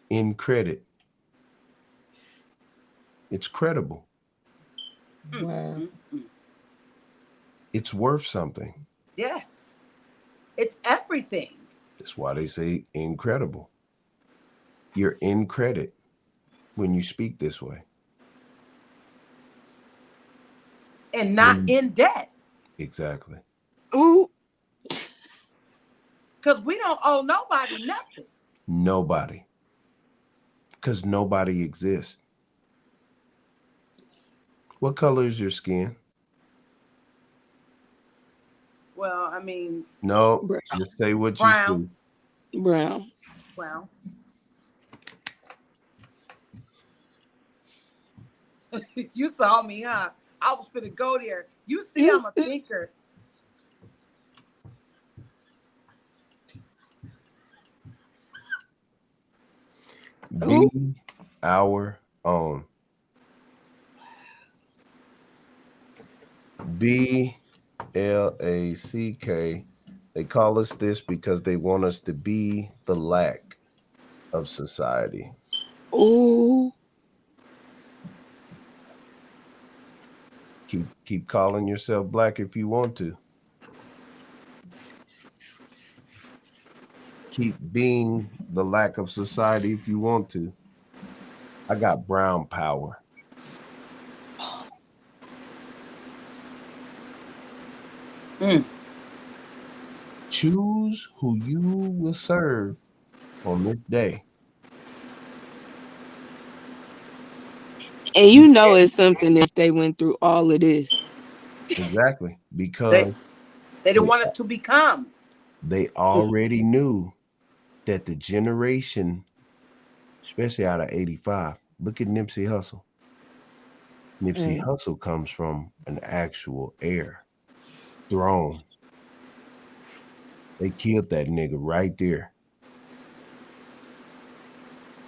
In credit. It's credible. Wow. Mm. It's worth something. Yes. It's everything. That's why they say incredible. You're in credit when you speak this way. And not When- in debt. Exactly. Ooh. Because we don't owe nobody nothing. Nobody. Because nobody exists. What color is your skin? Well, I mean, No, Brown. just say what you brown. see. Brown. Well, you saw me, huh? I was finna go there. You see, I'm a thinker. Ooh. Be our own. BLACK. They call us this because they want us to be the lack of society. Ooh. Keep calling yourself black if you want to. Keep being the lack of society if you want to. I got brown power. Mm. Choose who you will serve on this day. And you know it's something if they went through all of this. Exactly. They Because they didn't they, want us to become. they already knew that the generation, especially out of 85, look at Nipsey Hussle. Nipsey Right. Hussle comes from an actual heir throne. They killed that nigga right there.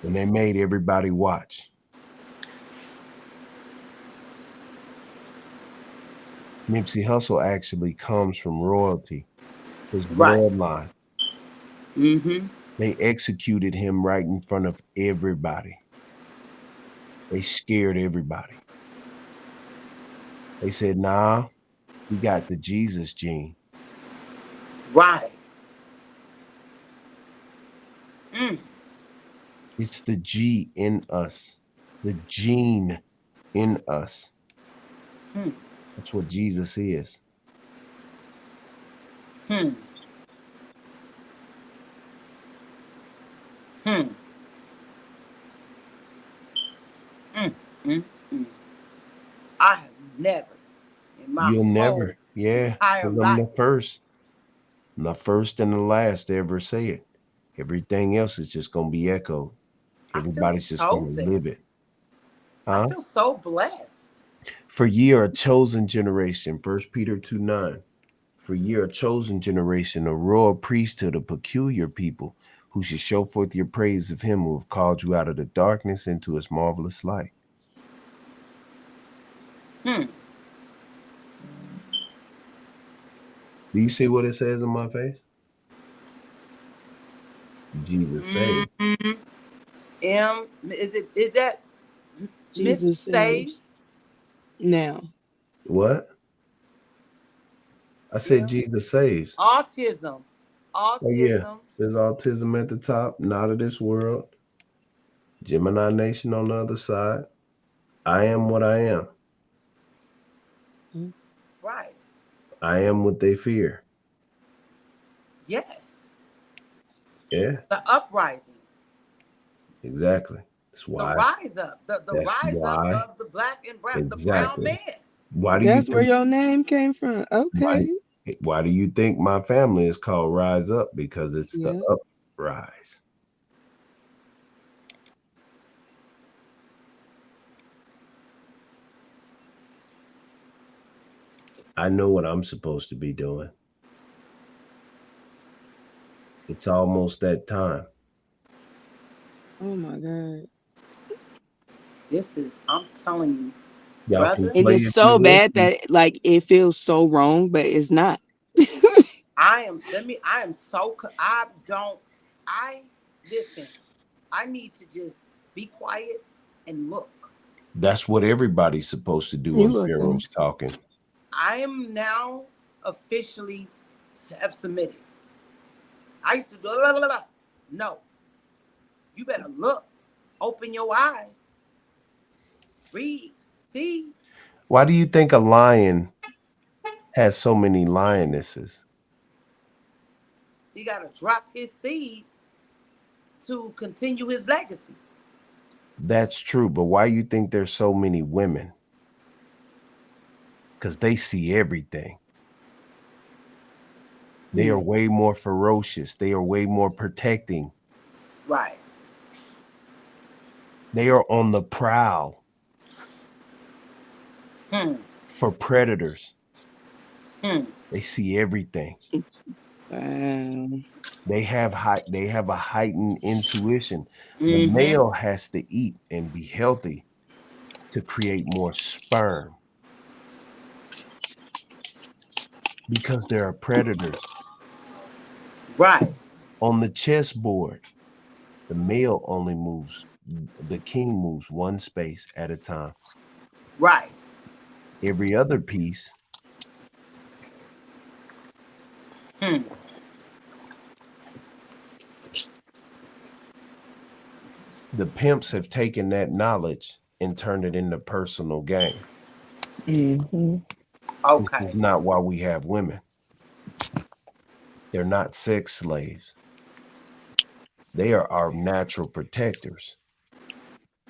And they made everybody watch. Nipsey Hussle actually comes from royalty, his Right. bloodline. Mm-hmm. They executed him right in front of everybody. They scared everybody. They said, nah, he got the Jesus gene. Right. Mm. It's the G in us, the gene in us. Hmm. That's what Jesus is. Hmm. Hmm. Mm. Mm. Mm. I have never in my You'll whole never, yeah, entire because I'm life. the first and the last to ever say it. Everything else is just going to be echoed. I feel Everybody's just going to chosen. live it. I Huh? feel so blessed. For ye are a chosen generation, 1 Peter 2:9. For ye are a chosen generation, a royal priesthood, a peculiar people, who should show forth your praise of him who have called you out of the darkness into his marvelous light. Hmm. Do you see what it says on my face? Jesus saves. Mm-hmm. Is that Miss Jesus saves. Saves? Now. What? I said M. Jesus saves. Autism. Oh yeah, autism. says autism at the top, not of this world. Gemini Nation on the other side. I am what I am. Right. I am what they fear. Yes. Yeah, The uprising, exactly. That's the why. rise up, the That's rise up why. of the black and brown, the brown Exactly. man. Why do you That's where think? your name came from. Why? Okay. Why do you think my family is called Rise Up? Because it's the Yeah. uprise. I know what I'm supposed to be doing. It's almost that time. Oh my God. This is, I'm telling you, Y'all can brother. And play it's if you so want bad to. that like it feels so wrong, but it's not. I am so, I don't, I, listen, I need to just be quiet and look. That's what everybody's supposed to do You when looking. Pharaoh's talking. I am now officially have submitted. I used to blah, blah, blah, blah. No, you better look, open your eyes, read, see. Why do you think a lion has so many lionesses? He got to drop his seed to continue his legacy. That's true, but why you think there's so many women? Because they see everything. They are way more ferocious. They are way more protecting. Right. They are on the prowl Hmm. for predators. Hmm. They see everything. Wow. They have a heightened intuition. The Mm-hmm. male has to eat and be healthy to create more sperm because there are predators. Right. On the chessboard, the male only moves, the king moves one space at a time. Right. Every other piece, Hmm. the pimps have taken that knowledge and turned it into personal gain. Mm-hmm. This Okay. is not why we have women. They're not sex slaves. They are our natural protectors.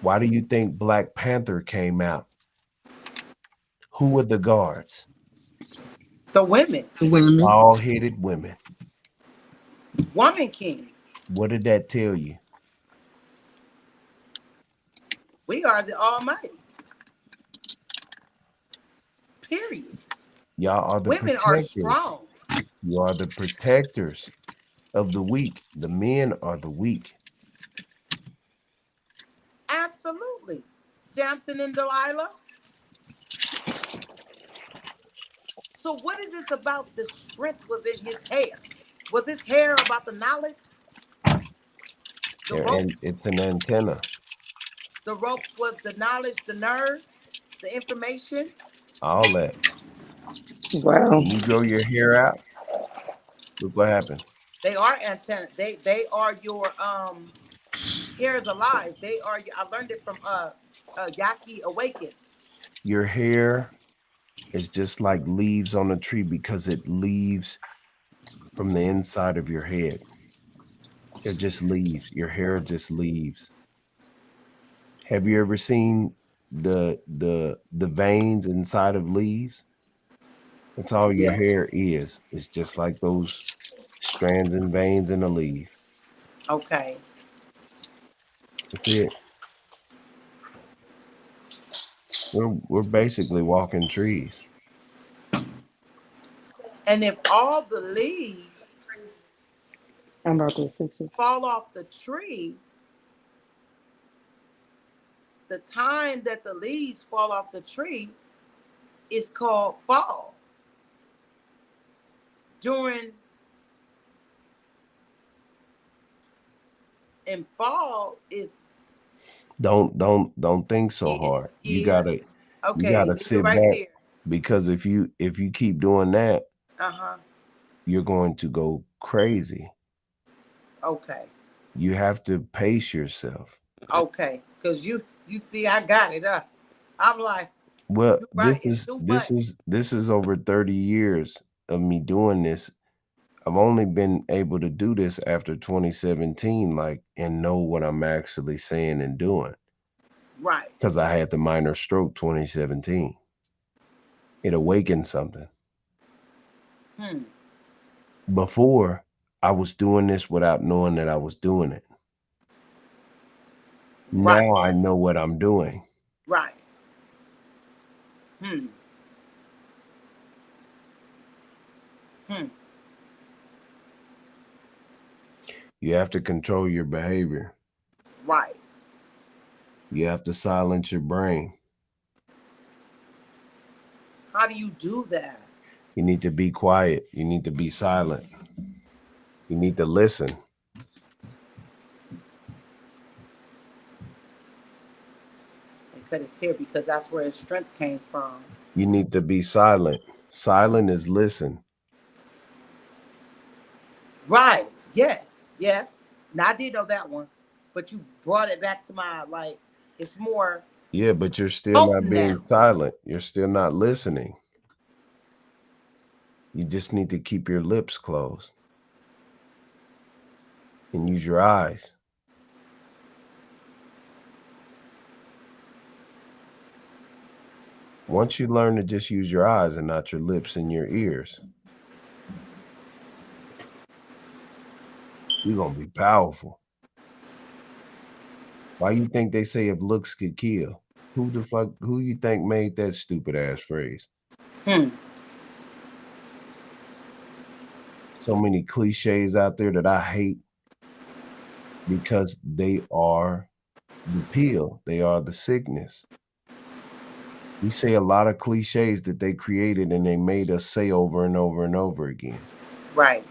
Why do you think Black Panther came out? Who were the guards? The women, Women. Bald-headed women. woman king. What did that tell you? We are the Almighty. Period. Y'all are the Women are protectors. strong. You are the protectors of the weak. The men are the weak. Absolutely. Samson and Delilah. So what is this about? The strength was in his hair. Was his hair about the knowledge? The And ropes. it's an antenna. The ropes was the knowledge, the nerve, the information. All that. Wow. When you grow your hair out, look what happens. They are antenna. They are your hair is alive. They are. I learned it from Yaki Awaken. Your hair is just like leaves on a tree because it leaves from the inside of your head. They're just leaves. Your hair just leaves. Have you ever seen the veins inside of leaves? That's all your Yeah. hair is. It's just like those strands and veins in a leaf. Okay. That's it. We're basically walking trees. And if all the leaves I'm about to fix it. fall off the tree, the time that the leaves fall off the tree is called fall. During and fall is Don't think so is hard. yeah. You Okay, gotta leave it sit right back there. because if you keep doing that, Uh-huh. you're going to go crazy. Okay. You have to pace yourself. Okay. Because you see, I got it. I'm like, Well, you're this right. It's is too this much. is this is over 30 years of me doing this. I've only been able to do this after 2017, like, and know what I'm actually saying and doing. Right. Because I had the minor stroke 2017. It awakened something. Hmm. Before, I was doing this without knowing that I was doing it. Right. Now I know what I'm doing. Right. Hmm. Hmm. You have to control your behavior. Right. You have to silence your brain. How do you do that? You need to be quiet. You need to be silent. You need to listen. They cut his hair because that's where his strength came from. You need to be silent. Silent is listen. Right. Yes. Yes. Now I did know that one, but you brought it back to my like. It's more Yeah, but you're still not potent being now. silent. You're still not listening. You just need to keep your lips closed and use your eyes. Once you learn to just use your eyes and not your lips and your ears, you're going to be powerful. Why you think they say if looks could kill? Who you think made that stupid ass phrase? Hmm. So many cliches out there that I hate because they are the pill. They are the sickness. We say a lot of cliches that they created and they made us say over and over and over again. Right.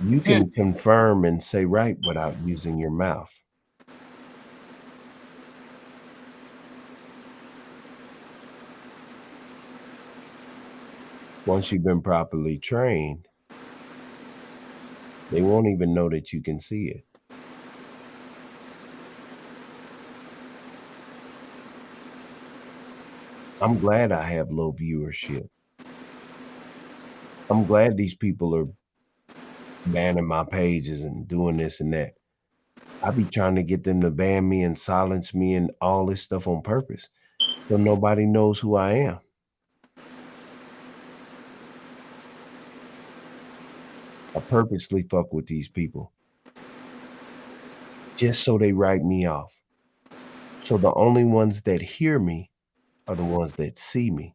You Hmm. can confirm and say right without using your mouth. Once you've been properly trained, they won't even know that you can see it. I'm glad I have low viewership. I'm glad these people are banning my pages and doing this and that. I be trying to get them to ban me and silence me and all this stuff on purpose, so nobody knows who I am. I purposely fuck with these people just so they write me off. So the only ones that hear me are the ones that see me.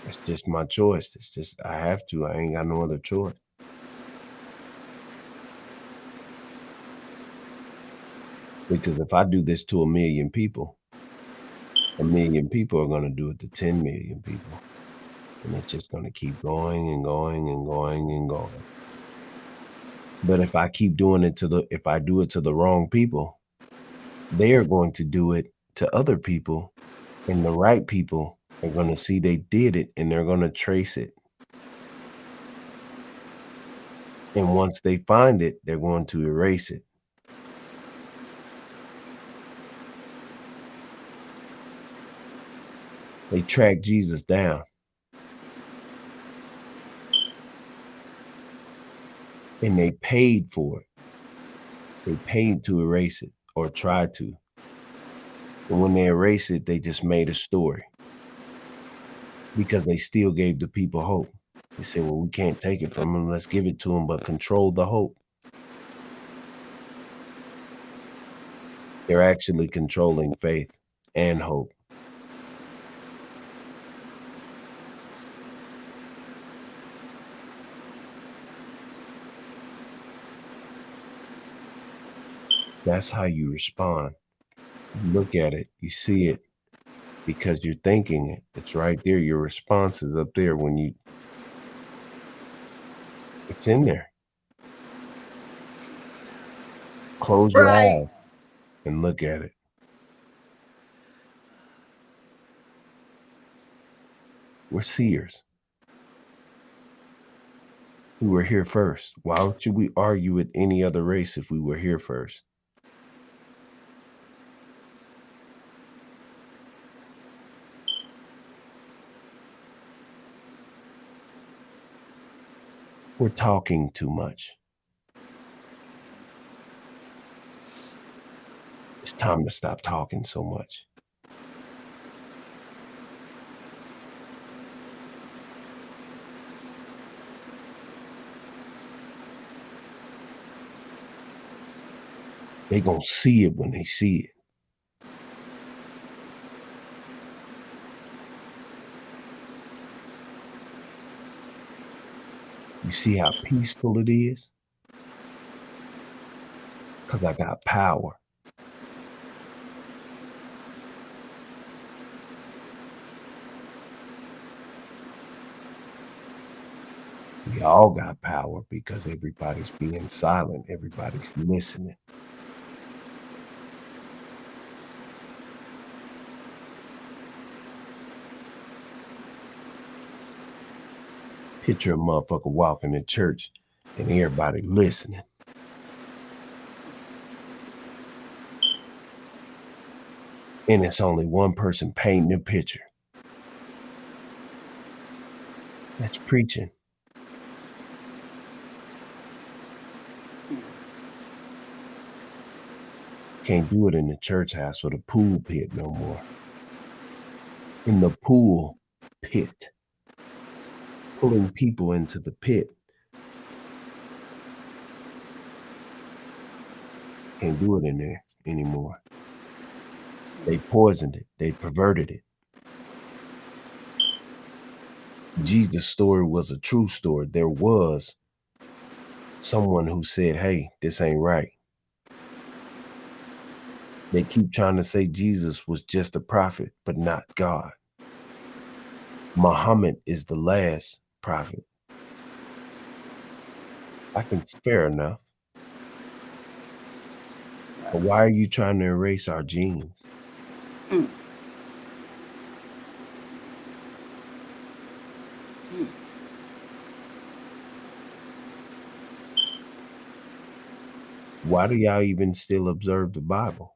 It's just my choice. It's just I have to. I ain't got no other choice. Because if I do this to 1,000,000 people, 1,000,000 people are gonna do it to 10,000,000 people. And it's just gonna keep going and going and going and going. But if I keep doing it if I do it to the wrong people, they are going to do it to other people, and the right people are gonna see they did it and they're gonna trace it. And once they find it, they're going to erase it. They track Jesus down. And they paid for it. They paid to erase it or try to. And when they erase it, they just made a story because they still gave the people hope. They said, well, we can't take it from them. Let's give it to them, but control the hope. They're actually controlling faith and hope. That's how you respond. You look at it, you see it because you're thinking it. It's right there. Your response is up there it's in there. Close your Right. eyes. and look at it. We're seers. We were here first. Why should we argue with any other race if we were here first? We're talking too much. It's time to stop talking so much. They gonna see it when they see it. You see how peaceful it is? Because I got power. We all got power because everybody's being silent. Everybody's listening. Picture a motherfucker walking in church and everybody listening. And it's only one person painting a picture. That's preaching. Can't do it in the church house or the pool pit no more. In the pool pit. Pulling people into the pit. Can't do it in there anymore. They poisoned it. They perverted it. Jesus' story was a true story. There was someone who said, hey, this ain't right. They keep trying to say Jesus was just a prophet, but not God. Muhammad is the last prophet. Fair enough. But why are you trying to erase our genes? Why do y'all even still observe the Bible?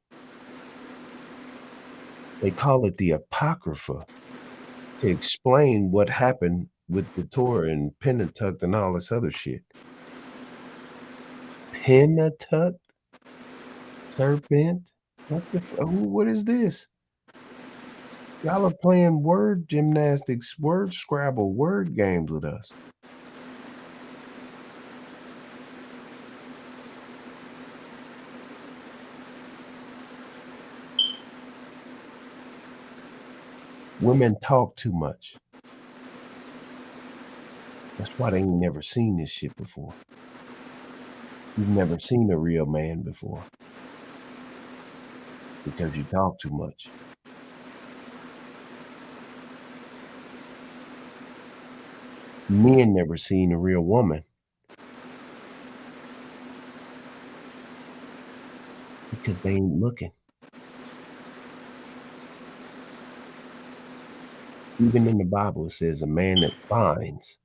They call it the Apocrypha to explain what happened with the Torah and Pentateuch and all this other shit. Pentateuch? Serpent? What is this? Y'all are playing word gymnastics, word Scrabble, word games with us. Women talk too much. That's why they ain't never seen this shit before. You've never seen a real man before. Because you talk too much. Men never seen a real woman. Because they ain't looking. Even in the Bible, it says a man that finds.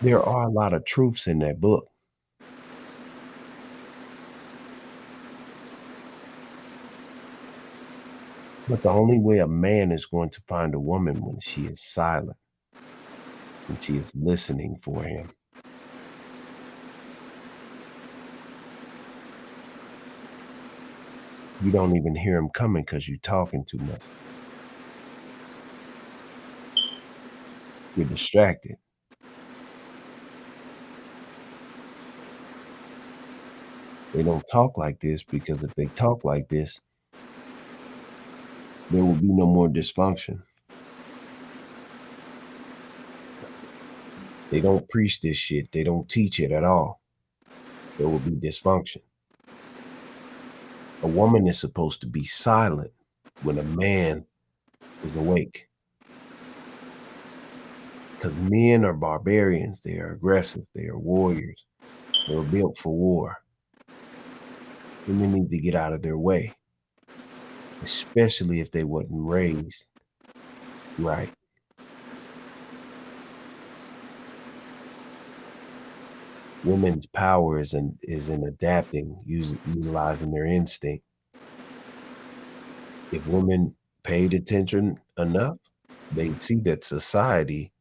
There are a lot of truths in that book. But the only way a man is going to find a woman when she is silent, when she is listening for him. You don't even hear him coming because you're talking too much. You're distracted. They don't talk like this because if they talk like this, there will be no more dysfunction. They don't preach this shit. They don't teach it at all. There will be dysfunction. A woman is supposed to be silent when a man is awake. because men are barbarians. They are aggressive. They are warriors. They were built for war. Women need to get out of their way, especially if they wasn't raised right. Women's power is in adapting, utilizing their instinct. If women paid attention enough, they'd see that society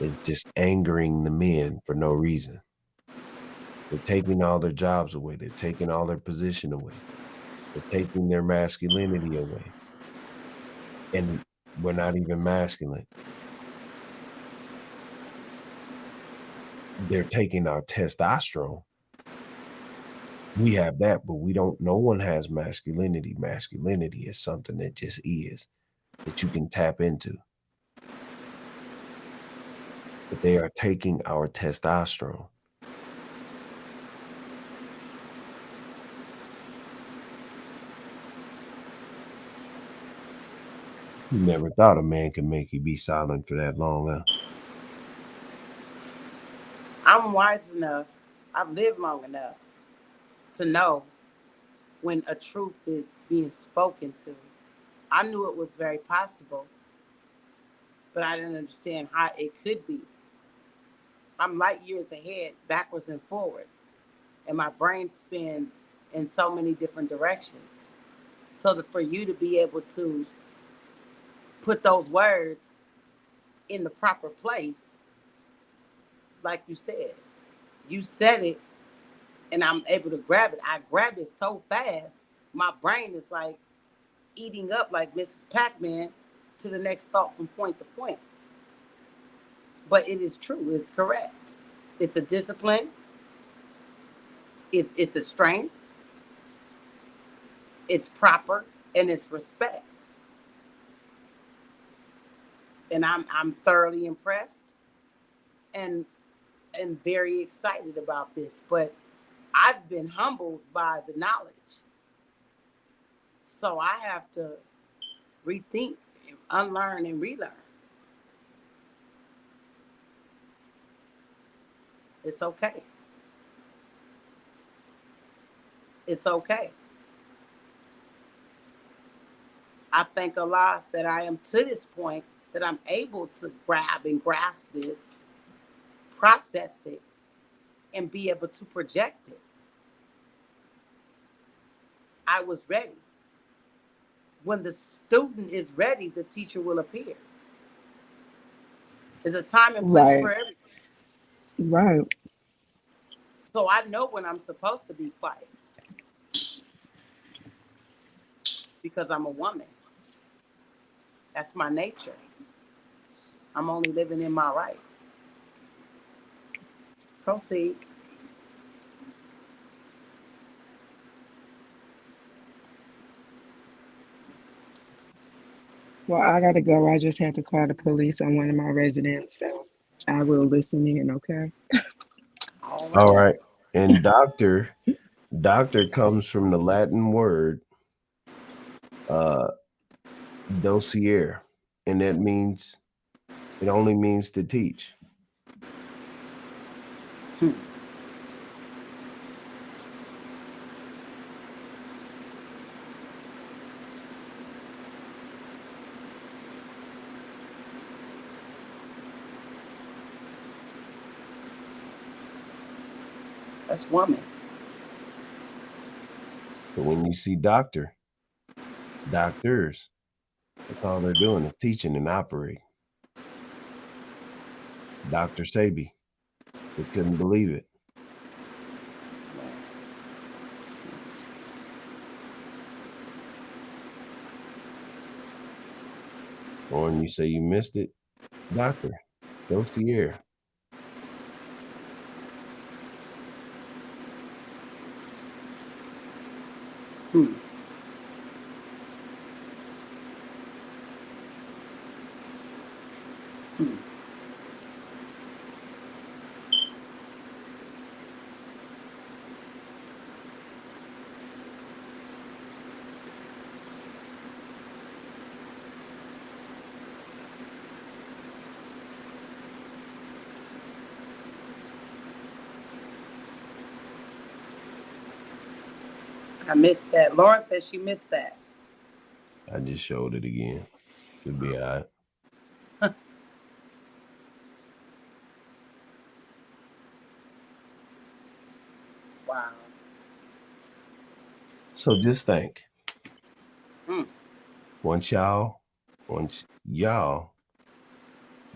is just angering the men for no reason. They're taking all their jobs away. They're taking all their position away. They're taking their masculinity away. And we're not even masculine. They're taking our testosterone. We have that, but we don't, no one has masculinity. Masculinity is something that just is, that you can tap into. But they are taking our testosterone. You never thought a man could make you be silent for that long, huh? I'm wise enough, I've lived long enough to know when a truth is being spoken to. I knew it was very possible, but I didn't understand how it could be. I'm light years ahead, backwards and forwards, and my brain spins in so many different directions. So for you to be able to put those words in the proper place, like you said it, and I'm able to grab it. I grabbed it so fast, my brain is like eating up like Mrs. Pac-Man to the next thought from point to point. But it is true, it's correct. It's a discipline, it's a strength, it's proper, and it's respect. And I'm thoroughly impressed and very excited about this. But I've been humbled by the knowledge. So I have to rethink, unlearn, and relearn. It's okay. It's okay. I thank Allah that I am to this point that I'm able to grab and grasp this, process it, and be able to project it. I was ready. When the student is ready, the teacher will appear. There's a time and place Right. for everything. Right. So I know when I'm supposed to be quiet because I'm a woman. That's my nature. I'm only living in my right. Proceed. Well, I gotta go. I just had to call the police on one of my residents, so I will listen in, okay? All All right. right. And doctor comes from the Latin word uh dociere, and that means, it only means to teach. Hmm. That's woman. So when you see doctors, that's all they're doing is teaching and operating. Dr. Sabi, they couldn't believe it. Or when you say you missed it, doctor, dociere. Hmm. Hmm. I missed that. Lauren said she missed that. I just showed it again. Should be all right. Wow. So just think. Hmm. Once y'all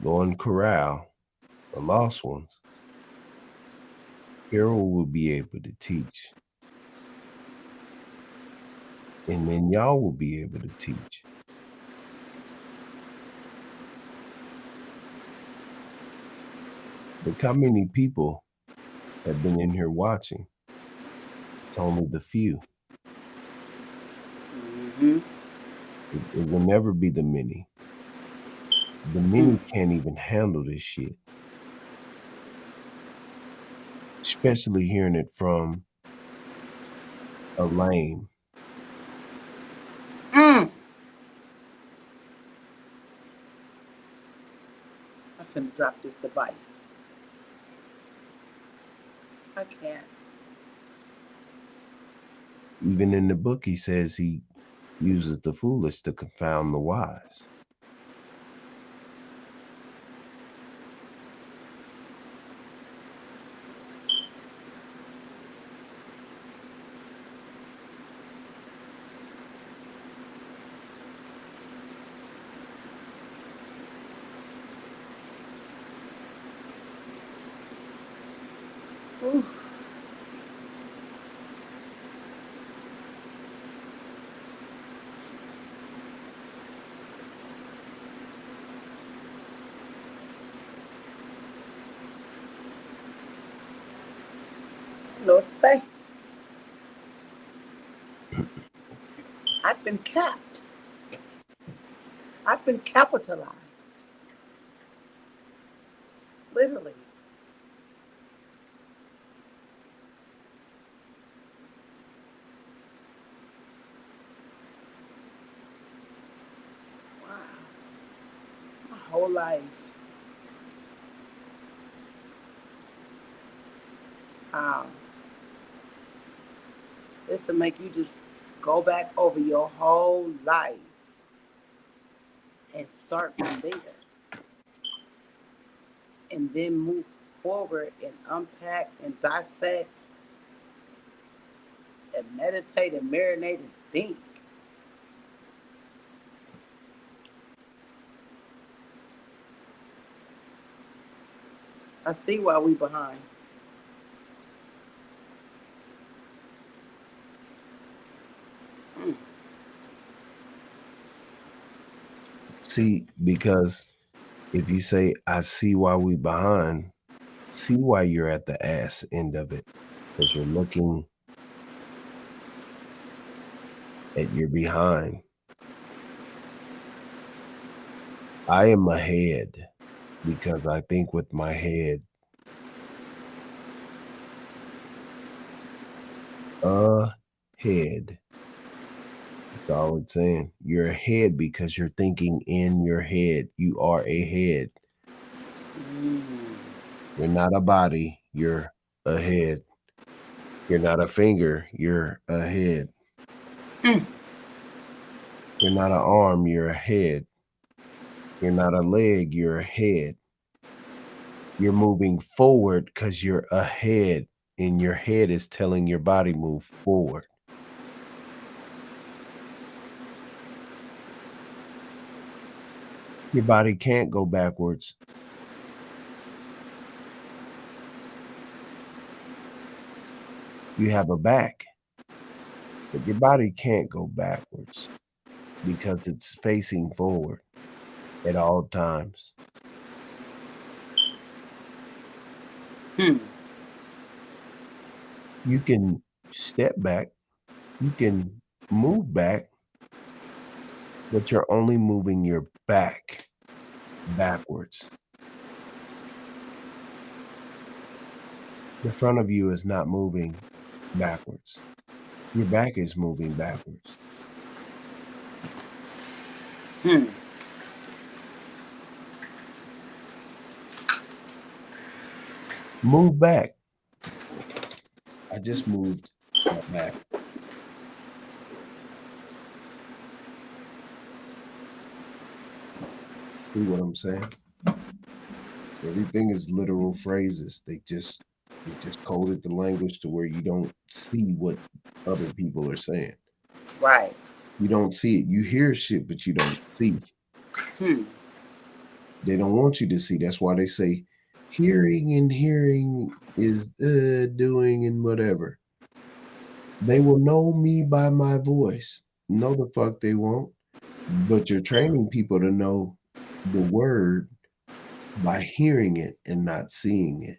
go and corral the lost ones, Carol will be able to teach. And then y'all will be able to teach. Look how many people have been in here watching. It's only the few. Mm-hmm. It will never be the many. The many can't even handle this shit. Especially hearing it from a lame. I'm finna drop this device. I can't. Even in the book, he says he uses the foolish to confound the wise. Ooh. I don't know what to say. I've been capped. I've been capitalized. Literally. Wow. My whole life. This will make you just go back over your whole life and start from there. And then move forward and unpack and dissect and meditate and marinate and think. I see why we behind. See, because if you say, I see why we behind, see why you're at the ass end of it. Because you're looking at your behind. I am ahead because I think with my head. Ahead. That's all it's saying. You're ahead because you're thinking in your head. You are ahead. You're not a body. You're ahead. You're not a finger. You're ahead. You're not an arm. You're a head. You're not a leg. You're a head. You're moving forward because you're ahead, and your head is telling your body move forward. Your body can't go backwards. You have a back, but your body can't go backwards because it's facing forward at all times. You can step back, you can move back, but you're only moving your back backwards. The front of you is not moving backwards. Your back is moving backwards. Move back. I just moved my back. See what I'm saying? Everything is literal phrases. They just coded the language to where you don't see what other people are saying. Right. You don't see it. You hear shit, but you don't see. Hmm. They don't want you to see. That's why they say hearing and hearing is doing and whatever. They will know me by my voice. No, the fuck they won't. But you're training people to know the word by hearing it and not seeing it.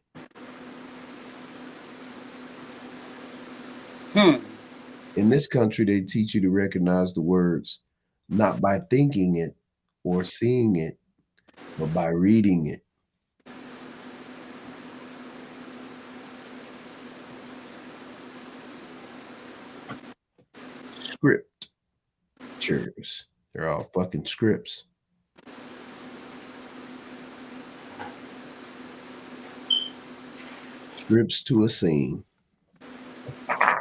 Hmm. In this country, they teach you to recognize the words not by thinking it or seeing it, but by reading it. Scriptures. They're all fucking scripts. Scripts to a scene. It's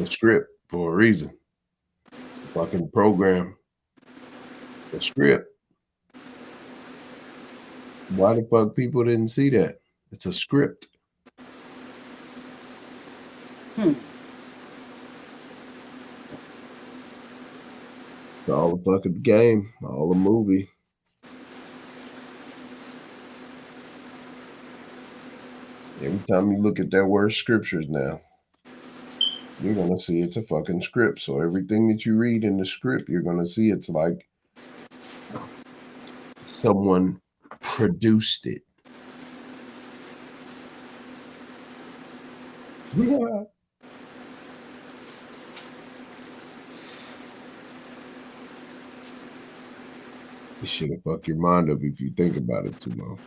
a script for a reason. Fucking program. A script. Why the fuck people didn't see that? It's a script. Hmm. It's all the fucking game, all the movie. Every time you look at that word scriptures now, you're gonna see it's a fucking script. So everything that you read in the script, you're gonna see it's like someone produced it. Yeah. It should have fucked your mind up if you think about it too long.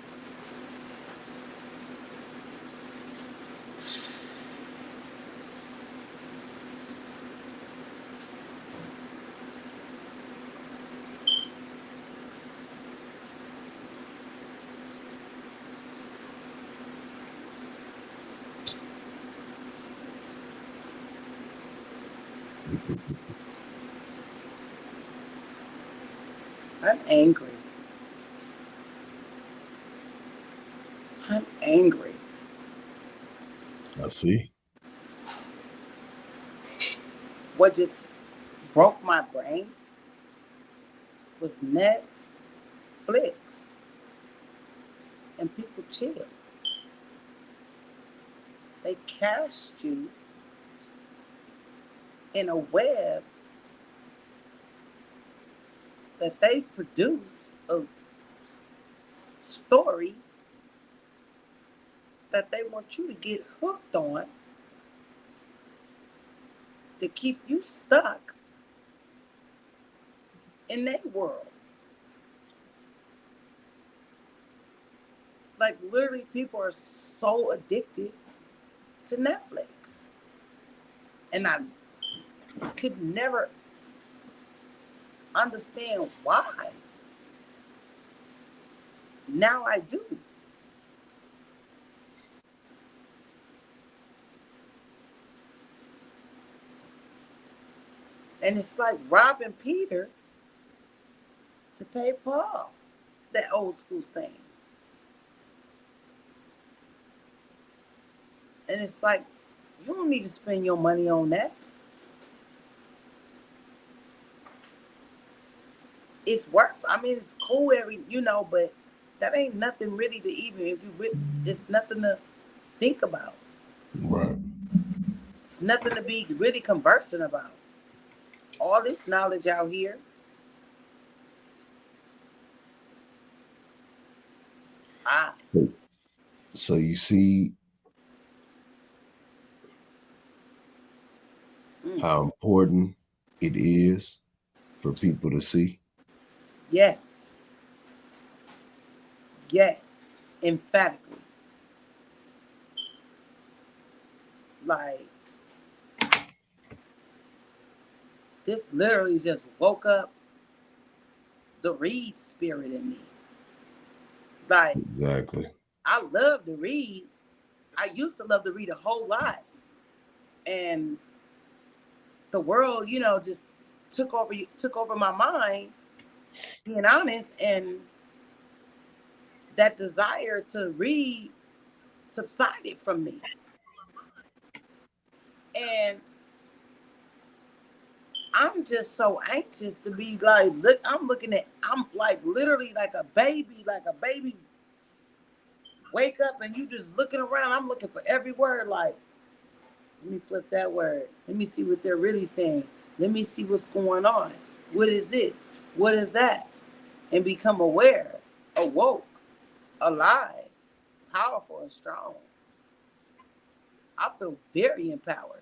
I'm angry. I'm angry. I see. What just broke my brain was Netflix. And people chill. They cast you in a web that they produce of stories that they want you to get hooked on to keep you stuck in their world. Like literally people are so addicted to Netflix. And I could never understand why. Now I do. And it's like robbing Peter to pay Paul. That old school saying. And it's like, you don't need to spend your money on that. It's worth. I mean, it's cool but that ain't nothing really to even if you really, it's nothing to think about. Right. It's nothing to be really conversing about. All this knowledge out here. Ah. So you see how important it is for people to see. Yes. Yes. Emphatically. Like, this literally just woke up the read spirit in me. Like, Exactly. I love to read. I used to love to read a whole lot. And the world, just took over my mind. being honest, and that desire to read subsided from me. And I'm just so anxious to be like, look, I'm like literally like a baby wake up and you just looking around. I'm looking for every word. Like, let me flip that word. Let me see what they're really saying. Let me see what's going on. What is this? What is that? And become aware, awoke, alive, powerful, and strong. I feel very empowered.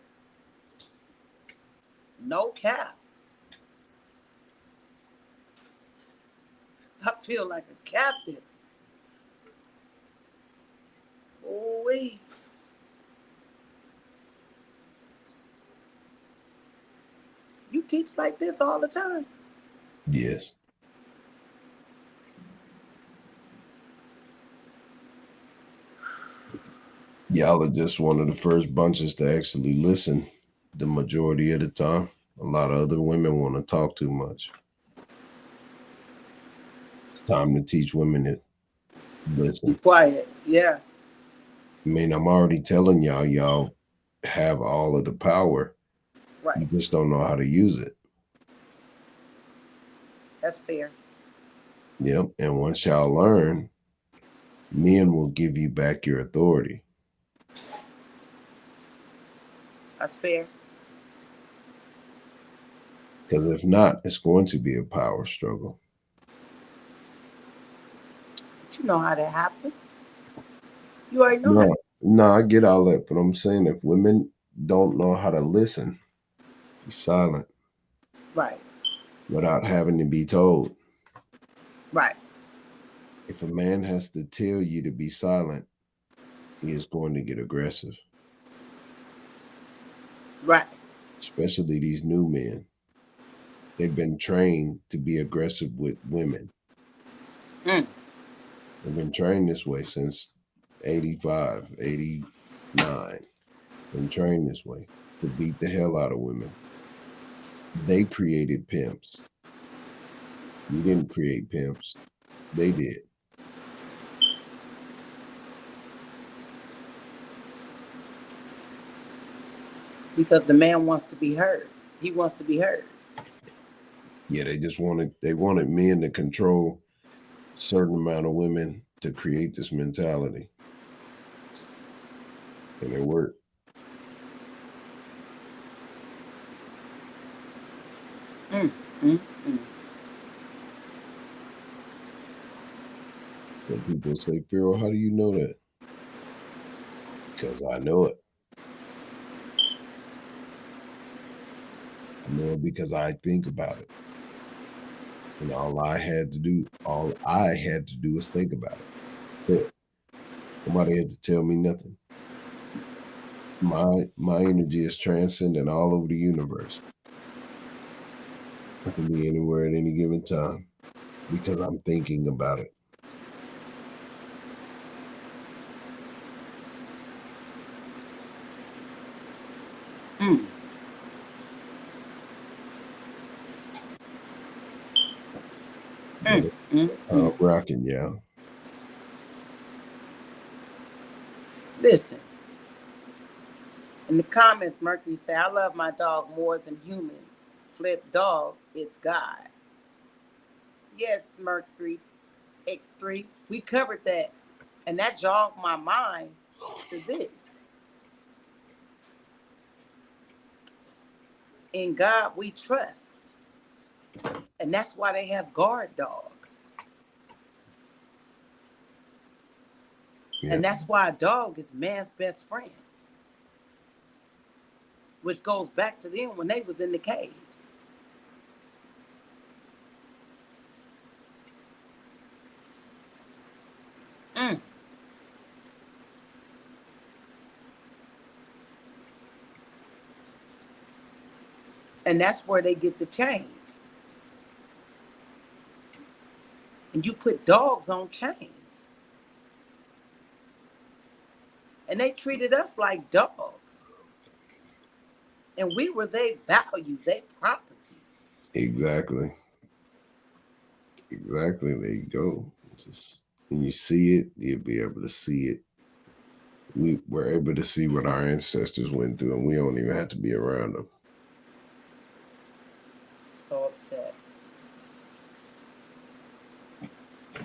No cap. I feel like a captain. Oh, wait. You teach like this all the time? Yes. Y'all are just one of the first bunches to actually listen the majority of the time. A lot of other women want to talk too much. It's time to teach women to Be listen. quiet. Yeah. I mean, I'm already telling y'all have all of the power. Right. You just don't know how to use it. That's fair. Yep. And once y'all learn, men will give you back your authority. That's fair. Because if not, it's going to be a power struggle. But you know how that happened. You already know No, no, I get all that, but I'm saying if women don't know how to listen, be silent Right. without having to be told. Right. If a man has to tell you to be silent, he is going to get aggressive, Right. especially these new men. They've been trained to be aggressive with women. Mm. They've been trained this way since 85, 89. Been trained this way to beat the hell out of women. They created pimps. You didn't create pimps. They did. Because the man wants to be heard. He wants to be heard. Yeah, they wanted men to control a certain amount of women to create this mentality. And it worked. Mm. Mm. Mm. Some people say, Pharaoh, how do you know that? Because I know it. I know it because I think about it. And all I had to do was think about it. That's it. Nobody had to tell me nothing. My energy is transcendent all over the universe. I can be anywhere at any given time because I'm thinking about it. Mm. But Mm. Mm. Mm. rocking, yeah. Listen. In the comments, Mercury say, I love my dog more than humans. Flip dog, it's God. Yes, Mercury X3. We covered that. And that jogged my mind to this. In God we trust. And that's why they have guard dogs. Yeah. And that's why a dog is man's best friend. Which goes back to them when they was in the caves. Mm. And that's where they get the chains. And you put dogs on chains. And they treated us like dogs. And we were their value, their property. Exactly. Exactly. There you go. Just when you see it, you'll be able to see it. We're able to see what our ancestors went through, and we don't even have to be around them. So upset.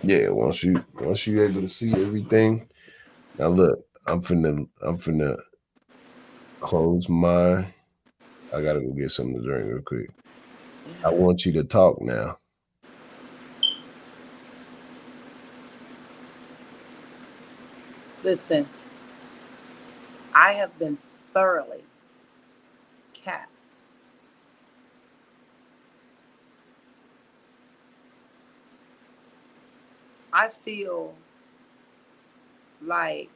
Yeah, once you able to see everything. Now look, I'm finna close my. I gotta go get something to drink real quick. I want you to talk now. Listen, I have been thoroughly capped. I feel like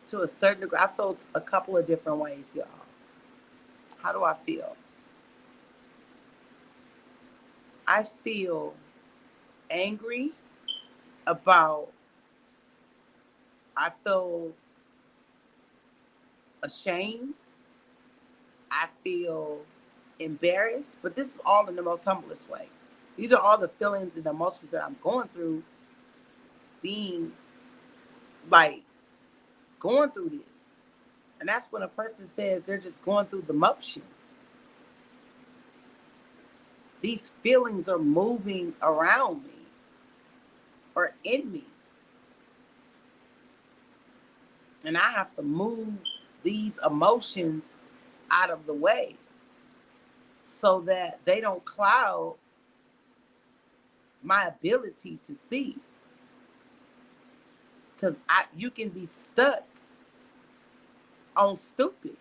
to a certain degree, I felt a couple of different ways, y'all. How do I feel? I feel angry about, I feel ashamed. I feel embarrassed, but this is all in the most humblest way. These are all the feelings and emotions that I'm going through, being like going through this. And that's when a person says they're just going through the motions. These feelings are moving around me or in me. And I have to move these emotions out of the way so that they don't cloud my ability to see. Because you can be stuck on stupid.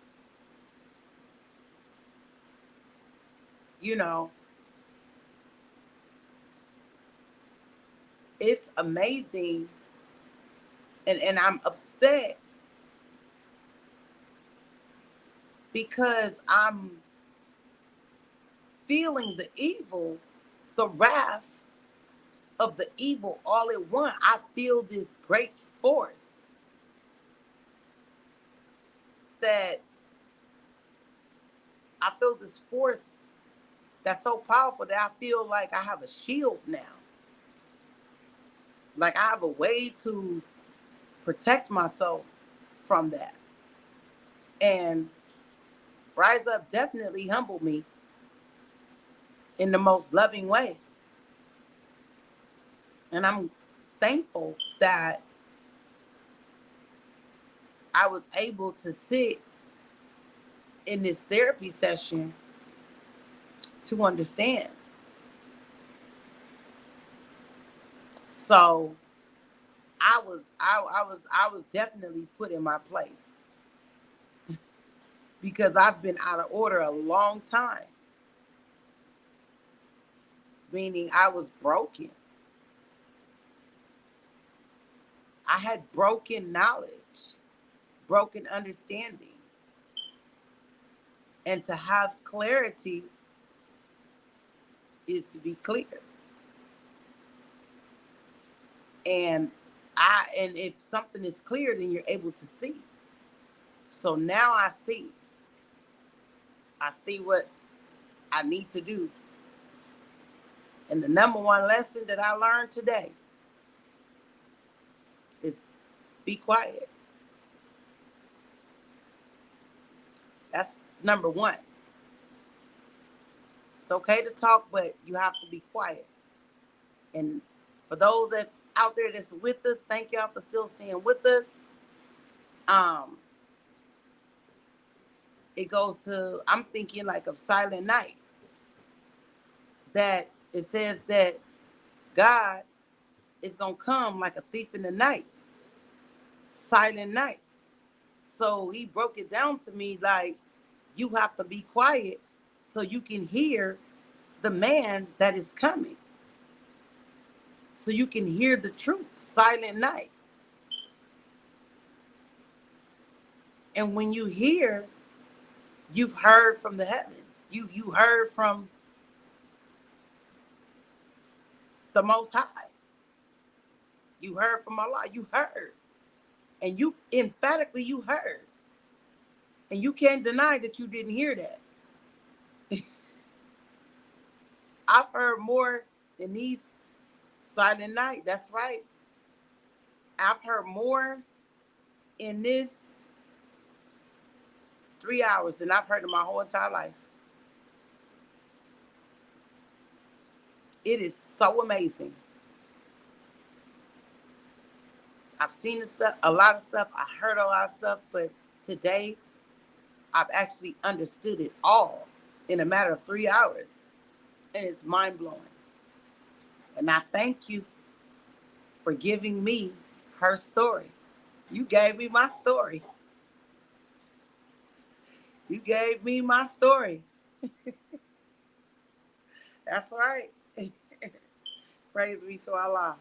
You know, it's amazing. And I'm upset because I'm feeling the evil, the wrath of the evil all at once. I feel this great force that I feel this force that's so powerful that I feel like I have a shield now. Like I have a way to protect myself from that. And Rise Up definitely humbled me in the most loving way. And I'm thankful that I was able to sit in this therapy session to understand. So I was definitely put in my place because I've been out of order a long time. Meaning I was broken. I had broken knowledge, broken understanding. And to have clarity is to be clear. And if something is clear, then you're able to see. So now I see. I see what I need to do. And the number one lesson that I learned today is be quiet. That's number one. It's okay to talk, but you have to be quiet. And for those that's out there that's with us, thank y'all for still staying with us. It goes to, I'm thinking like of Silent Night. That it says that God is going to come like a thief in the night. Silent night. So he broke it down to me like you have to be quiet so you can hear the man that is coming. So you can hear the truth. Silent night. And when you hear, you've heard from the heavens. You heard from the Most High. You heard from Allah. You heard. And you emphatically you heard. And you can't deny that you didn't hear that. I've heard more in these silent night. That's right. I've heard more in this 3 hours than I've heard in my whole entire life. It is so amazing. I've seen the stuff, a lot of stuff. I heard a lot of stuff, but today I've actually understood it all in a matter of 3 hours. And it's mind blowing. And I thank you for giving me her story. You gave me my story. You gave me my story. That's right. Praise be to Allah.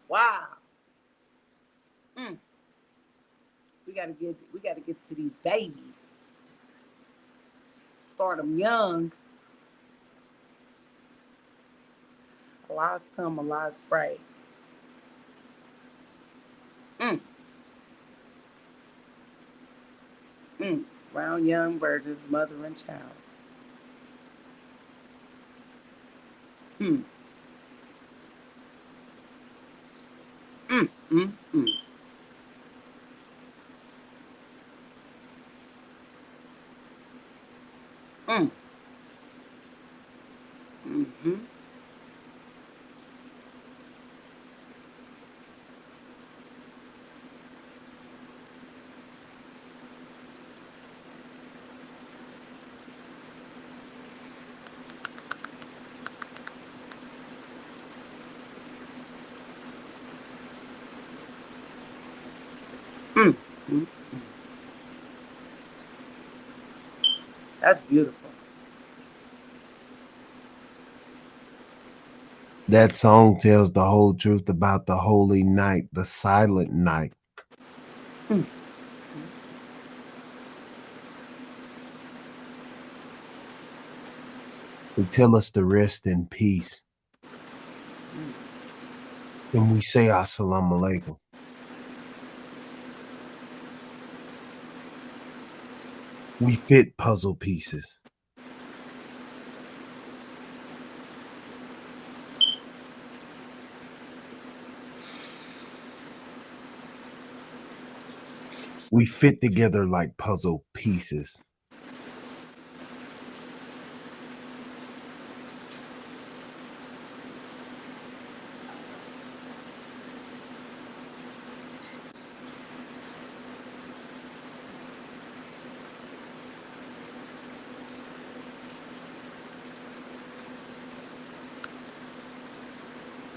Wow. Mm. We gotta get to these babies. Start them young. Allah's come, Allah's pray. Mm. Mm. Round young virgins, mother and child. Mm. Mm. Mm. Mm. Mm. Mm-hmm. Mm. Mm. That's beautiful. That song tells the whole truth about the holy night, the silent night. Mm. They tell us to rest in peace. And we say assalamu alaikum. We fit puzzle pieces. We fit together like puzzle pieces.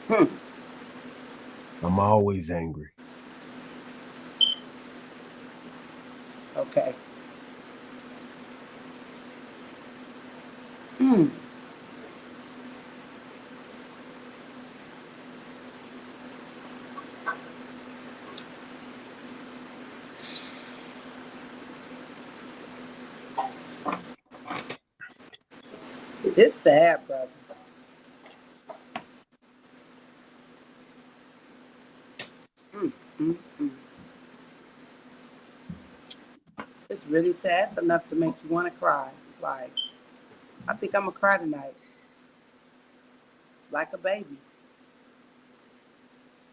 Hmm. I'm always angry. Okay. Hmm. It's sad, brother. Mm. Mm. Mm. It's really sad. It's enough to make you want to cry. Like, I think I'm gonna cry tonight, like a baby,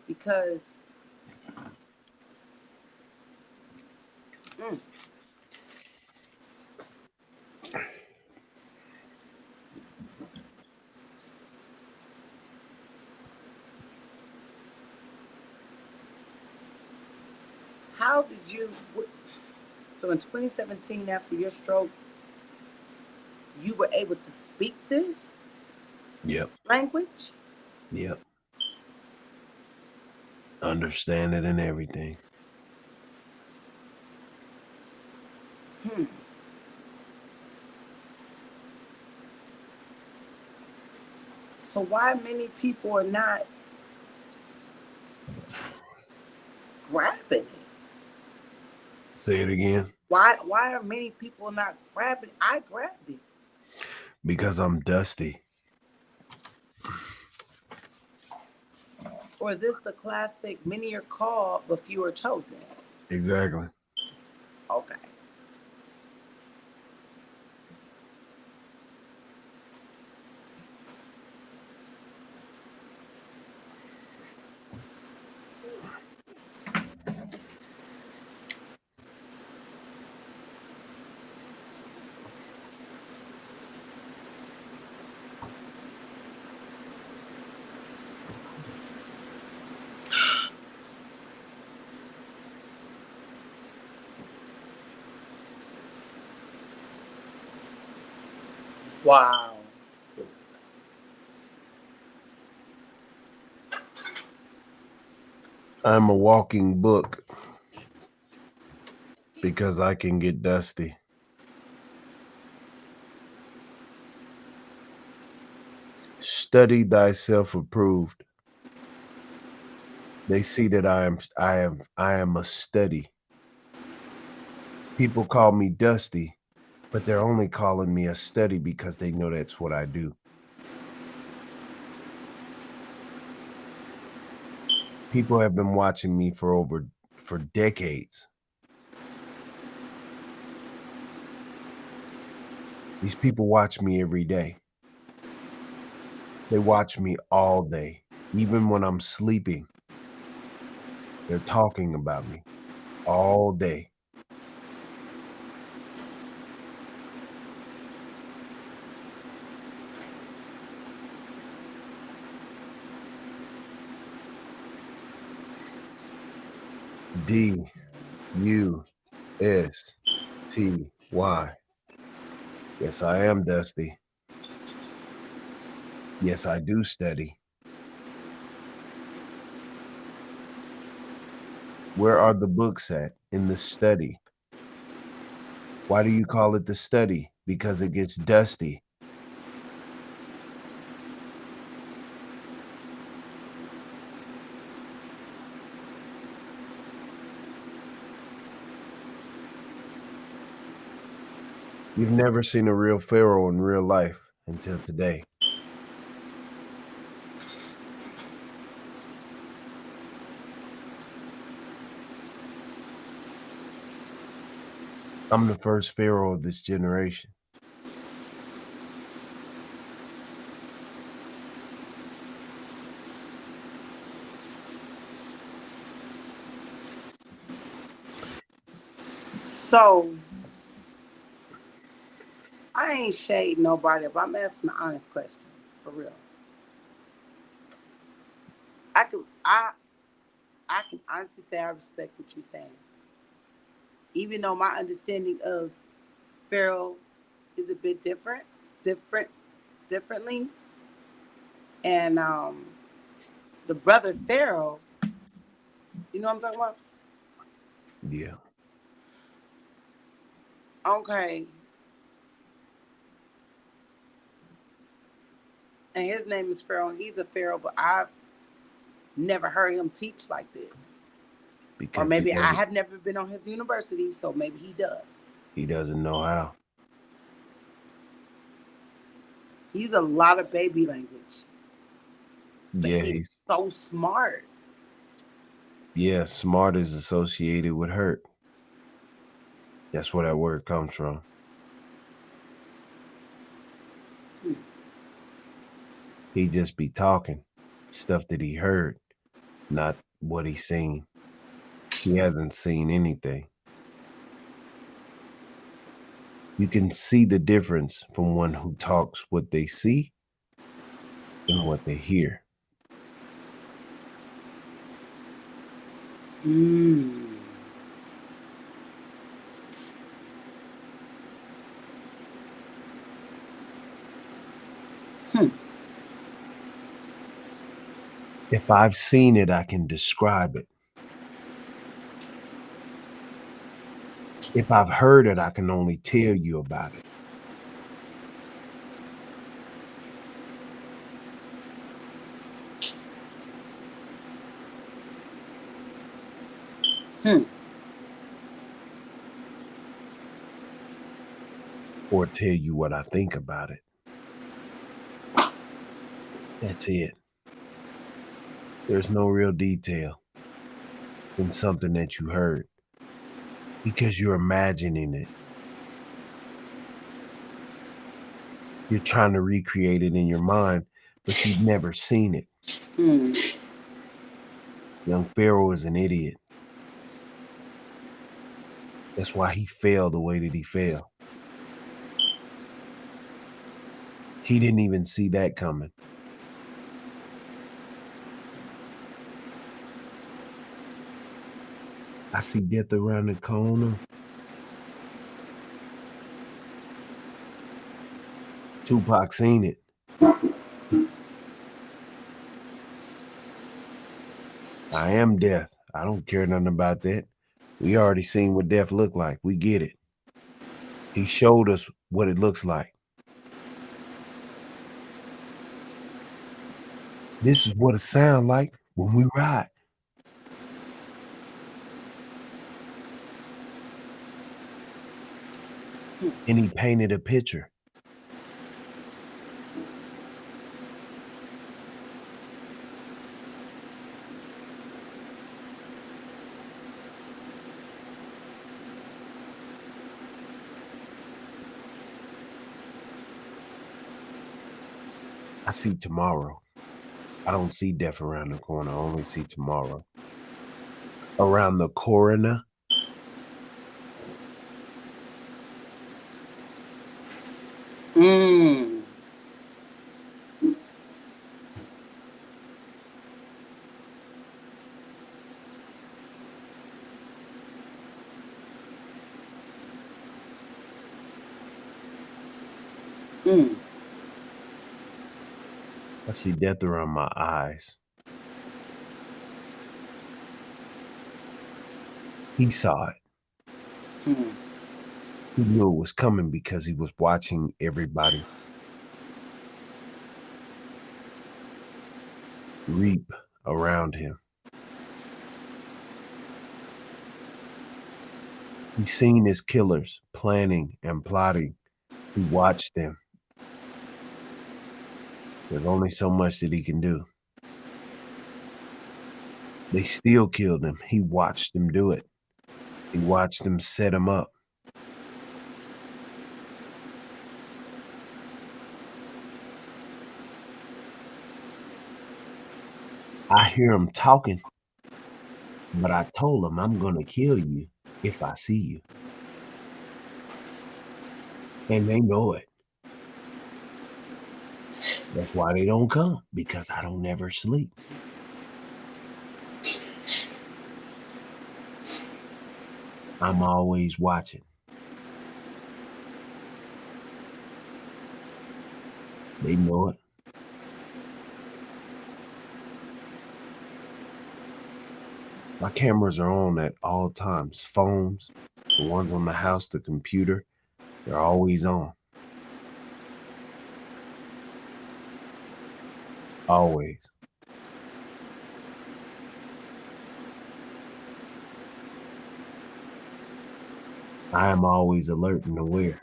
because mm, how did you? So in 2017, after your stroke, you were able to speak this Yep. language. Yep. Understand it and everything. Hmm. So why many people are not grabbing it? Say it again. Why are many people not grabbing? I grabbed it. Because I'm dusty. Or is this the classic many are called but few are chosen? Exactly. Okay. Wow. I'm a walking book because I can get dusty. Study thyself approved. They see that I am a study. People call me dusty, but they're only calling me a study because they know that's what I do. People have been watching me for decades. These people watch me every day. They watch me all day. Even when I'm sleeping, they're talking about me all day. DUSTY. Yes, I am dusty. Yes, I do study. Where are the books at? In the study. Why do you call it the study? Because it gets dusty. You've never seen a real pharaoh in real life until today. I'm the first pharaoh of this generation. So I ain't shade nobody, but I'm asking an honest question for real. I can I I can honestly say I respect what you're saying, even though my understanding of Pharaoh is a bit different, differently, and the brother Pharaoh, you know what I'm talking about? Yeah. Okay, and his name is Pharaoh. He's a Pharaoh, but I've never heard him teach like this. Or Because maybe I have never been on his university, so maybe he does. he doesn't know how. He's a lot of baby language, but Yeah, he's so smart. smart is associated with hurt. That's where that word comes from. Hmm. He just be talking stuff that he heard, not what he seen. He hasn't seen anything. You can see the difference from one who talks what they see and what they hear. Mm. Hmm. If I've seen it, I can describe it. If I've heard it, I can only tell you about it. Hmm. Or tell you what I think about it. That's it. There's no real detail in something that you heard because you're imagining it. You're trying to recreate it in your mind, but you've never seen it. Hmm. Young Pharaoh is an idiot. That's why he fell the way that he fell. He didn't even see that coming. I see death around the corner. Tupac seen it. I am death. I don't care nothing about that. We already seen what death looked like. We get it. He showed us what it looks like. This is what it sounds like when we ride. And he painted a picture. I see tomorrow. I don't see death around the corner. I only see tomorrow. Around the coroner. Mm. Mm. I see death around my eyes. He saw it. Mm. He knew it was coming because he was watching everybody reap around him. He seen his killers planning and plotting. He watched them. There's only so much that he can do. They still killed him. He watched them do it. He watched them set him up. I hear him talking, but I told him I'm going to kill you if I see you. And they know it. That's why they don't come, because I don't never sleep. I'm always watching. They know it. My cameras are on at all times. Phones, the ones on the house, the computer, they're always on. Always. I am always alert and aware.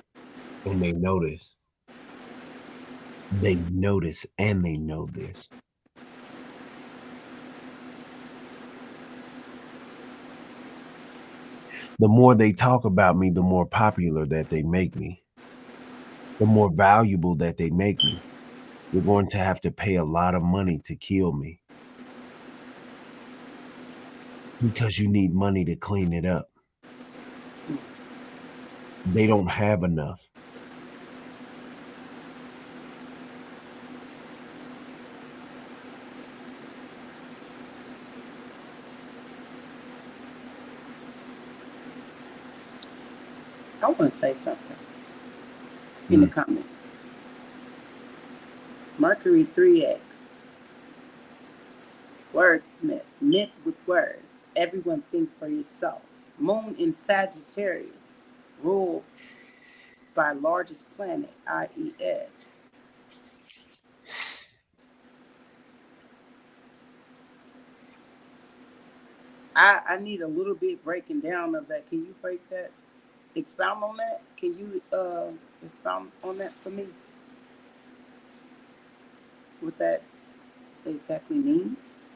And they notice. They notice and they know this. The more they talk about me, the more popular that they make me. The more valuable that they make me. You're going to have to pay a lot of money to kill me. Because you need money to clean it up. They don't have enough. I want to say something in the comments. Mercury 3X. Wordsmith. Myth with words. Everyone think for yourself. Moon in Sagittarius. Ruled by largest planet, IES. I need a little bit breaking down of that. Can you break that? Expound on that? Can you expound on that for me? What that exactly means?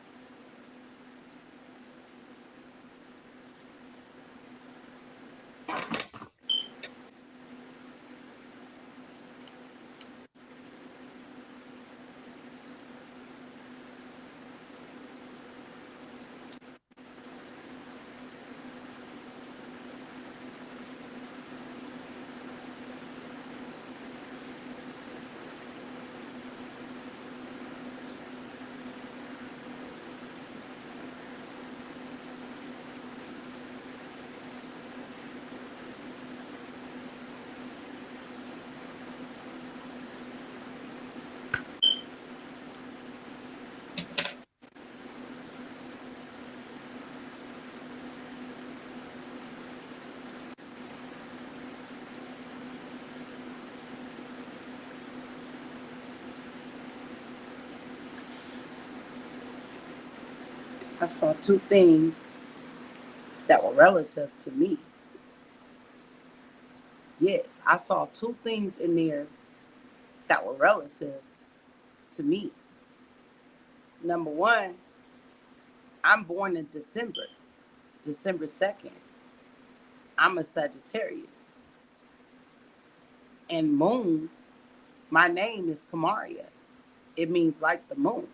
I saw two things that were relative to me. Yes, I saw two things in there that were relative to me. Number one, I'm born in December, December 2nd. I'm a Sagittarius. And moon, my name is Kamaria. It means like the moon.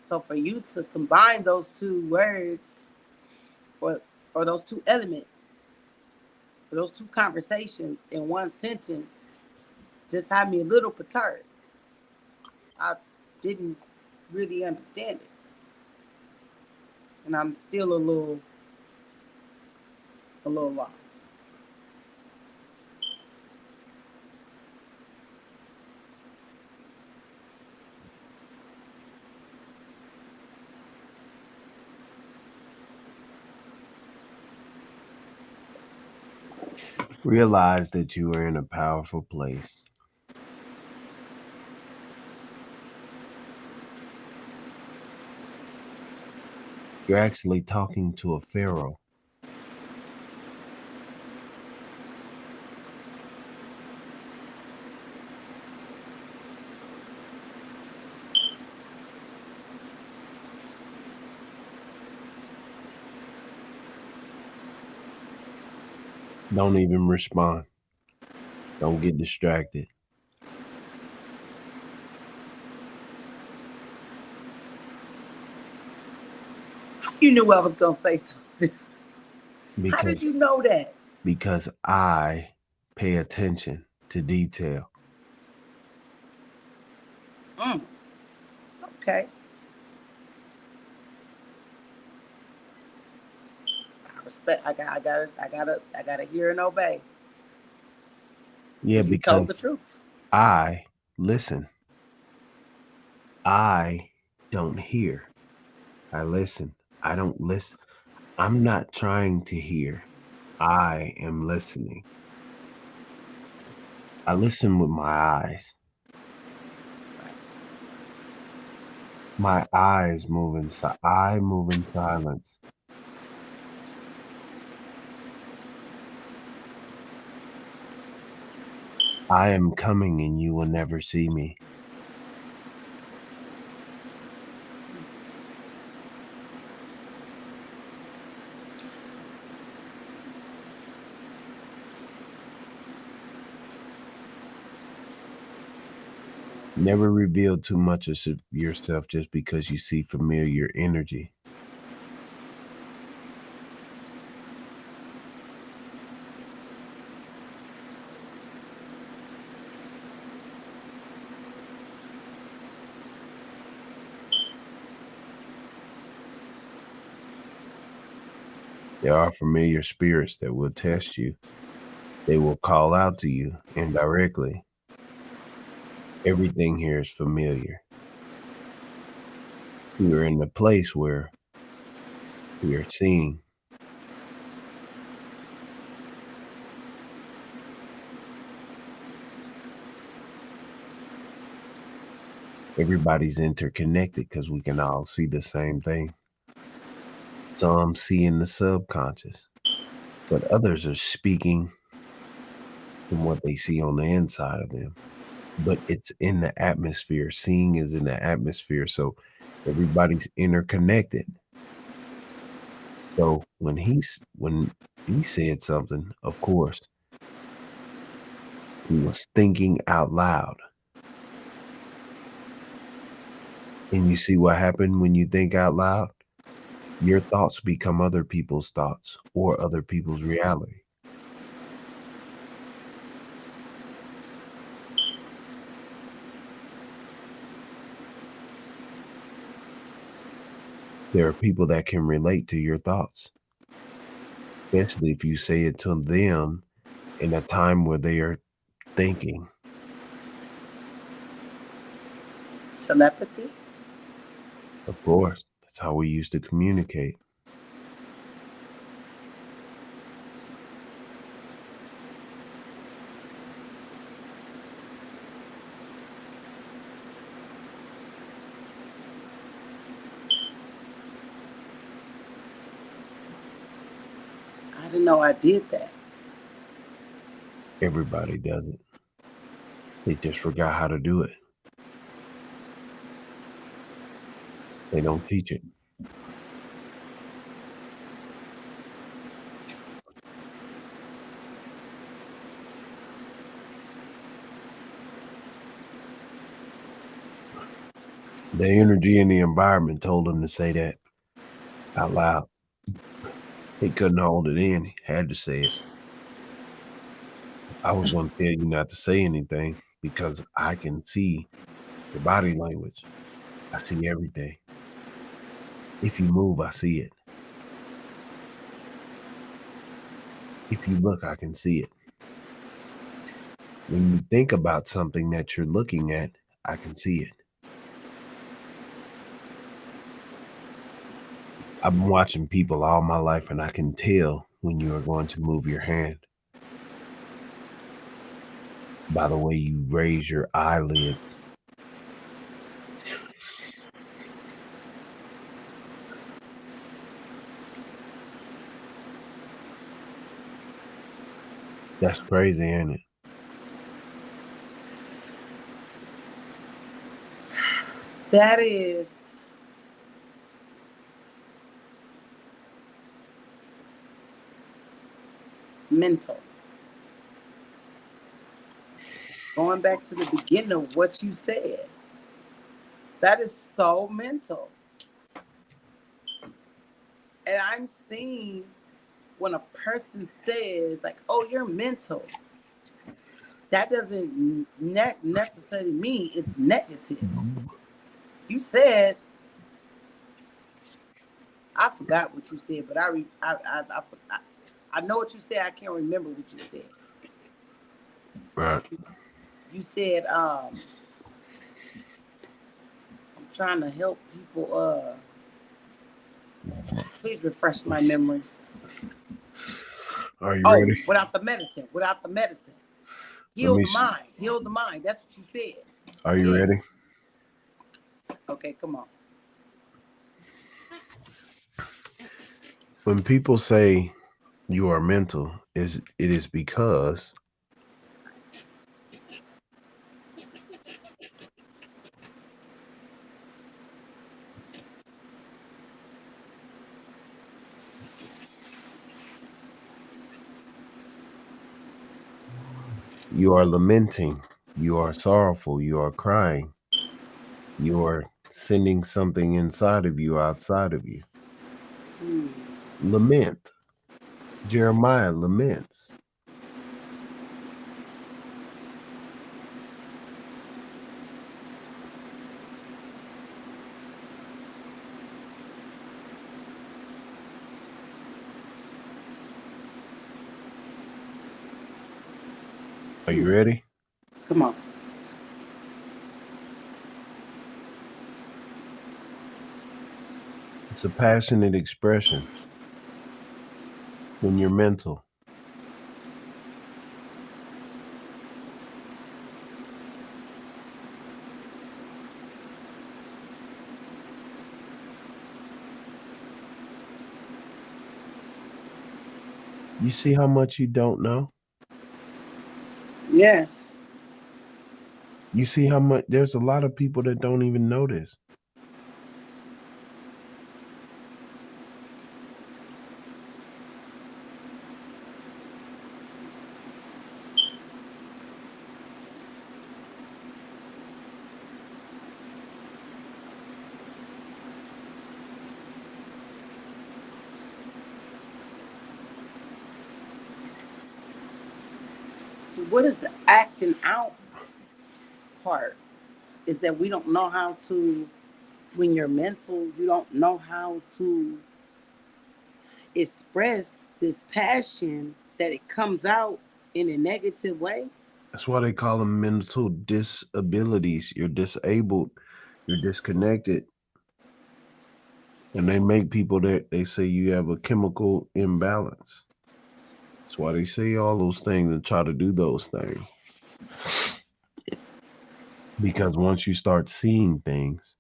So for you to combine those two words or those two elements or those two conversations in one sentence just had me a little perturbed. I didn't really understand it. And I'm still a little lost. Realize that you are in a powerful place. You're actually talking to a pharaoh. Don't even respond. Don't get distracted You knew I was gonna say something. How did because you know that? I pay attention to detail. Mm, okay. I respect. I gotta hear and obey. Yeah, Because you told because the truth. I listen. I don't hear. I listen. I don't listen. I'm not trying to hear. I am listening. I listen with my eyes. My eyes move in I move in silence. I am coming and you will never see me. Never reveal too much of yourself just because you see familiar energy. There are familiar spirits that will test you. They will call out to you indirectly. Everything here is familiar. We are in the place where we are seeing. Everybody's interconnected because we can all see the same thing. Some see in the subconscious, but others are speaking from what they see on the inside of them. But it's in the atmosphere. Seeing is in the atmosphere. So everybody's interconnected. So when he said something, of course, he was thinking out loud. And you see what happened when you think out loud? Your thoughts become other people's thoughts or other people's reality. There are people that can relate to your thoughts, especially if you say it to them in a time where they are thinking. Telepathy. Of course, that's how we used to communicate. didn't know I did that. Everybody does it. They just forgot how to do it. They don't teach it. The energy in the environment told him to say that out loud. He couldn't hold it in. He had to say it. I was going to tell you not to say anything because I can see your body language. I see everything. If you move, I see it. If you look, I can see it. When you think about something that you're looking at, I can see it. I've been watching people all my life, and I can tell when you are going to move your hand by the way you raise your eyelids. That's crazy, ain't it? That is mental. Going back to the beginning of what you said, that is so mental. And I'm seeing when a person says, like, oh, you're mental, that doesn't necessarily mean it's negative. You said, I forgot what you said, but I know what you said. I can't remember what you said. Right. You said, I'm trying to help people. Please refresh my memory. Are you ready? Without the medicine. Heal the mind. That's what you said. Are you ready? Okay, come on. When people say you are mental, it is because you are lamenting, you are sorrowful, you are crying, you are sending something inside of you outside of you. Lament. Jeremiah laments. Are you ready? Come on. It's a passionate expression when you're mental. You see how much you don't know? Yes. You see how much there's a lot of people that don't even know this. So what is the acting out part? Is that we don't know how to, when you're mental, you don't know how to express this passion that it comes out in a negative way. That's why they call them mental disabilities. You're disabled, you're disconnected. And they make people that they say you have a chemical imbalance. That's why they say all those things and try to do those things. Because once you start seeing things,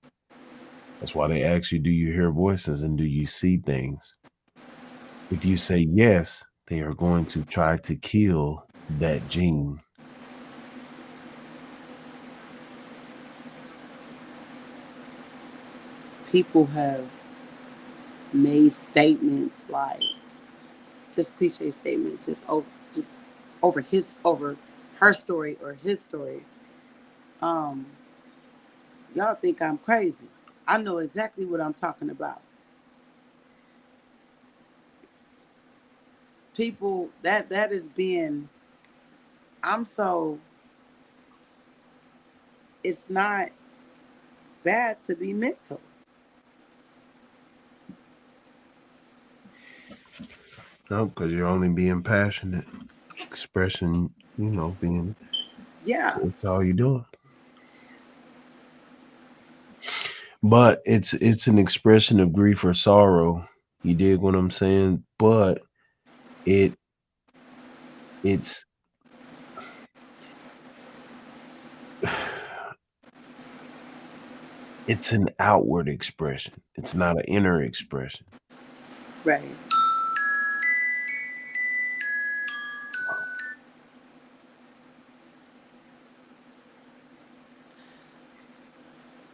that's why they ask you, do you hear voices and do you see things? If you say yes, they are going to try to kill that gene. People have made statements like just cliche statements, just over her story or his story. Um, y'all think I'm crazy. I know exactly what I'm talking about. People that is being I'm so it's not bad to be mental. No, because you're only being passionate, expressing, being, Yeah, that's all you're doing. But it's an expression of grief or sorrow. You dig what I'm saying? But it it's it's an outward expression. It's not an inner expression. right.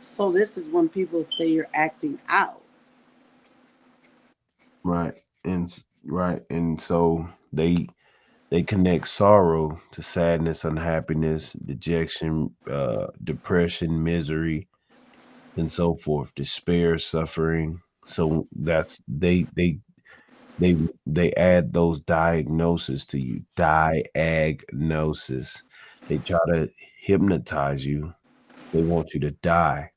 So this is when people say you're acting out. Right. And so they connect sorrow to sadness, unhappiness, dejection, depression, misery, and so forth, despair, suffering. So that's they they add those diagnoses to you. Diagnosis. They try to hypnotize you. They want you to die.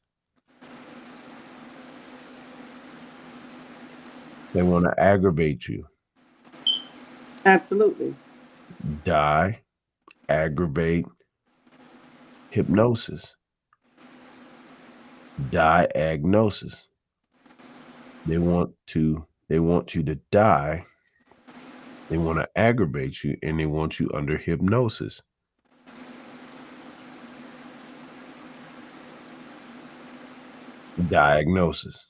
They want to aggravate you. Absolutely. Die, aggravate, hypnosis, diagnosis. They want you to die. They want to aggravate you and they want you under hypnosis. Diagnosis.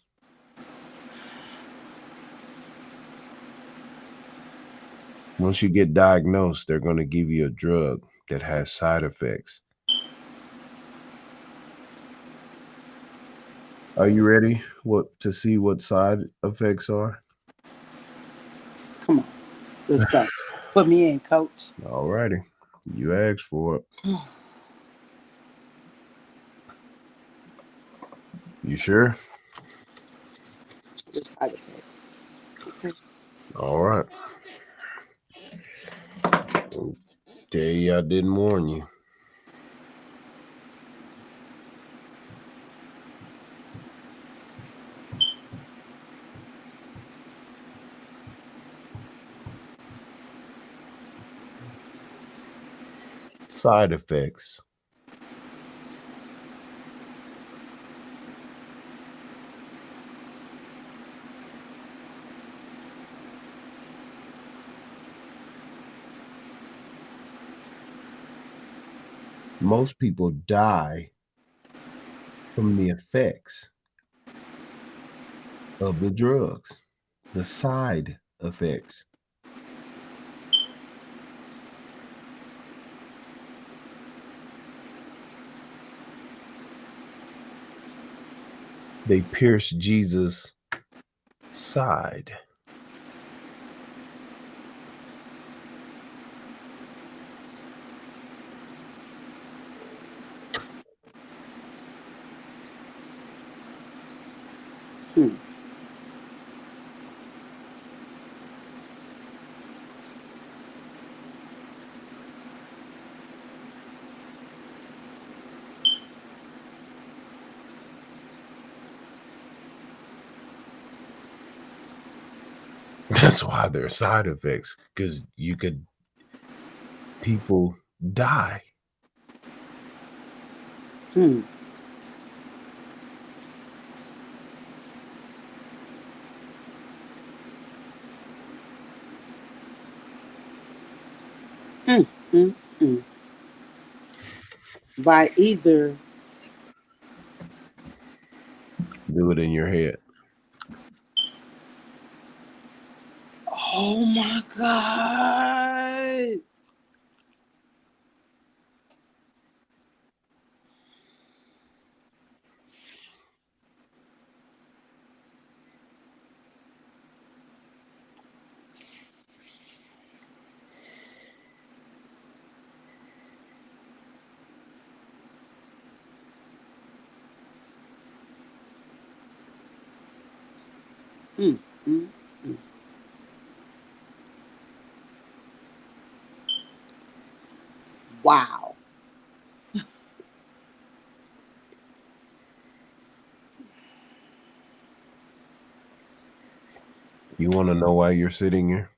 Once you get diagnosed, they're going to give you a drug that has side effects. Are you ready to see what side effects are? Come on. Let's go. Put me in, coach. All righty. You asked for it. You sure? The side effects. Okay. All right. Tell you I didn't warn you. Side effects. Most people die from the effects of the drugs, the side effects. They pierce Jesus' side. Hmm. That's why they're side effects, because people die. Hmm. Hmm. Hmm. Hmm. By either Do it in your head. Oh my God. Mm, mm, mm. Wow. You want to know why you're sitting here?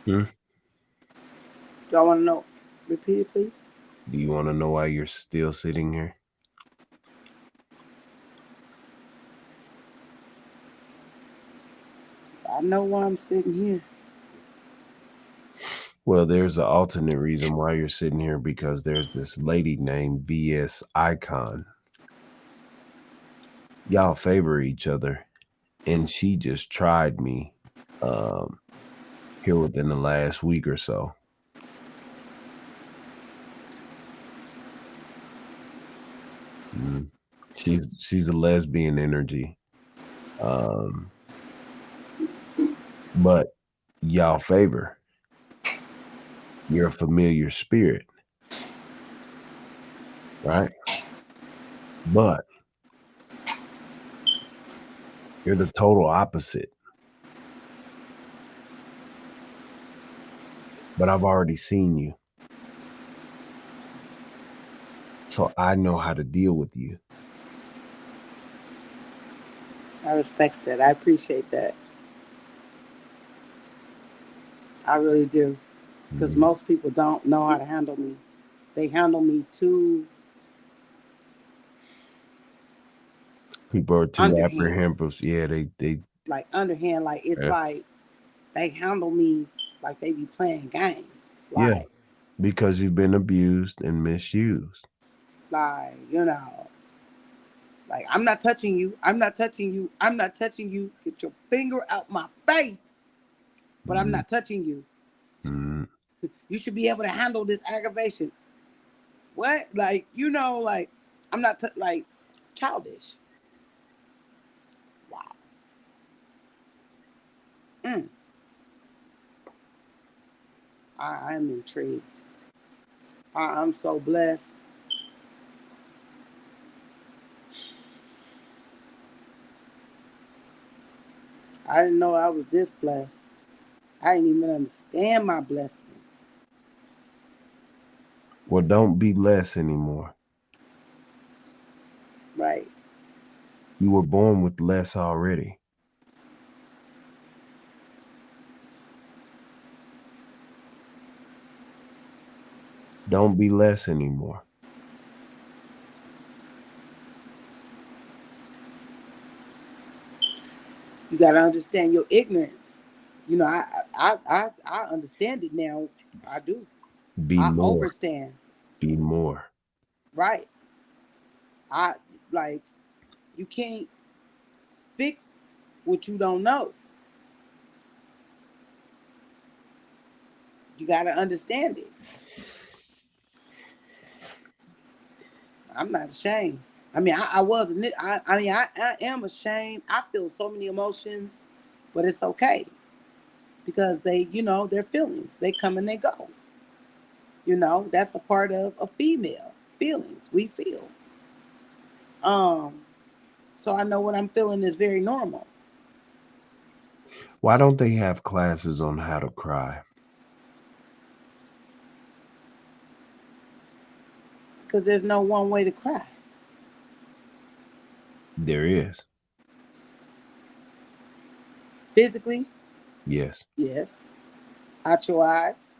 Hmm? Do I want to know? Repeat it, please. Do you want to know why you're still sitting here? I know why I'm sitting here. Well, there's an alternate reason why you're sitting here, because there's this lady named VS Icon. Y'all favor each other, and she just tried me here within the last week or so. She's a lesbian energy. But y'all favor. You're a familiar spirit, right? But you're the total opposite. But I've already seen you. So I know how to deal with you. I respect that. I appreciate that. I really do. Because most people don't know how to handle me. They handle me too People are too underhand. apprehensive. Yeah, they Like underhand. Like it's yeah. like they handle me like they be playing games. Yeah, Like, because you've been abused and misused. you know, like I'm not touching you. I'm not touching you. I'm not touching you. Get your finger out my face. But I'm not touching you. Mm. You should be able to handle this aggravation. What? Like, like I'm not like childish. Wow. Mm. I'm intrigued. I'm so blessed. I didn't know I was this blessed. I didn't even understand my blessings. Well, don't be less anymore. Right. You were born with less already. Don't be less anymore. You got to understand your ignorance. I understand it now. I do. Be I more. overstand. Be more. Right. I like you can't fix what you don't know. You got to understand it. I'm not ashamed. I mean, I wasn't. I am ashamed. I feel so many emotions, but it's okay because they're feelings. They come and they go. That's a part of a female. Feelings we feel. So I know what I'm feeling is very normal. Why don't they have classes on how to cry? Because there's no one way to cry. There is. Physically, Yes. yes. Out your eyes.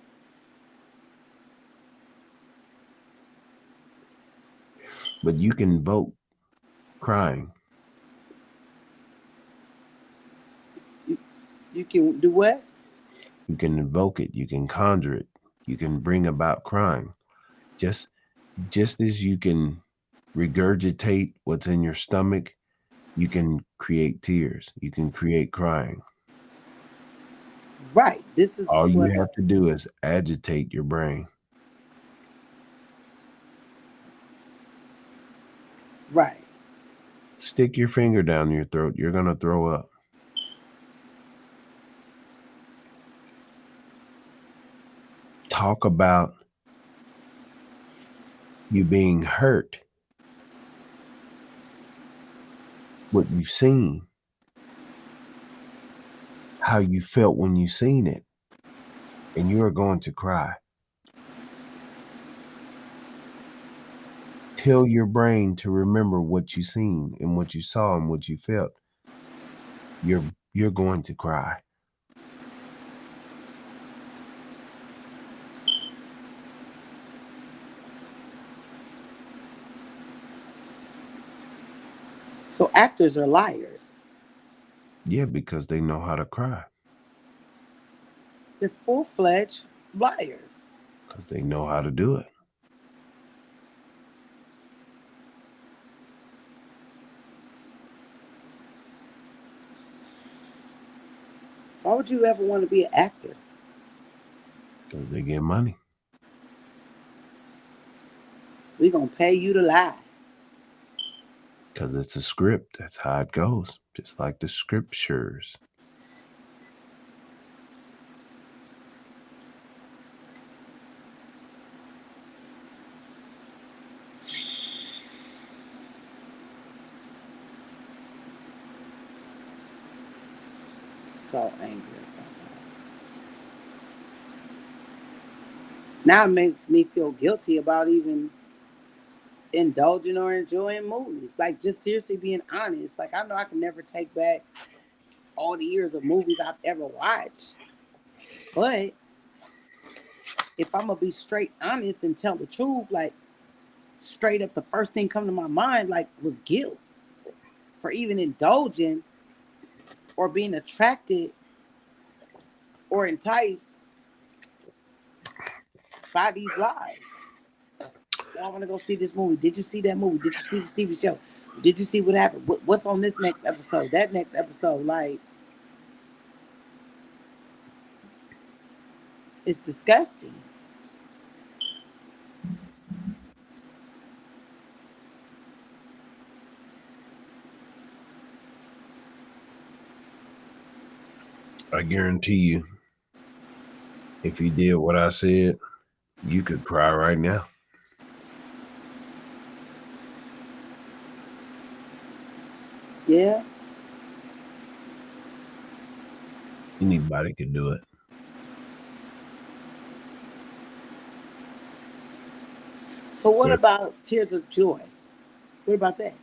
But you can vote crying. You can do what? You can invoke it. You can conjure it. You can bring about crying. Just as you can regurgitate what's in your stomach, You can create tears. You can create crying. Right. This is All what. you have to do is agitate your brain. Right. Stick your finger down your throat. You're going to throw up. Talk about you being hurt, what you've seen, how you felt when you seen it, and you are going to cry. Tell your brain to remember what you seen and what you saw and what you felt. You're going to cry. So actors are liars. Yeah, because they know how to cry. They're full-fledged liars. Because they know how to do it. Why would you ever want to be an actor? Because they get money. We're going to pay you to lie. Because it's a script. That's how it goes. Just like the scriptures. So angry about that. Now it makes me feel guilty about even indulging or enjoying movies. Like, just seriously being honest. Like, I know I can never take back all the years of movies I've ever watched. But if I'm going to be straight honest and tell the truth, like, straight up, the first thing come to my mind, like, was guilt for even indulging or being attracted or enticed by these lies. Oh, I want to go see this movie. Did you see that movie? Did you see this TV show? Did you see what happened? What's on this next episode? That next episode, like, it's disgusting. I guarantee you, if you did what I said, you could cry right now. Yeah. Anybody could do it. So what But about tears of joy? What about that?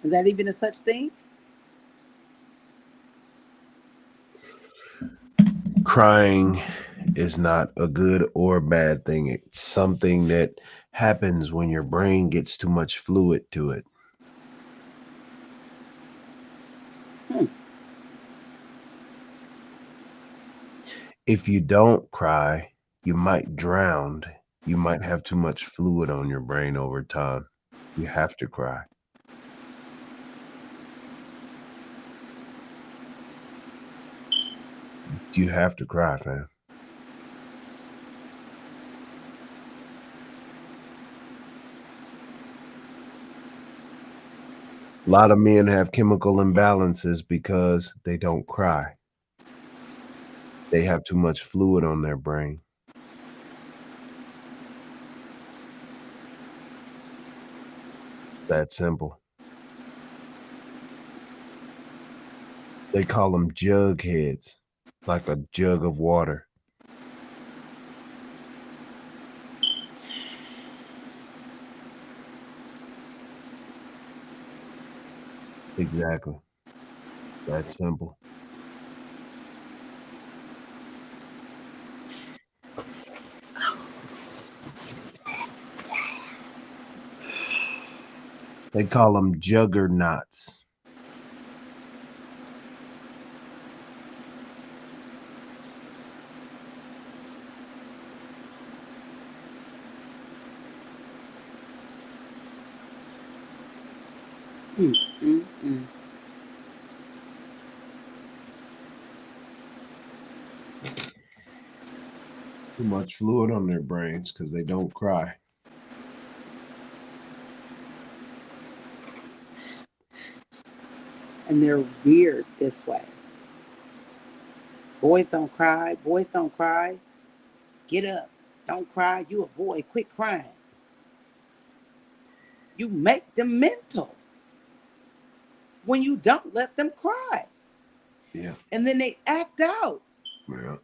Is that even a such thing? crying is not a good or a bad thing. It's something that happens when your brain gets too much fluid to it. If you don't cry, you might drown. You might have too much fluid on your brain over time. You have to cry. You have to cry, fam. A lot of men have chemical imbalances because they don't cry. They have too much fluid on their brain. It's that simple. They call them jug heads, like a jug of water. Exactly. That simple. They call them juggernauts. Mm-mm. Too much fluid on their brains because they don't cry. And they're weird this way. Boys don't cry. Boys don't cry. Get up. Don't cry. You a boy. Quit crying. You make them mental when you don't let them cry. Yeah. And then they act out. Yeah.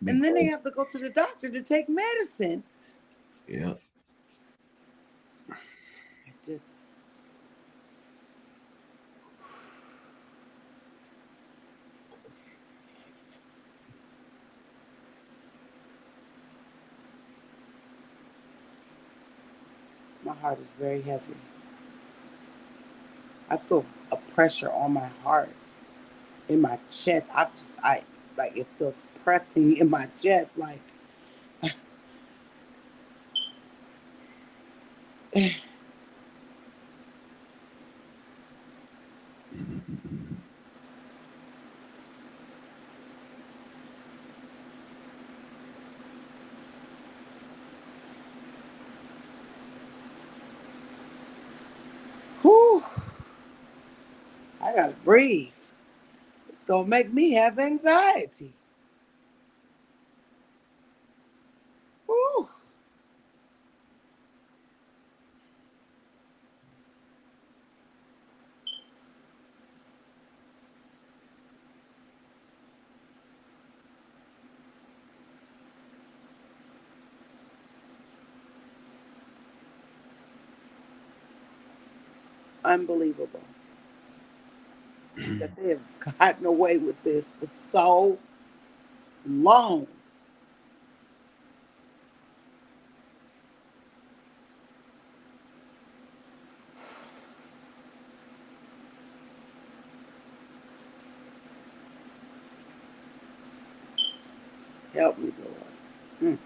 And then they Because, have to go to the doctor to take medicine. yeah. Just my heart is very heavy. I feel a pressure on my heart, in my chest. I like it feels pressing in my chest. Like whew, I gotta breathe. It's gonna make me have anxiety. Whew. Unbelievable that they have gotten away with this for so long. Help me, Lord.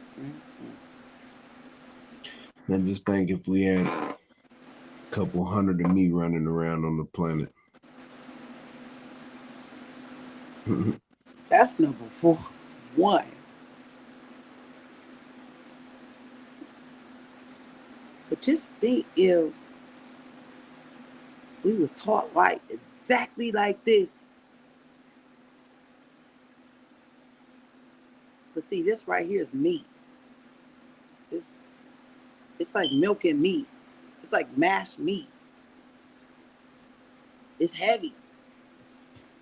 And just think if we had a couple hundred of me running around on the planet. That's number one. But just think if we was taught like exactly like this. But see, this right here is meat. It's it's like milk and meat. It's like mashed meat. It's heavy.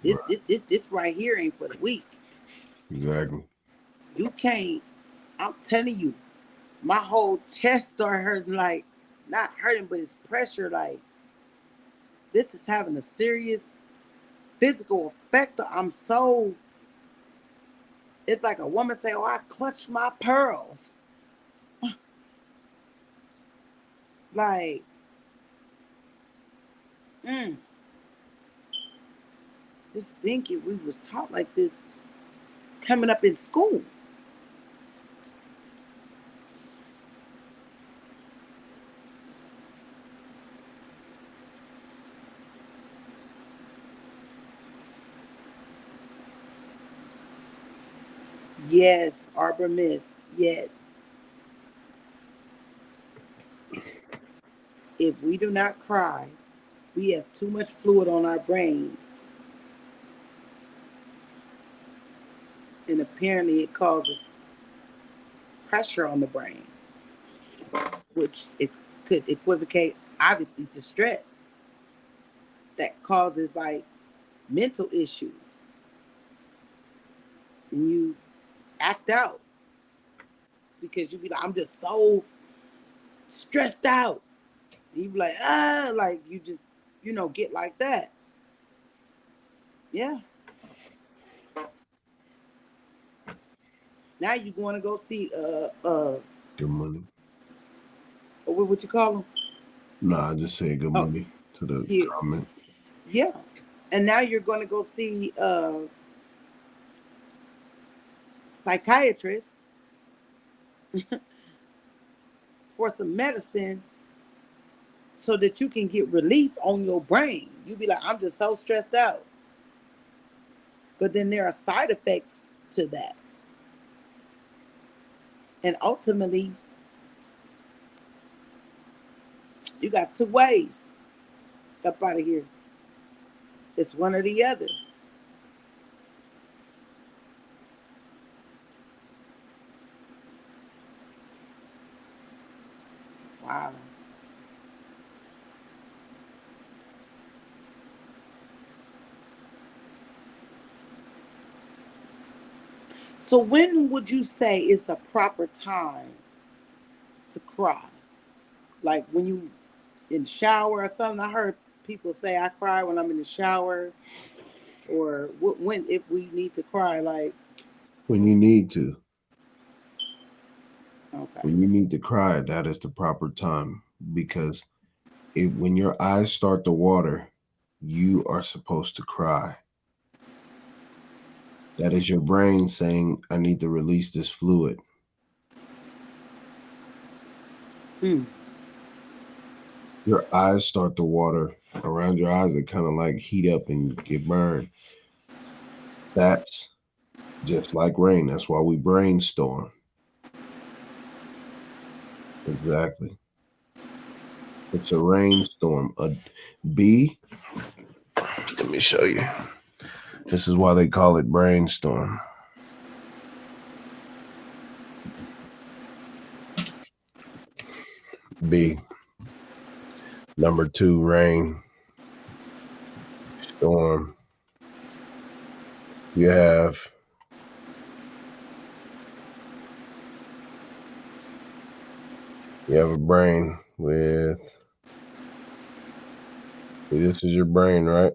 This Right. this this this right here ain't for the weak. Exactly. You can't. I'm telling you, my whole chest started hurting. Like not hurting, but it's pressure. Like this is having a serious physical effect. I'm so. It's like a woman say, "Oh, I clutched my pearls." Like, mm, just thinking we was taught like this coming up in school. Yes, Arbor Miss. Yes. If we do not cry, we have too much fluid on our brains. And apparently it causes pressure on the brain, which it could equivocate obviously to stress that causes like mental issues. And you act out because you be like, I'm just so stressed out. And you be like, like you just, get like that. Yeah. Now you going to go see Good money. what you call them? Nah, I just say good Oh, money to the yeah, comment. yeah. And now you're going to go see psychiatrists for some medicine so that you can get relief on your brain. You be like, I'm just so stressed out. But then there are side effects to that. And ultimately, you got two ways up out of here. It's one or the other. Wow. So when would you say is a proper time to cry? Like when you in the shower or something? I heard people say I cry when I'm in the shower, or when if we need to cry, like When you need to. okay. When you need to cry, that is the proper time, because when your eyes start to water, you are supposed to cry. That is your brain saying, I need to release this fluid. Hmm. Your eyes start to water around your eyes. They kind of like heat up and get burned. That's just like rain. That's why we brainstorm. Exactly. It's a rainstorm. A bee. Let me show you. This is why they call it brainstorm. B. Number 2, rain. Storm. You have a brain with, this is your brain, right?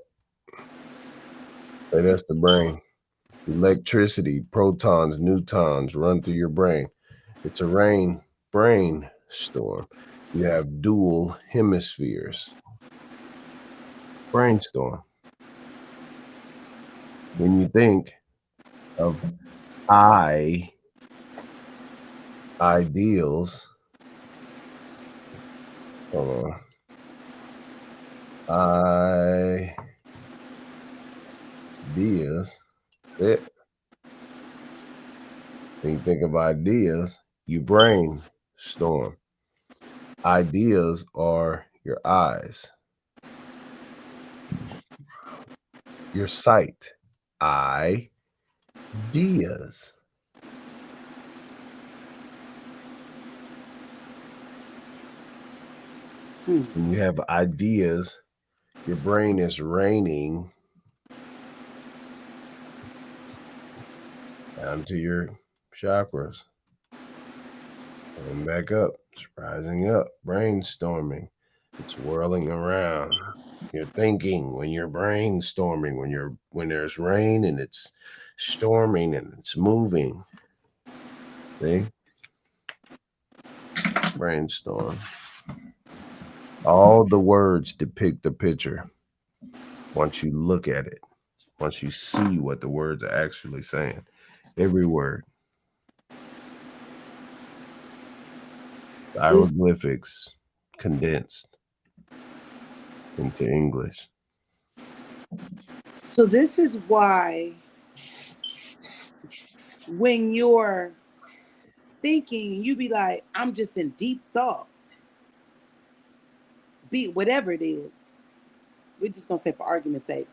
Say that's the brain. Electricity, protons, neutrons run through your brain. It's a brain storm. You have dual hemispheres. Brainstorm. When you think of ideals, hold on. Ideas. It. When you think of ideas, you brainstorm. Ideas are your eyes, your sight. Ideas. Hmm. When you have ideas, your brain is raining down to your chakras. Coming back up. It's rising up. Brainstorming. It's whirling around. You're thinking when you're brainstorming, when there's rain and it's storming and it's moving. See? Brainstorm. All the words depict the picture once you look at it, once you see what the words are actually saying. Every word. This Hieroglyphics condensed into English. so this is why when you're thinking, you be like, I'm just in deep thought. Be whatever it is. We're just gonna say for argument's sake.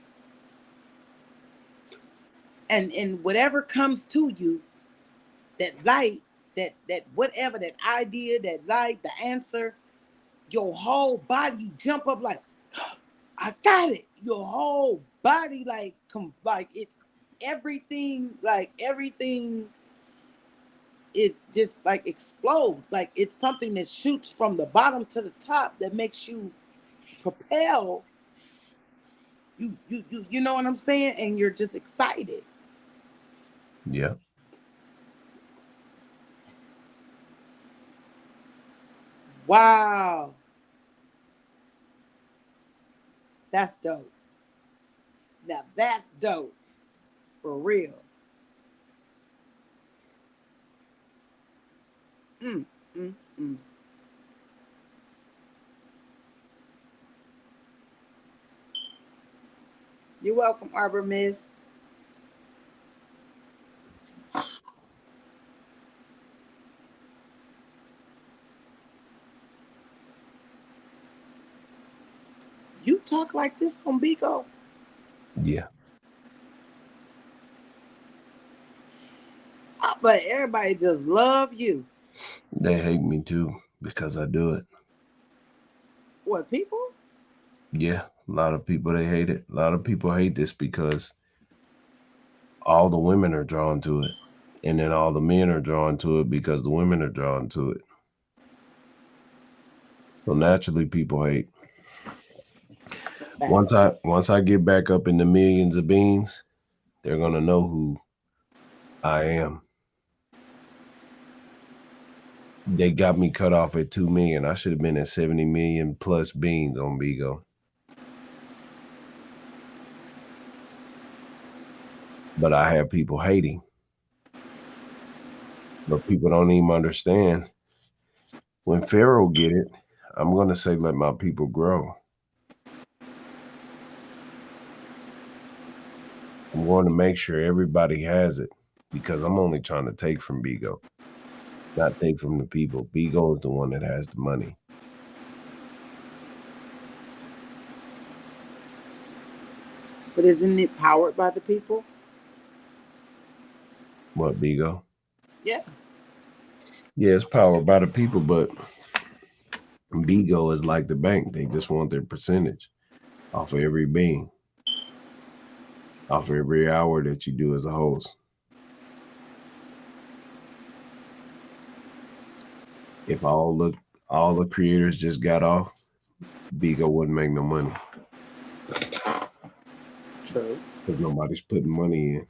And whatever comes to you, that light, that whatever, that idea, that light, the answer, your whole body, you jump up like, I got it. Your whole body like it, everything is just like explodes. Like it's something that shoots from the bottom to the top that makes you propel. You know what I'm saying? And you're just excited. Yeah. Wow. That's dope. Now that's dope. For real. Mm, mm, mm. You're welcome, Arbor Miss. You talk like this on Bigo? Yeah, But everybody just love you. they hate me too because I do it. What, people? Yeah, a lot of people they hate it. A lot of people hate this because all the women are drawn to it, and then all the men are drawn to it because the women are drawn to it. So naturally, people hate. Facts. Once I get back up in the millions of beans, they're gonna know who I am. They got me cut off at 2 million. I should have been at 70 million plus beans on Bigo. But I have people hating. But people don't even understand. When Pharaoh get it, I'm gonna say let my people grow. I'm going to make sure everybody has it because I'm only trying to take from Bigo, not take from the people. Bigo is the one that has the money. But isn't it powered by the people? What, Bigo? Yeah. Yeah, it's powered by the people, but Bigo is like the bank. They just want their percentage off of every bean, off of every hour that you do as a host. If all the creators just got off, Bigo wouldn't make no money True. because nobody's putting money in.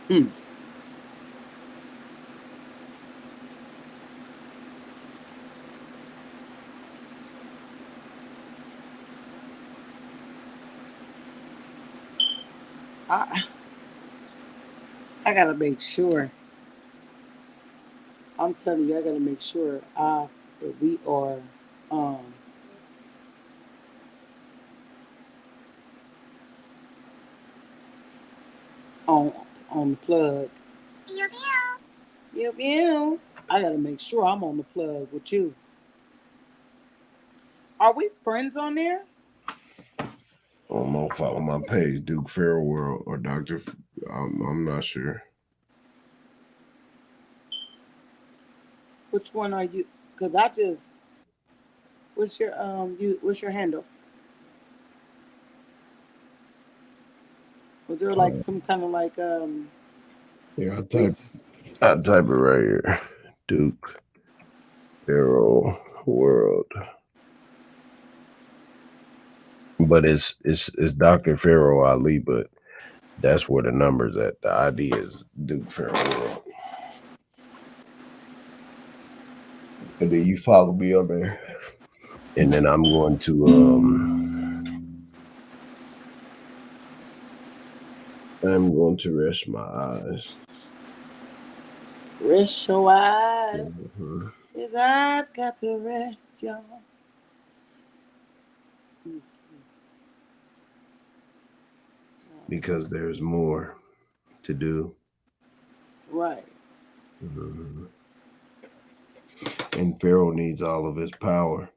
Hmm. I I gotta make sure. I'm telling you, I gotta make sure that we are um on on the plug. Yep, yeah. I gotta make sure I'm on the plug with you. Are we friends on there? I don't know. Follow my page, Duke Farrell World or Doctor. I'm not sure. Which one are you? Cause I just what's your handle? Was there like Uh, some kind of like yeah, reach? I type it right here, Duke Farrell World. But it's Doctor Farrell Ali, but that's where the numbers at. The ID is Duke Farrell World. And then you follow me on there. And then I'm going to rest my eyes. Rest your eyes. Mhm. His eyes got to rest, y'all. Let me see. Because there's more to do. Right. Mhm. And Pharaoh needs all of his power.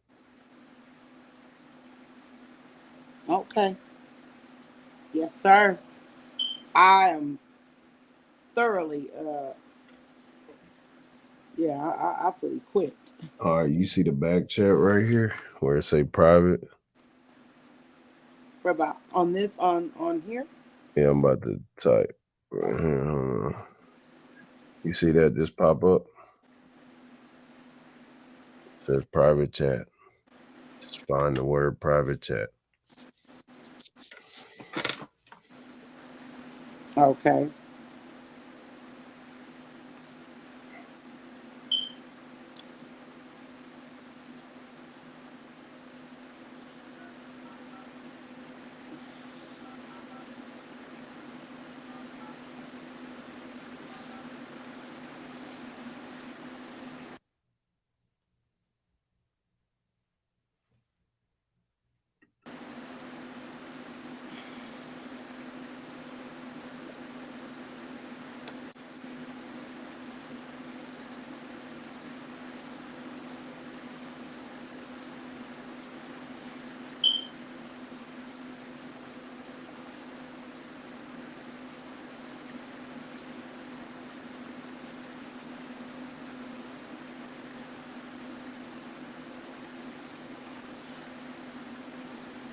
Okay. Yes, sir. I am thoroughly yeah, I feel equipped. All right, you see the back chat right here where it say private? What about on this on here? Yeah, I'm about to type right here. Hold on. You see that just pop up? It says private chat. Just find the word private chat. Okay.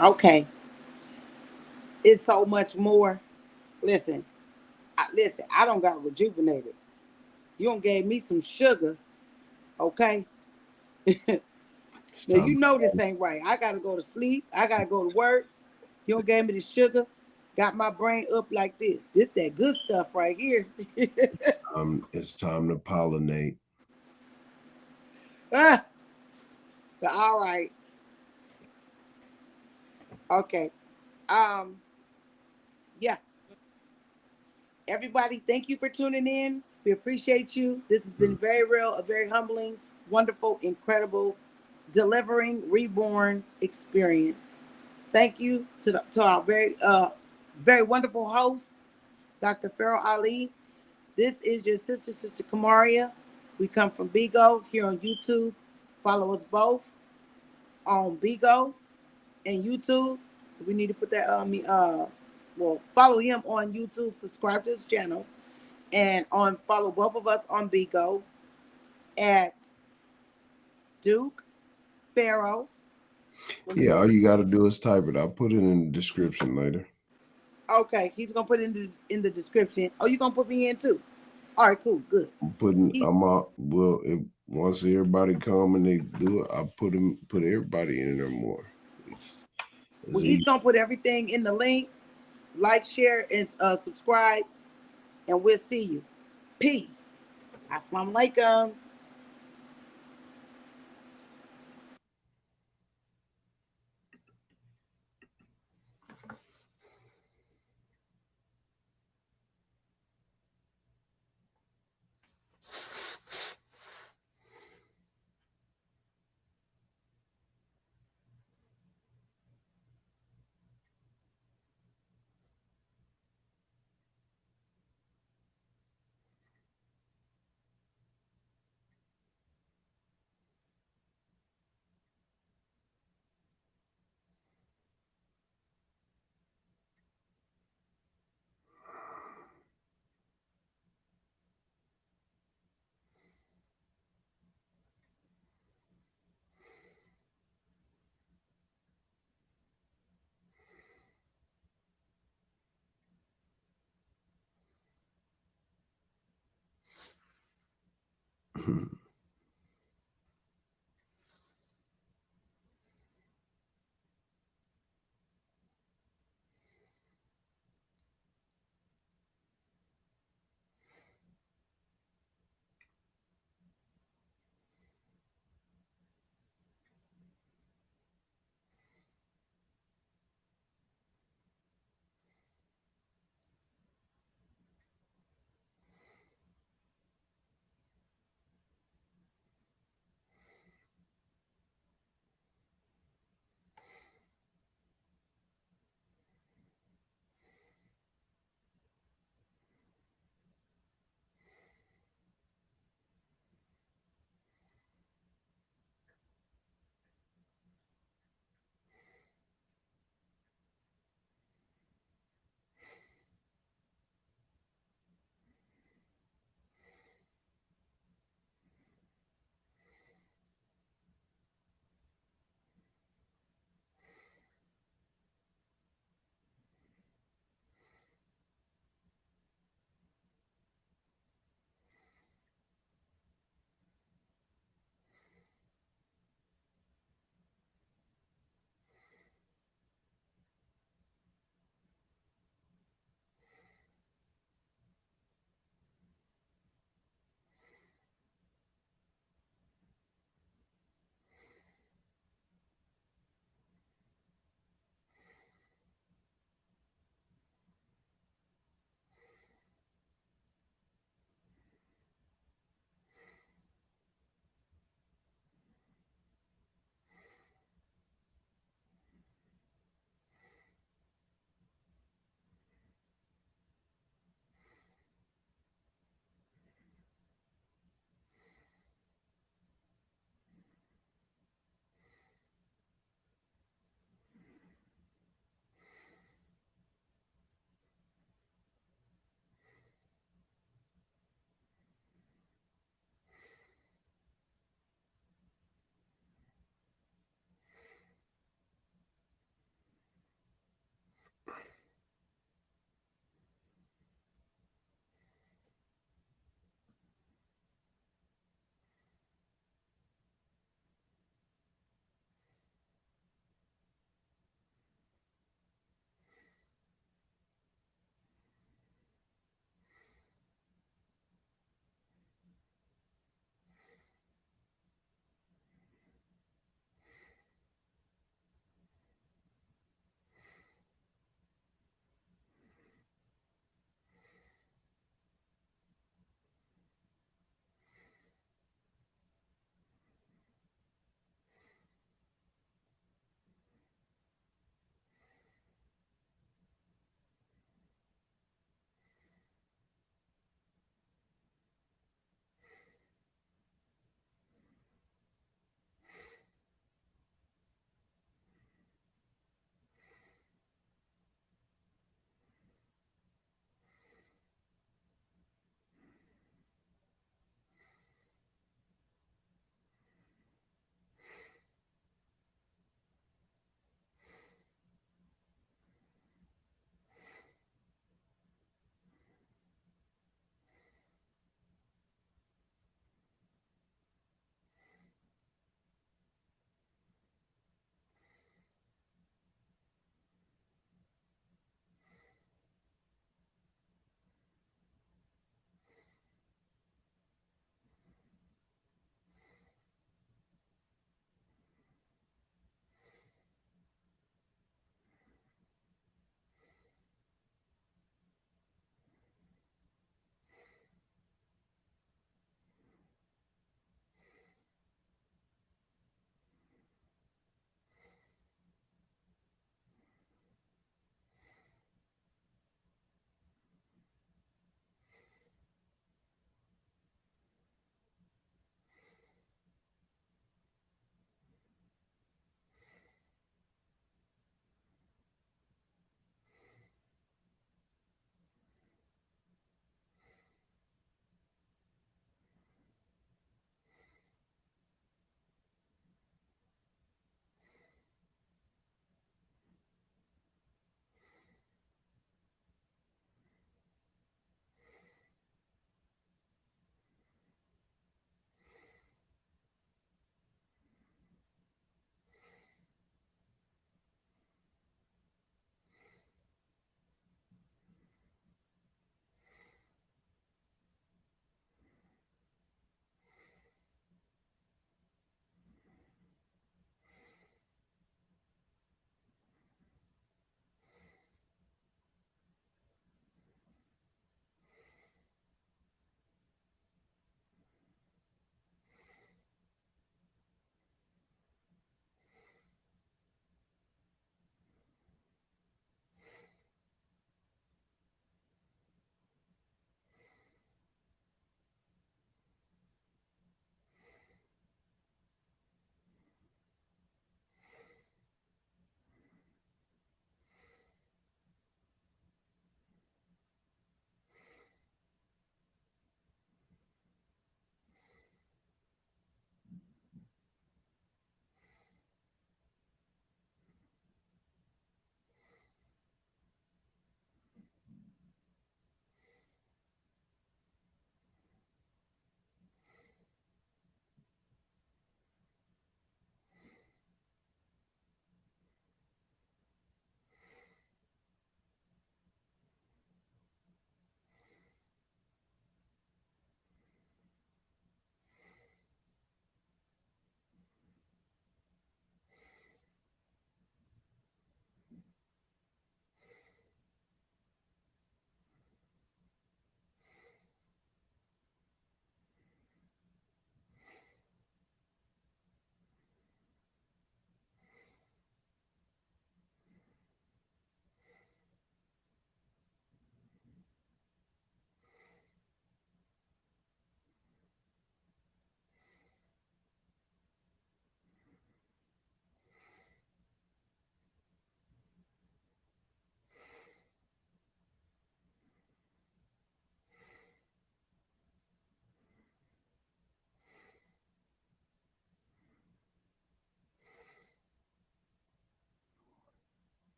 Okay, it's so much more. Listen, listen. I don't got rejuvenated. You don't gave me some sugar, okay? It's Now time you to know this ain't right. I gotta go to sleep. I gotta go to work. You don't gave me the sugar. Got my brain up like this. This that good stuff right here. it's time to pollinate. Ah, but all right. Okay. Um. Yeah. Everybody, thank you for tuning in. We appreciate you. This has been very real, a very humbling, wonderful, incredible, delivering, reborn experience. Thank you to our very wonderful host, Dr. Farrell Ali. This is your Sister Kamaria. We come from Bigo here on YouTube. Follow us both on Bigo and YouTube. We need to put that on me. Well, follow him on YouTube. Subscribe to his channel, and on follow both of us on Bigo at Duke Pharaoh. Yeah, all you got to do is type it. I'll put it in the description later. Okay, he's gonna put it in the description. Oh, you gonna put me in too? All right, cool, good. He, I'm out. Well, if once everybody come and they do it, I put everybody in there more. It's well, it's he's easy. gonna put everything in the link. Like, share, and subscribe, and we'll see you. Peace. Assalamu alaikum.